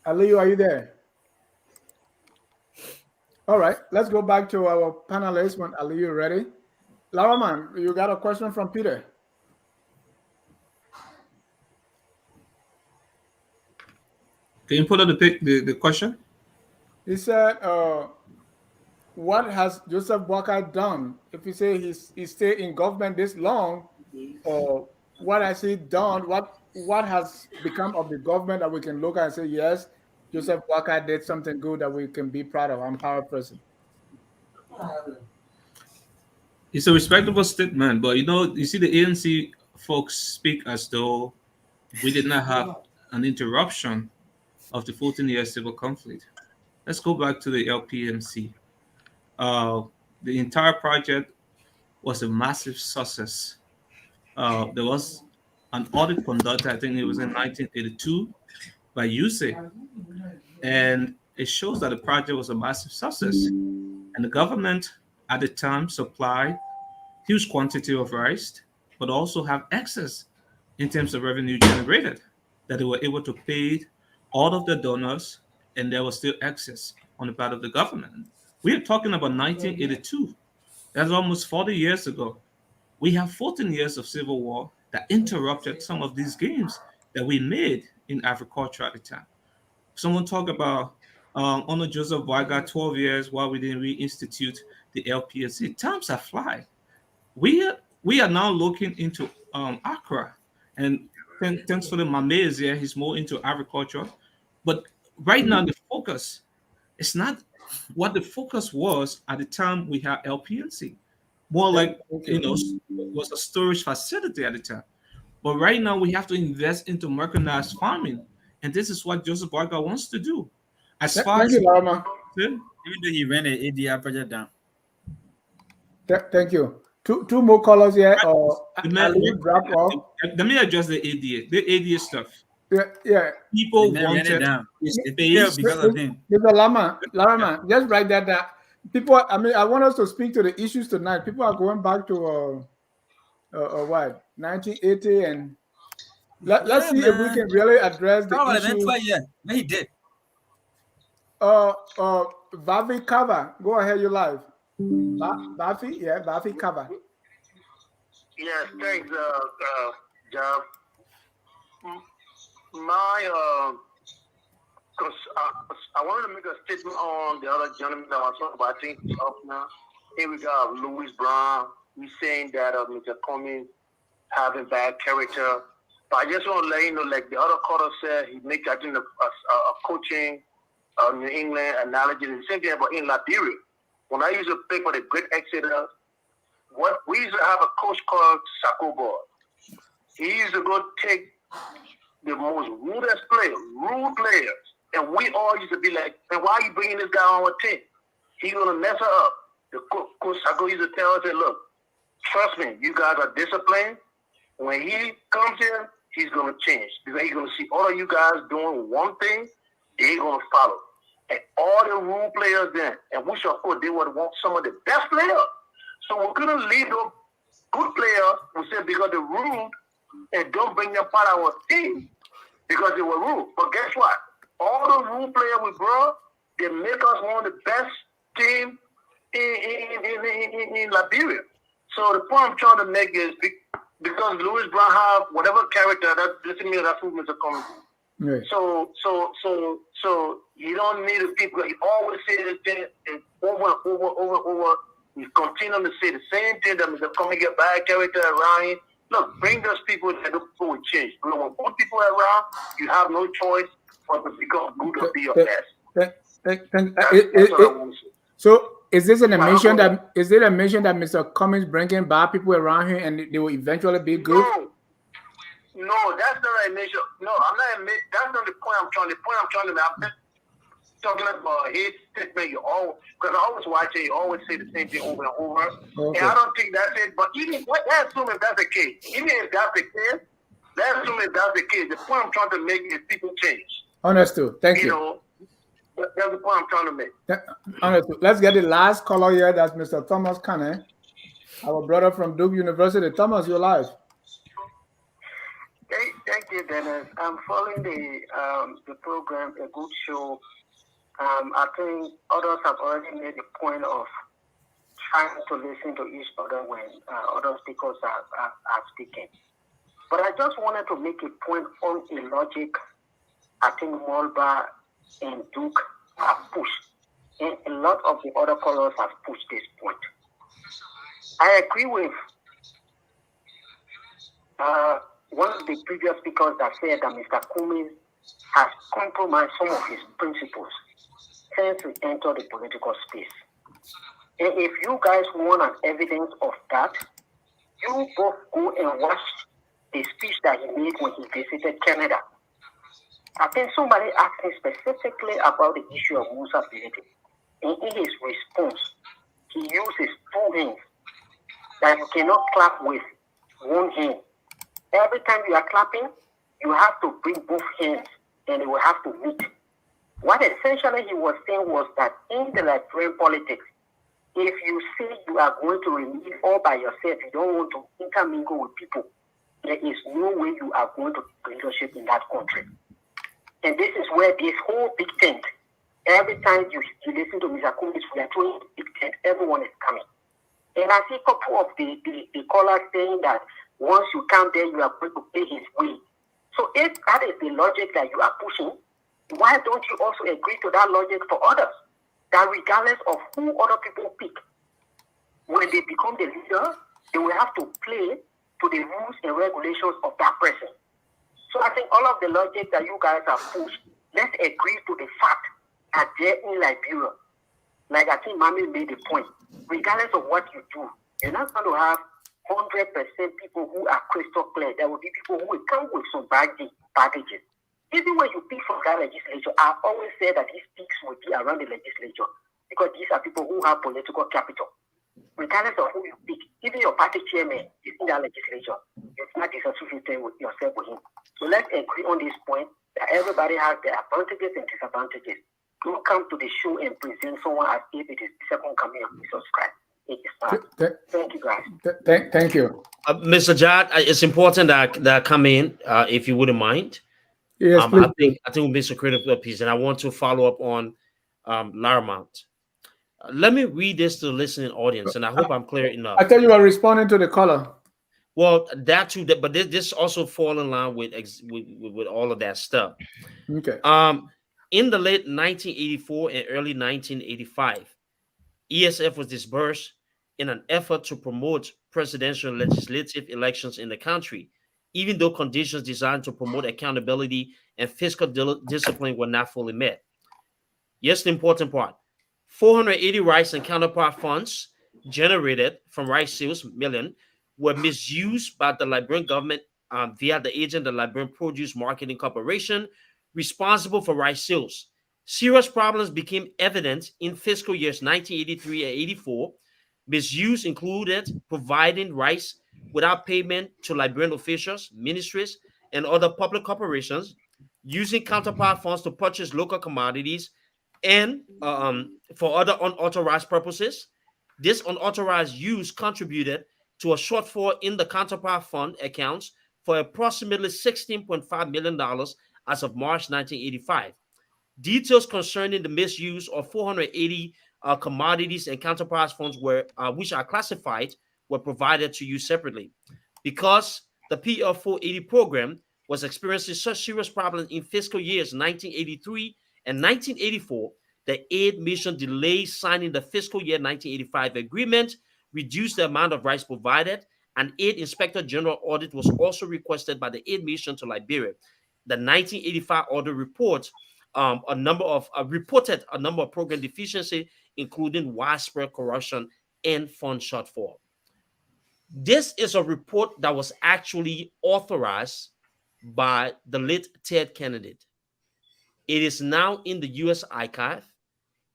S1: Aliyu, are you there? All right, let's go back to our panelists when Aliyu ready. Laraman, you got a question from Peter?
S3: Can you put up the question?
S1: He said, what has Joseph Boycott done? If you say he stayed in government this long, what has he done? What has become of the government that we can look at and say, yes, Joseph Walker did something good that we can be proud of? I'm paraphrasing.
S3: It's a respectable statement, but you see, the ANC folks speak as though we did not have an interruption of the 14-year civil conflict. Let's go back to the LPMC. The entire project was a massive success. There was an audit conducted, I think it was in 1982, by USE, and it shows that the project was a massive success. And the government at the time supplied huge quantity of rice, but also have excess in terms of revenue generated, that they were able to pay all of the donors, and there was still excess on the part of the government. We are talking about 1982. That's almost 40 years ago. We have 14 years of civil war that interrupted some of these gains that we made in agriculture at the time. Someone talk about under Joseph Weah, 12 years while we didn't reinstitute the LPSC. Times are flying. We are now looking into Accra, and thankfully Mame is here. He's more into agriculture, but right now the focus is not what the focus was at the time we had LPNC. More like was a storage facility at the time. But right now we have to invest into mechanized farming, and this is what Joseph Barker wants to do. As far
S1: Thank
S3: as
S1: you, Larama.
S5: Even though he ran the ADR project down.
S1: Thank you. Two more callers here.
S3: let me address the ADA. The ADA stuff.
S1: Yeah.
S3: People
S5: They
S3: wanted
S5: ran it down.
S3: space.
S5: They failed because of him.
S1: Mr. Lama, just write that down. People, I want us to speak to the issues tonight. People are going back to what 1980, and let's see if we can really address the issue.
S5: Yeah, he did.
S1: Vavi Cover, go ahead, you live. Vafi, yeah, Vafi Cover.
S9: Yes, thanks, Jeff. My, because I wanted to make a statement on the other gentleman that was talking about. I think it's up now. Here we got Louis Brown. He's saying that Mr. Cummings having bad character. But I just want to let you know, like the other caller said, he makes, I think, a coaching New England analogy. The same thing about in Liberia. When I used to play for the Great Exeter, we used to have a coach called Sako Boy. He used to go take the most rude players, and we all used to be like, "Man, why are you bringing this guy on our team? He's gonna mess her up." The coach Sako used to tell us, "Look, trust me, you guys are disciplined. When he comes here, he's gonna change because he's gonna see all of you guys doing one thing, they're gonna follow." And all the rule players then, and which of course they would want some of the best players. So we're gonna leave those good players who said because they ruled and don't bring them part of our team because they were ruled. But guess what? All the rule players we brought, they make us one of the best team in Liberia. So the point I'm trying to make is because Louis Brown have whatever character that's who Mr. Cummings.
S1: Right.
S9: So you don't need the people. He always say this thing and over and over. You continue to say the same thing that Mr. Cummings get bad character around him. Look, bring those people that the people will change. When good people are around, you have no choice but to become good or be your best. That's what I want to say.
S1: So is this an admission that Mr. Cummings bringing bad people around here and they will eventually be good?
S9: No, that's not an admission. No, I'm not admitting. That's not the point I'm trying to. I'm just talking about his statement. Because I always watch it. You always say the same thing over and over. Okay. And I don't think that's it. But let's assume if that's the case. Even if that's the case, let's assume if that's the case. The point I'm trying to make is people change.
S1: Understood. Thank you.
S9: You know, that's the point I'm trying to make.
S1: Understood. Let's get the last caller here. That's Mr. Thomas Kane, our brother from Duke University. Thomas, you're live.
S12: Thank you, Dennis. I'm following the program, a good show. I think others have already made the point of trying to listen to each other when other speakers are speaking. But I just wanted to make a point on a logic I think Molba and Duke have pushed, and a lot of the other callers have pushed this point. I agree with one of the previous speakers that said that Mr. Cummings has compromised some of his principles since we entered the political space. And if you guys want an evidence of that, you both go and watch the speech that he made when he visited Canada. I think somebody asked him specifically about the issue of Musu ability. And in his response, he uses two hands that you cannot clap with one hand. Every time you are clapping, you have to bring both hands and they will have to meet. What essentially he was saying was that in the Liberian politics, if you say you are going to remain all by yourself, you don't want to intermingle with people, there is no way you are going to leadership in that country. And this is where this whole big tent, every time you listen to Mr. Cummings, we are throwing big tent, everyone is coming. And I see a couple of the callers saying that once you come there, you are going to pay his way. So if that is the logic that you are pushing, why don't you also agree to that logic for others? That regardless of who other people pick, when they become the leader, they will have to play to the rules and regulations of that person. So I think all of the logic that you guys have pushed, let's agree to the fact that they're in Liberia. Like I think Mami made the point, regardless of what you do, you're not going to have 100% people who are crystal clear. There will be people who will come with some baggages. Even when you pick from that legislature, I've always said that these picks will be around the legislature because these are people who have political capital. Regardless of who you pick, even your party chairman is in that legislature. It's not disassociated with yourself with him. So let's agree on this point that everybody has their advantages and disadvantages. Don't come to the show and present someone as if it is the second coming of Jesus Christ. It is not. Thank you, guys.
S1: Thank you.
S6: Mr. Jad, it's important that I come in, if you wouldn't mind.
S1: Yes,
S6: I think we missed a critical piece, and I want to follow up on Laramount. Let me read this to the listening audience, and I hope I'm clear enough.
S1: I thought you were responding to the caller.
S6: Well, that too, but this also fall in line with all of that stuff.
S1: Okay.
S6: In the late 1984 and early 1985, ESF was disbursed in an effort to promote presidential and legislative elections in the country, even though conditions designed to promote accountability and fiscal discipline were not fully met. Yes, the important part. 480 rice and counterpart funds generated from rice sales million were misused by the Liberian government via the agent, the Liberian Produce Marketing Corporation, responsible for rice sales. Serious problems became evident in fiscal years 1983 and 84. Misuse included providing rice without payment to Liberian officials, ministries, and other public corporations, using counterpart funds to purchase local commodities and for other unauthorized purposes. This unauthorized use contributed to a shortfall in the counterpart fund accounts for approximately $16.5 million as of March 1985. Details concerning the misuse of 480 commodities and counterpart funds which are classified were provided to you separately. Because the PL 480 program was experiencing such serious problems in fiscal years 1983 and 1984, the aid mission delayed signing the fiscal year 1985 agreement, reduced the amount of rice provided, and aid inspector general audit was also requested by the aid mission to Liberia. The 1985 audit report reported a number of program deficiencies, including widespread corruption and fund shortfall. This is a report that was actually authorized by the late Ted Kennedy. It is now in the U.S. archive.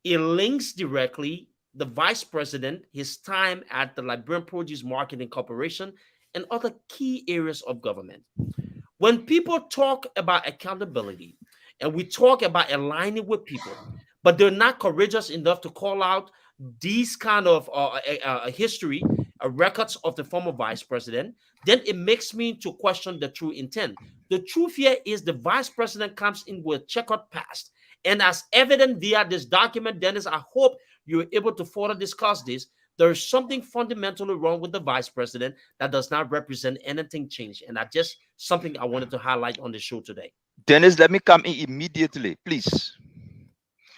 S6: It links directly the vice president, his time at the Liberian Produce Marketing Corporation, and other key areas of government. When people talk about accountability and we talk about aligning with people, but they're not courageous enough to call out these kind of history, records of the former vice president, then it makes me to question the true intent. The truth here is the vice president comes in with checkered past. And as evident via this document, Dennis, I hope you're able to further discuss this. There is something fundamentally wrong with the vice president that does not represent anything changed. And that's just something I wanted to highlight on the show today.
S8: Dennis, let me come in immediately, please.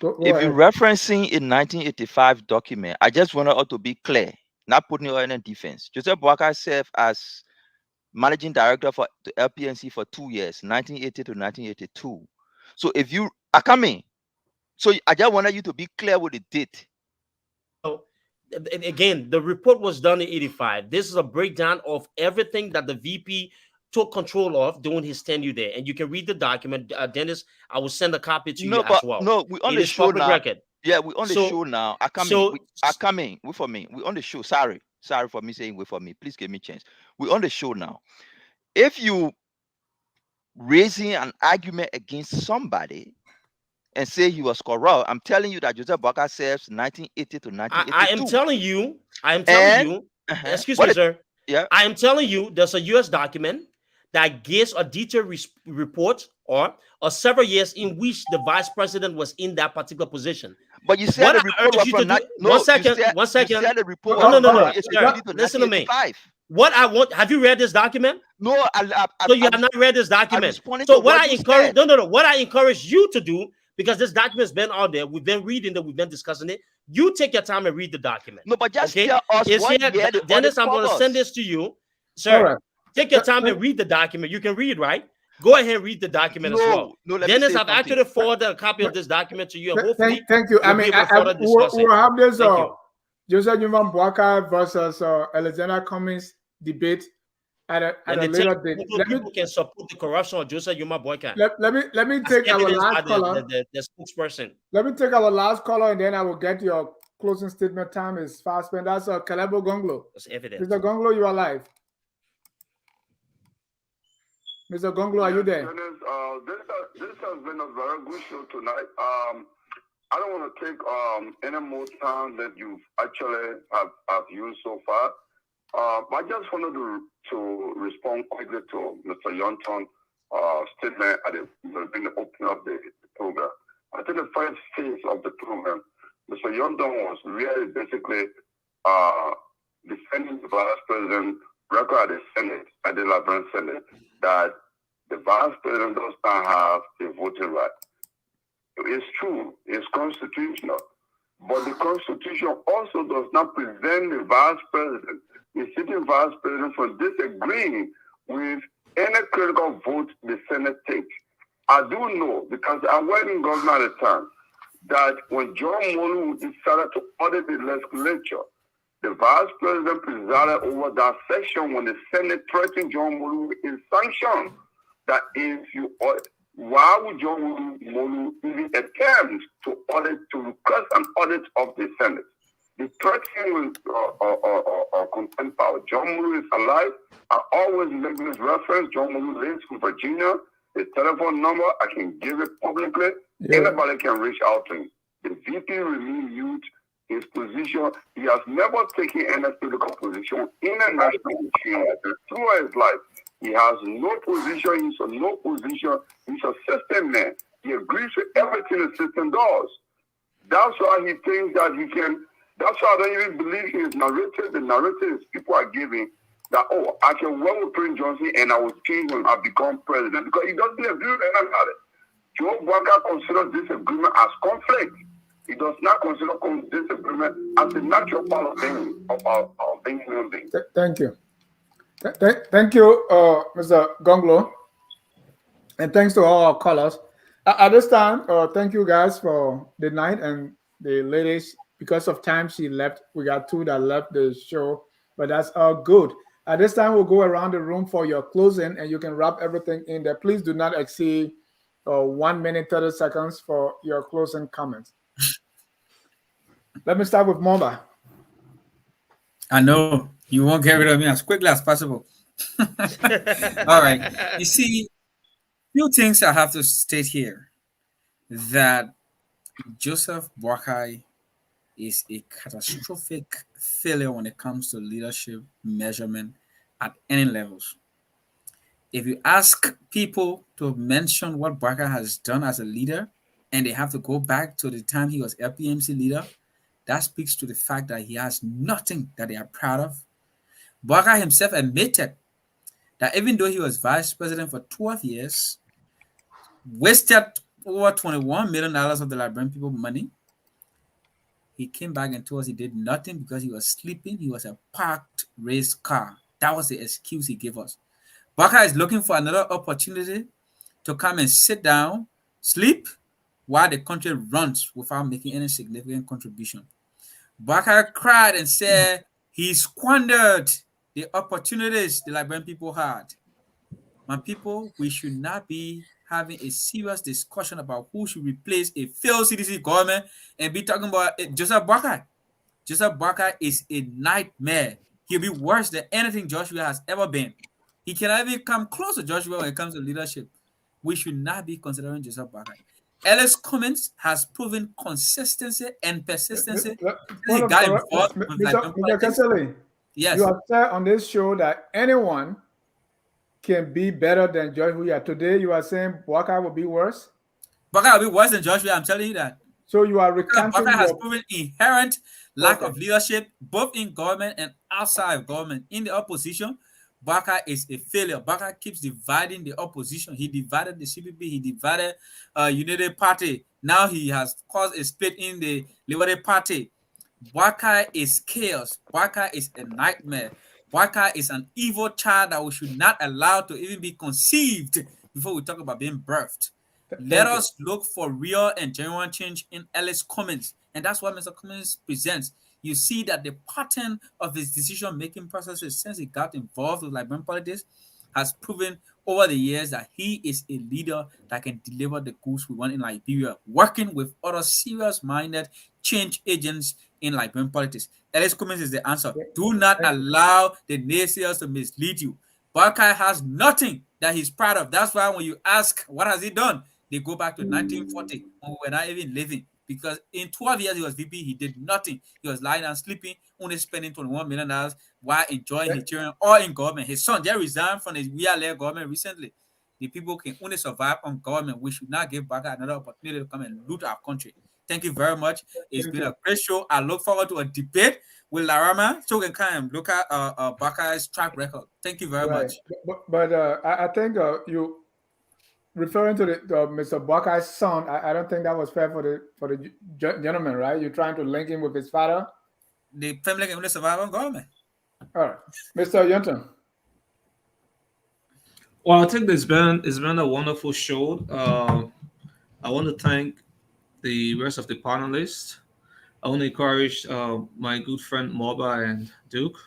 S8: If you're referencing a 1985 document, I just want it to be clear, not putting it in defense. Joseph Boakai served as managing director for the LPNC for 2 years, 1980 to 1982. So if you are coming, so I just wanted you to be clear with the date.
S6: So, again, the report was done in 85. This is a breakdown of everything that the VP took control of during his tenure there. And you can read the document. Dennis, I will send a copy to you as well.
S8: No, we on
S6: it
S8: the
S6: is
S8: show
S6: public
S8: now.
S6: record.
S8: Yeah, we on the show now. I come in. Wait for me. We on the show. Sorry for me saying wait for me. Please give me a chance. We on the show now. If you raising an argument against somebody and say he was corrupt, I'm telling you that Joseph Boakai serves 1980 to 1982.
S6: I am telling you. Excuse me, sir.
S8: Yeah.
S6: I am telling you, there's a U.S. document that gives a detailed report or several years in which the vice president was in that particular position.
S8: But you said the report was from
S6: one second.
S8: You said the report
S6: No. Listen to me. What I want, have you read this document?
S8: No,
S6: so you have not read this document. So what I encourage, what I encourage you to do, because this document's been out there, we've been reading it, we've been discussing it. You take your time and read the document.
S8: No, but just tell us what year
S6: Dennis, I'm going to send this to you, sir. Right. Take your time and read the document. You can read, right? Go ahead and read the document as well. Dennis, I've actually forwarded a copy of this document to you. And hopefully,
S1: thank you. I mean, we'll have this Joseph Newman Boakai versus Alexander Cummings debate at a later date.
S6: People can support the corruption of Joseph Newman Boakai.
S1: Let me take our last caller.
S6: The spokesperson.
S1: Let me take our last caller, and then I will get your closing statement. Time is fast spent. That's Kalebo Gonglo.
S6: That's evident.
S1: Mr. Gonglo, you are live. Mr. Gonglo, are you there?
S10: This has been a very good show tonight. I don't want to take any more time that you actually have used so far. I just wanted to respond quickly to Mr. Yonton's statement in the opening of the program. I think the first phase of the program, Mr. Yonton was really basically defending the vice president record at the Senate, at the Liberian Senate, that the vice president does not have a voting right. It's true, it's constitutional, but the Constitution also does not prevent the vice president, the sitting vice president, from disagreeing with any critical vote the Senate takes. I do know, because I was in government at the time, that when John Molu decided to audit the legislature, the vice president presided over that section when the Senate threatened John Molu with a sanction that if you audit, why would John Molu even attempt to request an audit of the Senate? The threatening with contempt power. John Molu is alive. I always make this reference. John Molu lives in Virginia. His telephone number, I can give it publicly. Yeah. Anybody can reach out to him. The VP remains mute. His position, he has never taken any political position in a national machine through his life. He has no position. He's in no position. He's a system man. He agrees with everything the system does. That's why he thinks that he can. That's why I don't even believe his narrative. The narrative people are giving that, oh, I can work with Prince Johnson and I will change when I become president, because he doesn't agree with anybody. Joe Boakai considers this agreement as conflict. He does not consider this agreement as a natural part of being human beings.
S1: Thank you. Thank you, Mr. Gonglo. And thanks to all our callers. At this time, thank you guys for the night, and the ladies, because of time, she left. We got two that left the show, but that's all good. At this time, we'll go around the room for your closing, and you can wrap everything in there. Please do not exceed 1 minute, 30 seconds for your closing comments. Let me start with Moba.
S5: I know you won't get rid of me as quickly as possible. All right. You see, few things I have to state here. That Joseph Boakai is a catastrophic failure when it comes to leadership measurement at any levels. If you ask people to mention what Boakai has done as a leader, and they have to go back to the time he was LPMC leader, that speaks to the fact that he has nothing that they are proud of. Boakai himself admitted that even though he was vice president for 12 years, wasted over $21 million of the Liberian people's money, he came back and told us he did nothing because he was sleeping. He was a parked race car. That was the excuse he gave us. Baka is looking for another opportunity to come and sit down, sleep, while the country runs without making any significant contribution. Baka cried and said he squandered the opportunities the Liberian people had. My people, we should not be having a serious discussion about who should replace a failed CDC government and be talking about Joseph Baka. Joseph Baka is a nightmare. He'll be worse than anything Joshua has ever been. He cannot even come close to Joshua when it comes to leadership. We should not be considering Joseph Baka. Ellis Cummings has proven consistency and persistency since he got involved with Liberian
S1: Mr.
S5: politics.
S1: Kesseley,
S5: Yes.
S1: you have said on this show that anyone can be better than George Weah. Today, you are saying Baka will be worse?
S5: Baka will be worse than Joshua, I'm telling you that.
S1: So you are recanting
S5: Baka has proven inherent lack of leadership, both in government and outside of government. In the opposition, Baka is a failure. Baka keeps dividing the opposition. He divided the CPP. He divided United Party. Now he has caused a split in the Liberal Party. Baka is chaos. Baka is a nightmare. Baka is an evil child that we should not allow to even be conceived before we talk about being birthed. Let us look for real and genuine change in Ellis Cummings. And that's what Mr. Cummings presents. You see that the pattern of his decision-making processes since he got involved with Liberian politics has proven over the years that he is a leader that can deliver the goods we want in Liberia, working with other serious-minded change agents in Liberian politics. Ellis Cummings is the answer. Do not allow the naysayers to mislead you. Baka has nothing that he's proud of. That's why when you ask, what has he done? They go back to 1940 when we were not even living. Because in 12 years he was VP, he did nothing. He was lying and sleeping, only spending $21 million while enjoying his children or in government. His son just resigned from his Weah government recently. The people can only survive on government. We should not give Baka another opportunity to come and loot our country. Thank you very much. It's been a great show. I look forward to a debate with Larama so we can kind of look at Baka's track record. Thank you very much.
S1: But I think you referring to the Mr. Baka's son, I don't think that was fair for the gentleman, right? You're trying to link him with his father.
S5: The family can only survive on government.
S1: All right, Mr. Yunton.
S3: Well, I think it's been a wonderful show. I want to thank the rest of the panelists. I want to encourage my good friend Moba and Duke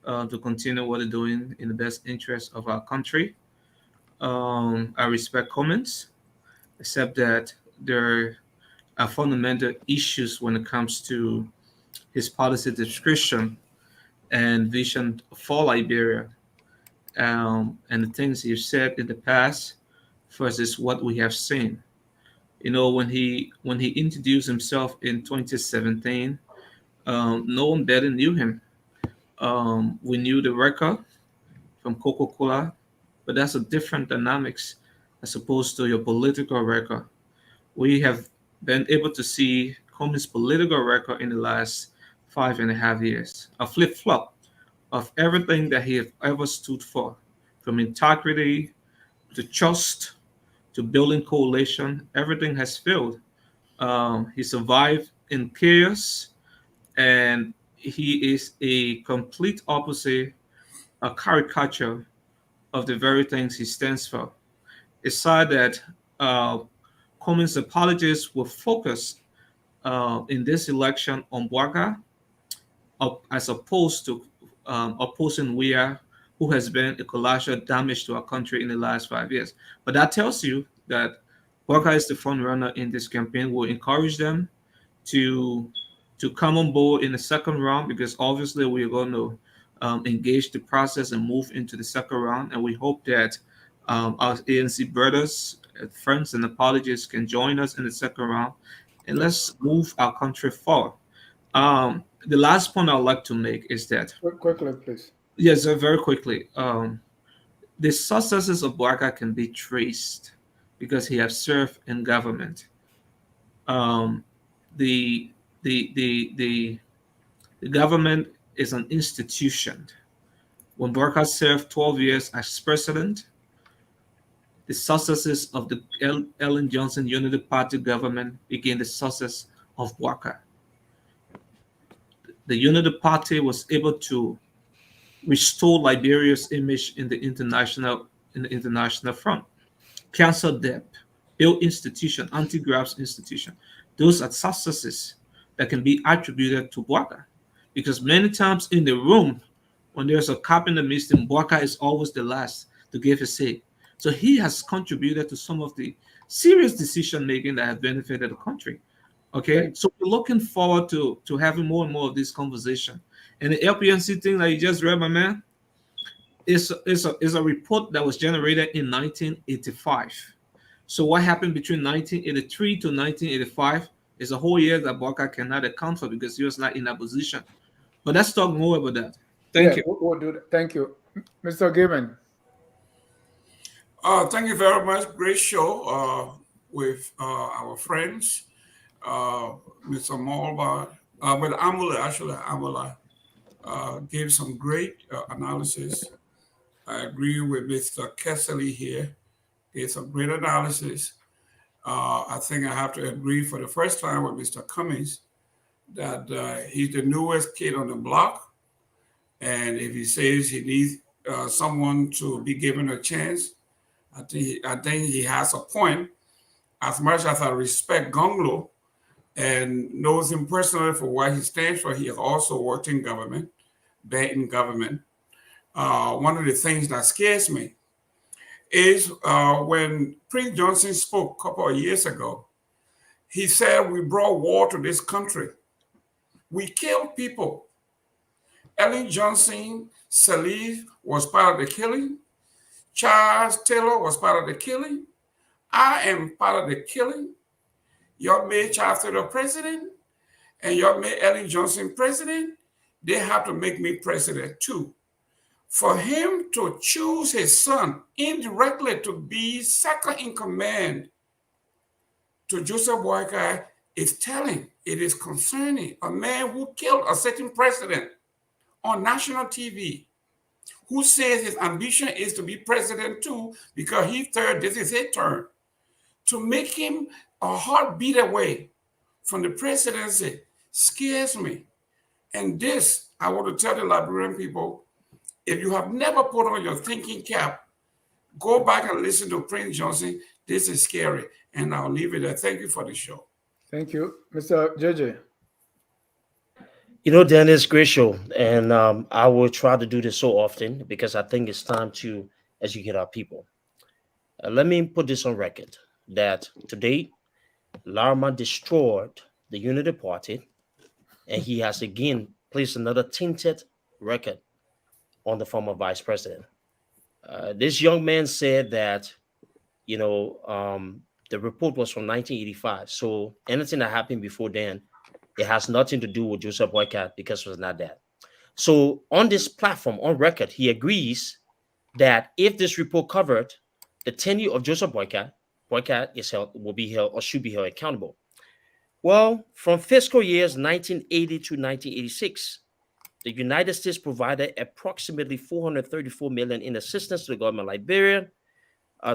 S3: to continue what they're doing in the best interest of our country. I respect comments, except that there are fundamental issues when it comes to his policy description and vision for Liberia, and the things he's said in the past versus what we have seen. You know, when he introduced himself in 2017, no one better knew him. We knew the record from Coca-Cola, but that's a different dynamics as opposed to your political record. We have been able to see Cummings' political record in the last 5.5 years, a flip-flop of everything that he have ever stood for, from integrity to trust to building coalition. Everything has failed. He survived in chaos, and he is a complete opposite, a caricature of the very things he stands for. It's sad that Cummings' apologists will focus in this election on Bwaga as opposed to opposing Weah, who has been a collateral damage to our country in the last 5 years. But that tells you that Bwaga is the front runner in this campaign. We'll encourage them to come on board in the second round, because obviously we're going to engage the process and move into the second round. And we hope that our ANC brothers, friends, and apologists can join us in the second round, and let's move our country forward. The last point I'd like to make is that
S1: quickly, please.
S3: Yes, very quickly. The successes of Bwaga can be traced because he has served in government. The government is an institution. When Bwaga served 12 years as president, the successes of the Ellen Johnson Unity Party government became the success of Bwaga. The Unity Party was able to restore Liberia's image in the international front, cancel debt, build institution, anti-graft institution. Those are successes that can be attributed to Bwaka. Because many times in the room, when there's a cop in the midst, and Bwaka is always the last to give his say. So he has contributed to some of the serious decision making that have benefited the country. Okay, so we're looking forward to having more and more of this conversation. And the LPNC thing that you just read, my man, is a report that was generated in 1985. So what happened between 1983 to 1985 is a whole year that Bwaka cannot account for because he was not in that position. But let's talk more about that. Thank you.
S1: We'll do that. Thank you. Mr. Gibbon.
S4: Thank you very much. Great show with our friends, Mr. Malba, with Amula, actually, Amula gave some great analysis. I agree with Mr. Kessley here. It's a great analysis. I think I have to agree for the first time with Mr. Cummings that he's the newest kid on the block. And if he says he needs someone to be given a chance, I think he has a point. As much as I respect Gonglo and knows him personally for what he stands for, he has also worked in government, been in government. One of the things that scares me is when Prince Johnson spoke a couple of years ago, he said, we brought war to this country. We killed people. Ellen Johnson Sirleaf was part of the killing. Charles Taylor was part of the killing. I am part of the killing. You made Charles Taylor president, and you made Ellen Johnson president. They have to make me president too. For him to choose his son indirectly to be second in command to Joseph Boakai is telling. It is concerning. A man who killed a certain president on national TV, who says his ambition is to be president too, because he third, this is his turn, to make him a heartbeat away from the presidency scares me. And this, I want to tell the Liberian people, if you have never put on your thinking cap, go back and listen to Prince Johnson. This is scary. And I'll leave it there. Thank you for the show.
S1: Thank you. Mr. JJ.
S6: You know, Dennis, great show. And I will try to do this so often because I think it's time to educate our people. Let me put this on record that today, Larma destroyed the Unity Party, and he has again placed another tainted record on the former vice president. This young man said that, you know, the report was from 1985. So anything that happened before then, it has nothing to do with Joseph Boycott because it was not that. So on this platform, on record, he agrees that if this report covered the tenure of Joseph Boycott is held, will be held or should be held accountable. Well, from fiscal years 1980 to 1986, the United States provided approximately $434 million in assistance to the government of Liberia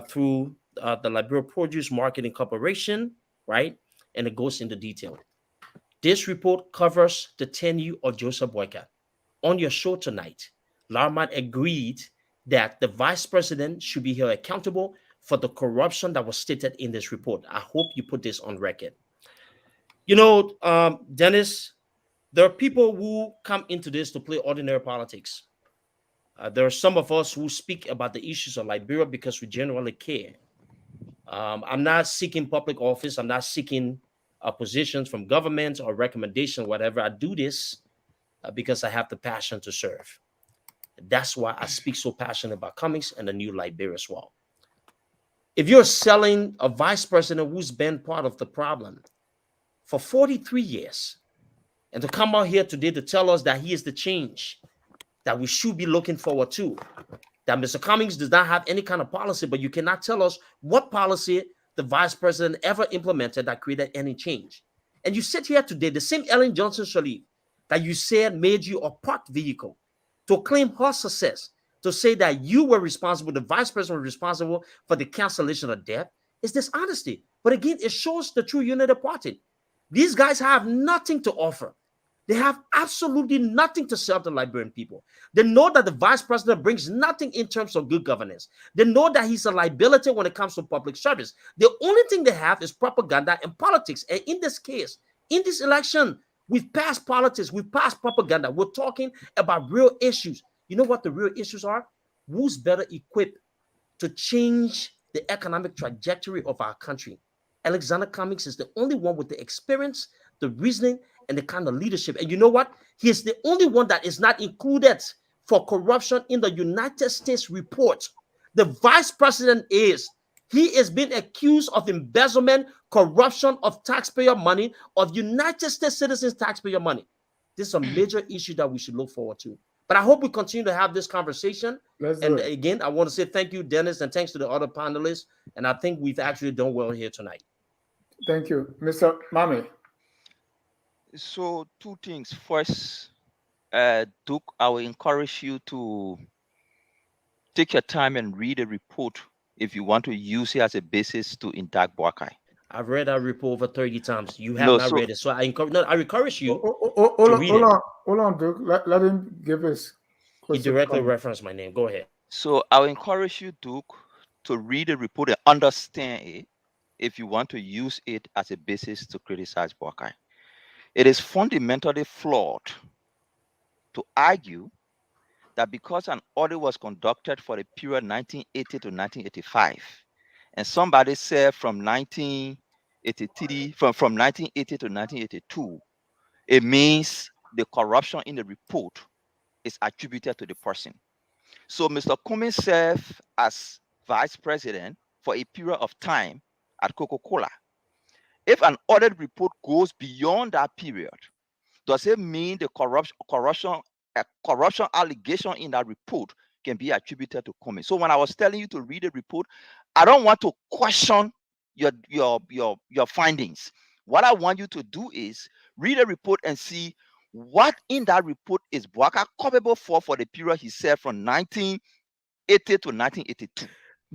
S6: through the Liberia Produce Marketing Corporation, right? And it goes into detail. This report covers the tenure of Joseph Boycott. On your show tonight, Larmat agreed that the vice president should be held accountable for the corruption that was stated in this report. I hope you put this on record. You know, Dennis, there are people who come into this to play ordinary politics. There are some of us who speak about the issues of Liberia because we genuinely care. I'm not seeking public office. I'm not seeking positions from government or recommendation, whatever. I do this because I have the passion to serve. That's why I speak so passionate about Cummings and the new Liberia as well. If you're selling a vice president who's been part of the problem for 43 years, and to come out here today to tell us that he is the change that we should be looking forward to, that Mr. Cummings does not have any kind of policy, but you cannot tell us what policy the vice president ever implemented that created any change. And you sit here today, the same Ellen Johnson Sirleaf that you said made you a parked vehicle, to claim her success, to say that you were responsible, the vice president was responsible for the cancellation of debt, is dishonesty. But again, it shows the true unity of the party. These guys have nothing to offer. They have absolutely nothing to serve the Liberian people. They know that the vice president brings nothing in terms of good governance. They know that he's a liability when it comes to public service. The only thing they have is propaganda and politics. And in this case, in this election, we've passed politics, we've passed propaganda. We're talking about real issues. You know what the real issues are? Who's better equipped to change the economic trajectory of our country? Alexander Cummings is the only one with the experience, the reasoning, and the kind of leadership. And you know what? He is the only one that is not included for corruption in the United States report. The vice president is. He is being accused of embezzlement, corruption of taxpayer money, of United States citizens' taxpayer money. This is a major issue that we should look forward to. But I hope we continue to have this conversation. And again, I want to say thank you, Dennis, and thanks to the other panelists. And I think we've actually done well here tonight.
S1: Thank you. Mr. Mami.
S8: So 2 things. First, Duke, I will encourage you to take your time and read a report if you want to use it as a basis to indict Boakai.
S6: I've read that report over 30 times. You have not read it. So I encourage you
S1: to read it. Hold on, Duke. Let him give his
S6: He directly referenced my name. Go ahead.
S8: So I will encourage you, Duke, to read the report and understand it if you want to use it as a basis to criticize Boakai. It is fundamentally flawed to argue that because an audit was conducted for the period 1980 to 1985, and somebody said from 1983, from 1980 to 1982, it means the corruption in the report is attributed to the person. So Mr. Cummings served as vice president for a period of time at Coca-Cola. If an audit report goes beyond that period, does it mean the corruption allegation in that report can be attributed to Cummings? So when I was telling you to read the report, I don't want to question your findings. What I want you to do is read a report and see what in that report is Boakai culpable for the period he served from 1980 to 1982.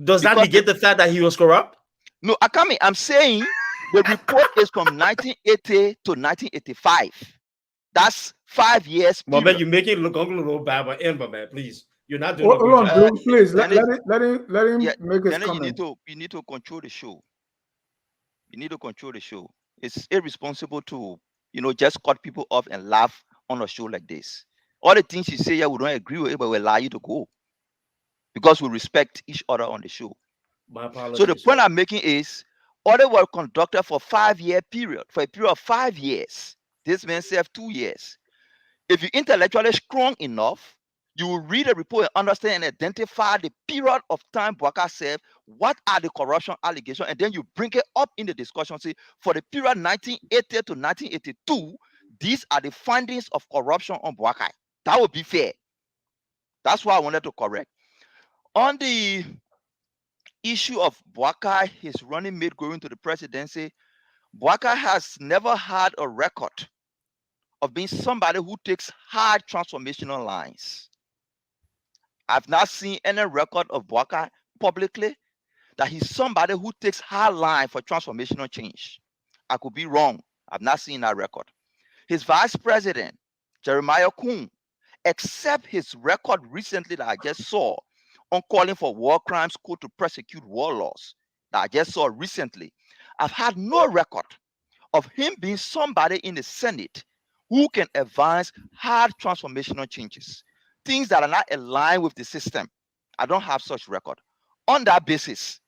S6: Does that negate the fact that he was corrupt?
S8: No, I'm saying the report is from 1980 to 1985. That's 5 years.
S6: My man, you make it look a little bad, but man, please. You're not doing
S1: hold on, Duke, please. Let him make his comment.
S8: You need to control the show. You need to control the show. It's irresponsible to, just cut people off and laugh on a show like this. All the things you say, yeah, we don't agree with it, but we allow you to go because we respect each other on the show.
S6: My apologies.
S8: So the point I'm making is, audit were conducted for 5-year period. For a period of 5 years, this man served 2 years. If you're intellectually strong enough, you will read a report and understand and identify the period of time Boakai served, what are the corruption allegations, and then you bring it up in the discussion. See, for the period 1980 to 1982, these are the findings of corruption on Boakai. That would be fair. That's why I wanted to correct. On the issue of Boakai, his running mate going to the presidency, Boakai has never had a record of being somebody who takes hard transformational lines. I've not seen any record of Boakai publicly that he's somebody who takes hard line for transformational change. I could be wrong. I've not seen that record. His vice president, Jeremiah Kuhn, except his record recently that I just saw on calling for war crimes court to prosecute warlords that I just saw recently, I've had no record of him being somebody in the Senate who can advance hard transformational changes, things that are not aligned with the system. I don't have such record. On that basis,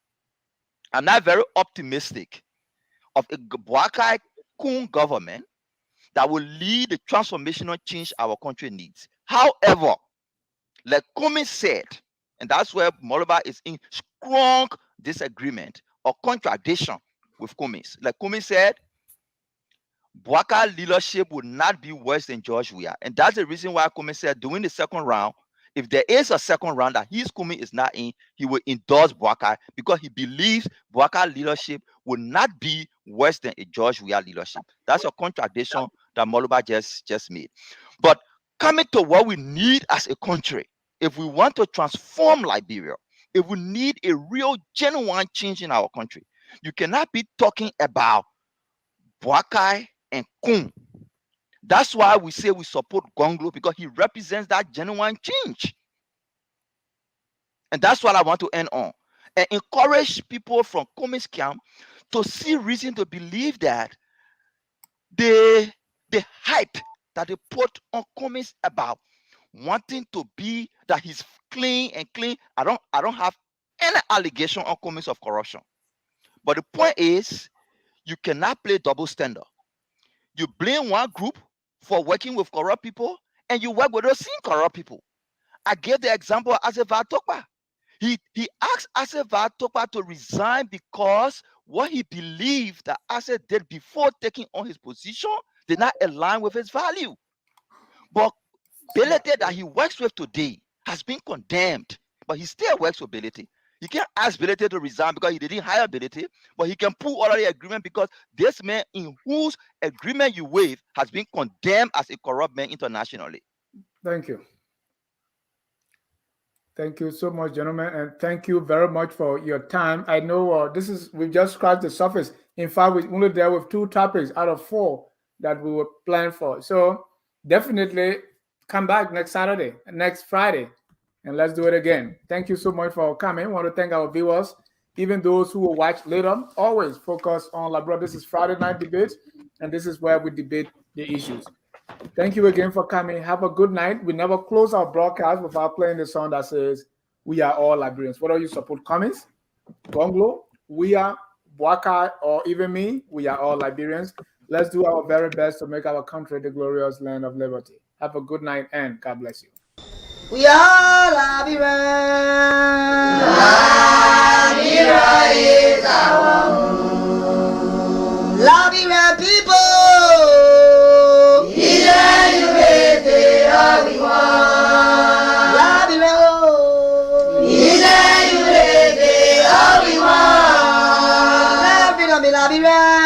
S8: I'm not very optimistic of a Boakai Kuhn government that will lead the transformational change our country needs. However, like Cummings said, and that's where Moloba is in strong disagreement or contradiction with Cummings. Like Cummings said, Boakai leadership would not be worse than George Weah. And that's the reason why Cummings said during the second round, if there is a second round that his Cummings is not in, he will endorse Boakai because he believes Boakai leadership will not be worse than a George Weah leadership. That's a contradiction that Moloba just made. But coming to what we need as a country, if we want to transform Liberia, if we need a real genuine change in our country, you cannot be talking about Boakai and Kuhn That's why we say we support Gonglo, because he represents that genuine change. And that's what I want to end on. And encourage people from Cummings camp to see reason to believe that the hype that they put on Cummings about wanting to be that he's clean and clean. I don't have any allegation on Cummings of corruption. But the point is, you cannot play double standard. You blame one group for working with corrupt people, and you work with those same corrupt people. I gave the example of Assefa Tokpa. He asked Assefa Tokpa to resign because what he believed that Ase did before taking on his position did not align with his value. But Belete that he works with today has been condemned, but he still works with Belete. You can't ask Belete to resign because he didn't hire Belete, but he can pull out of the agreement because this man in whose agreement you waive has been condemned as a corrupt man internationally.
S1: Thank you. Thank you so much, gentlemen, and thank you very much for your time. I know we've just scratched the surface. In fact, we only dealt with 2 topics out of 4 that we were planned for. So definitely come back next Saturday, next Friday, and let's do it again. Thank you so much for coming. I want to thank our viewers, even those who will watch later. Always focus on Labrador. This is Friday night debate, and this is where we debate the issues. Thank you again for coming. Have a good night. We never close our broadcast without playing the song that says, "We are all Liberians." Whether you support Cummings, Gonglo, Weah, Boakai, or even me, we are all Liberians. Let's do our very best to make our country the glorious land of liberty. Have a good night, and God bless you.
S13: We are Liberians. Liberia is our home. Liberian people. Liberia.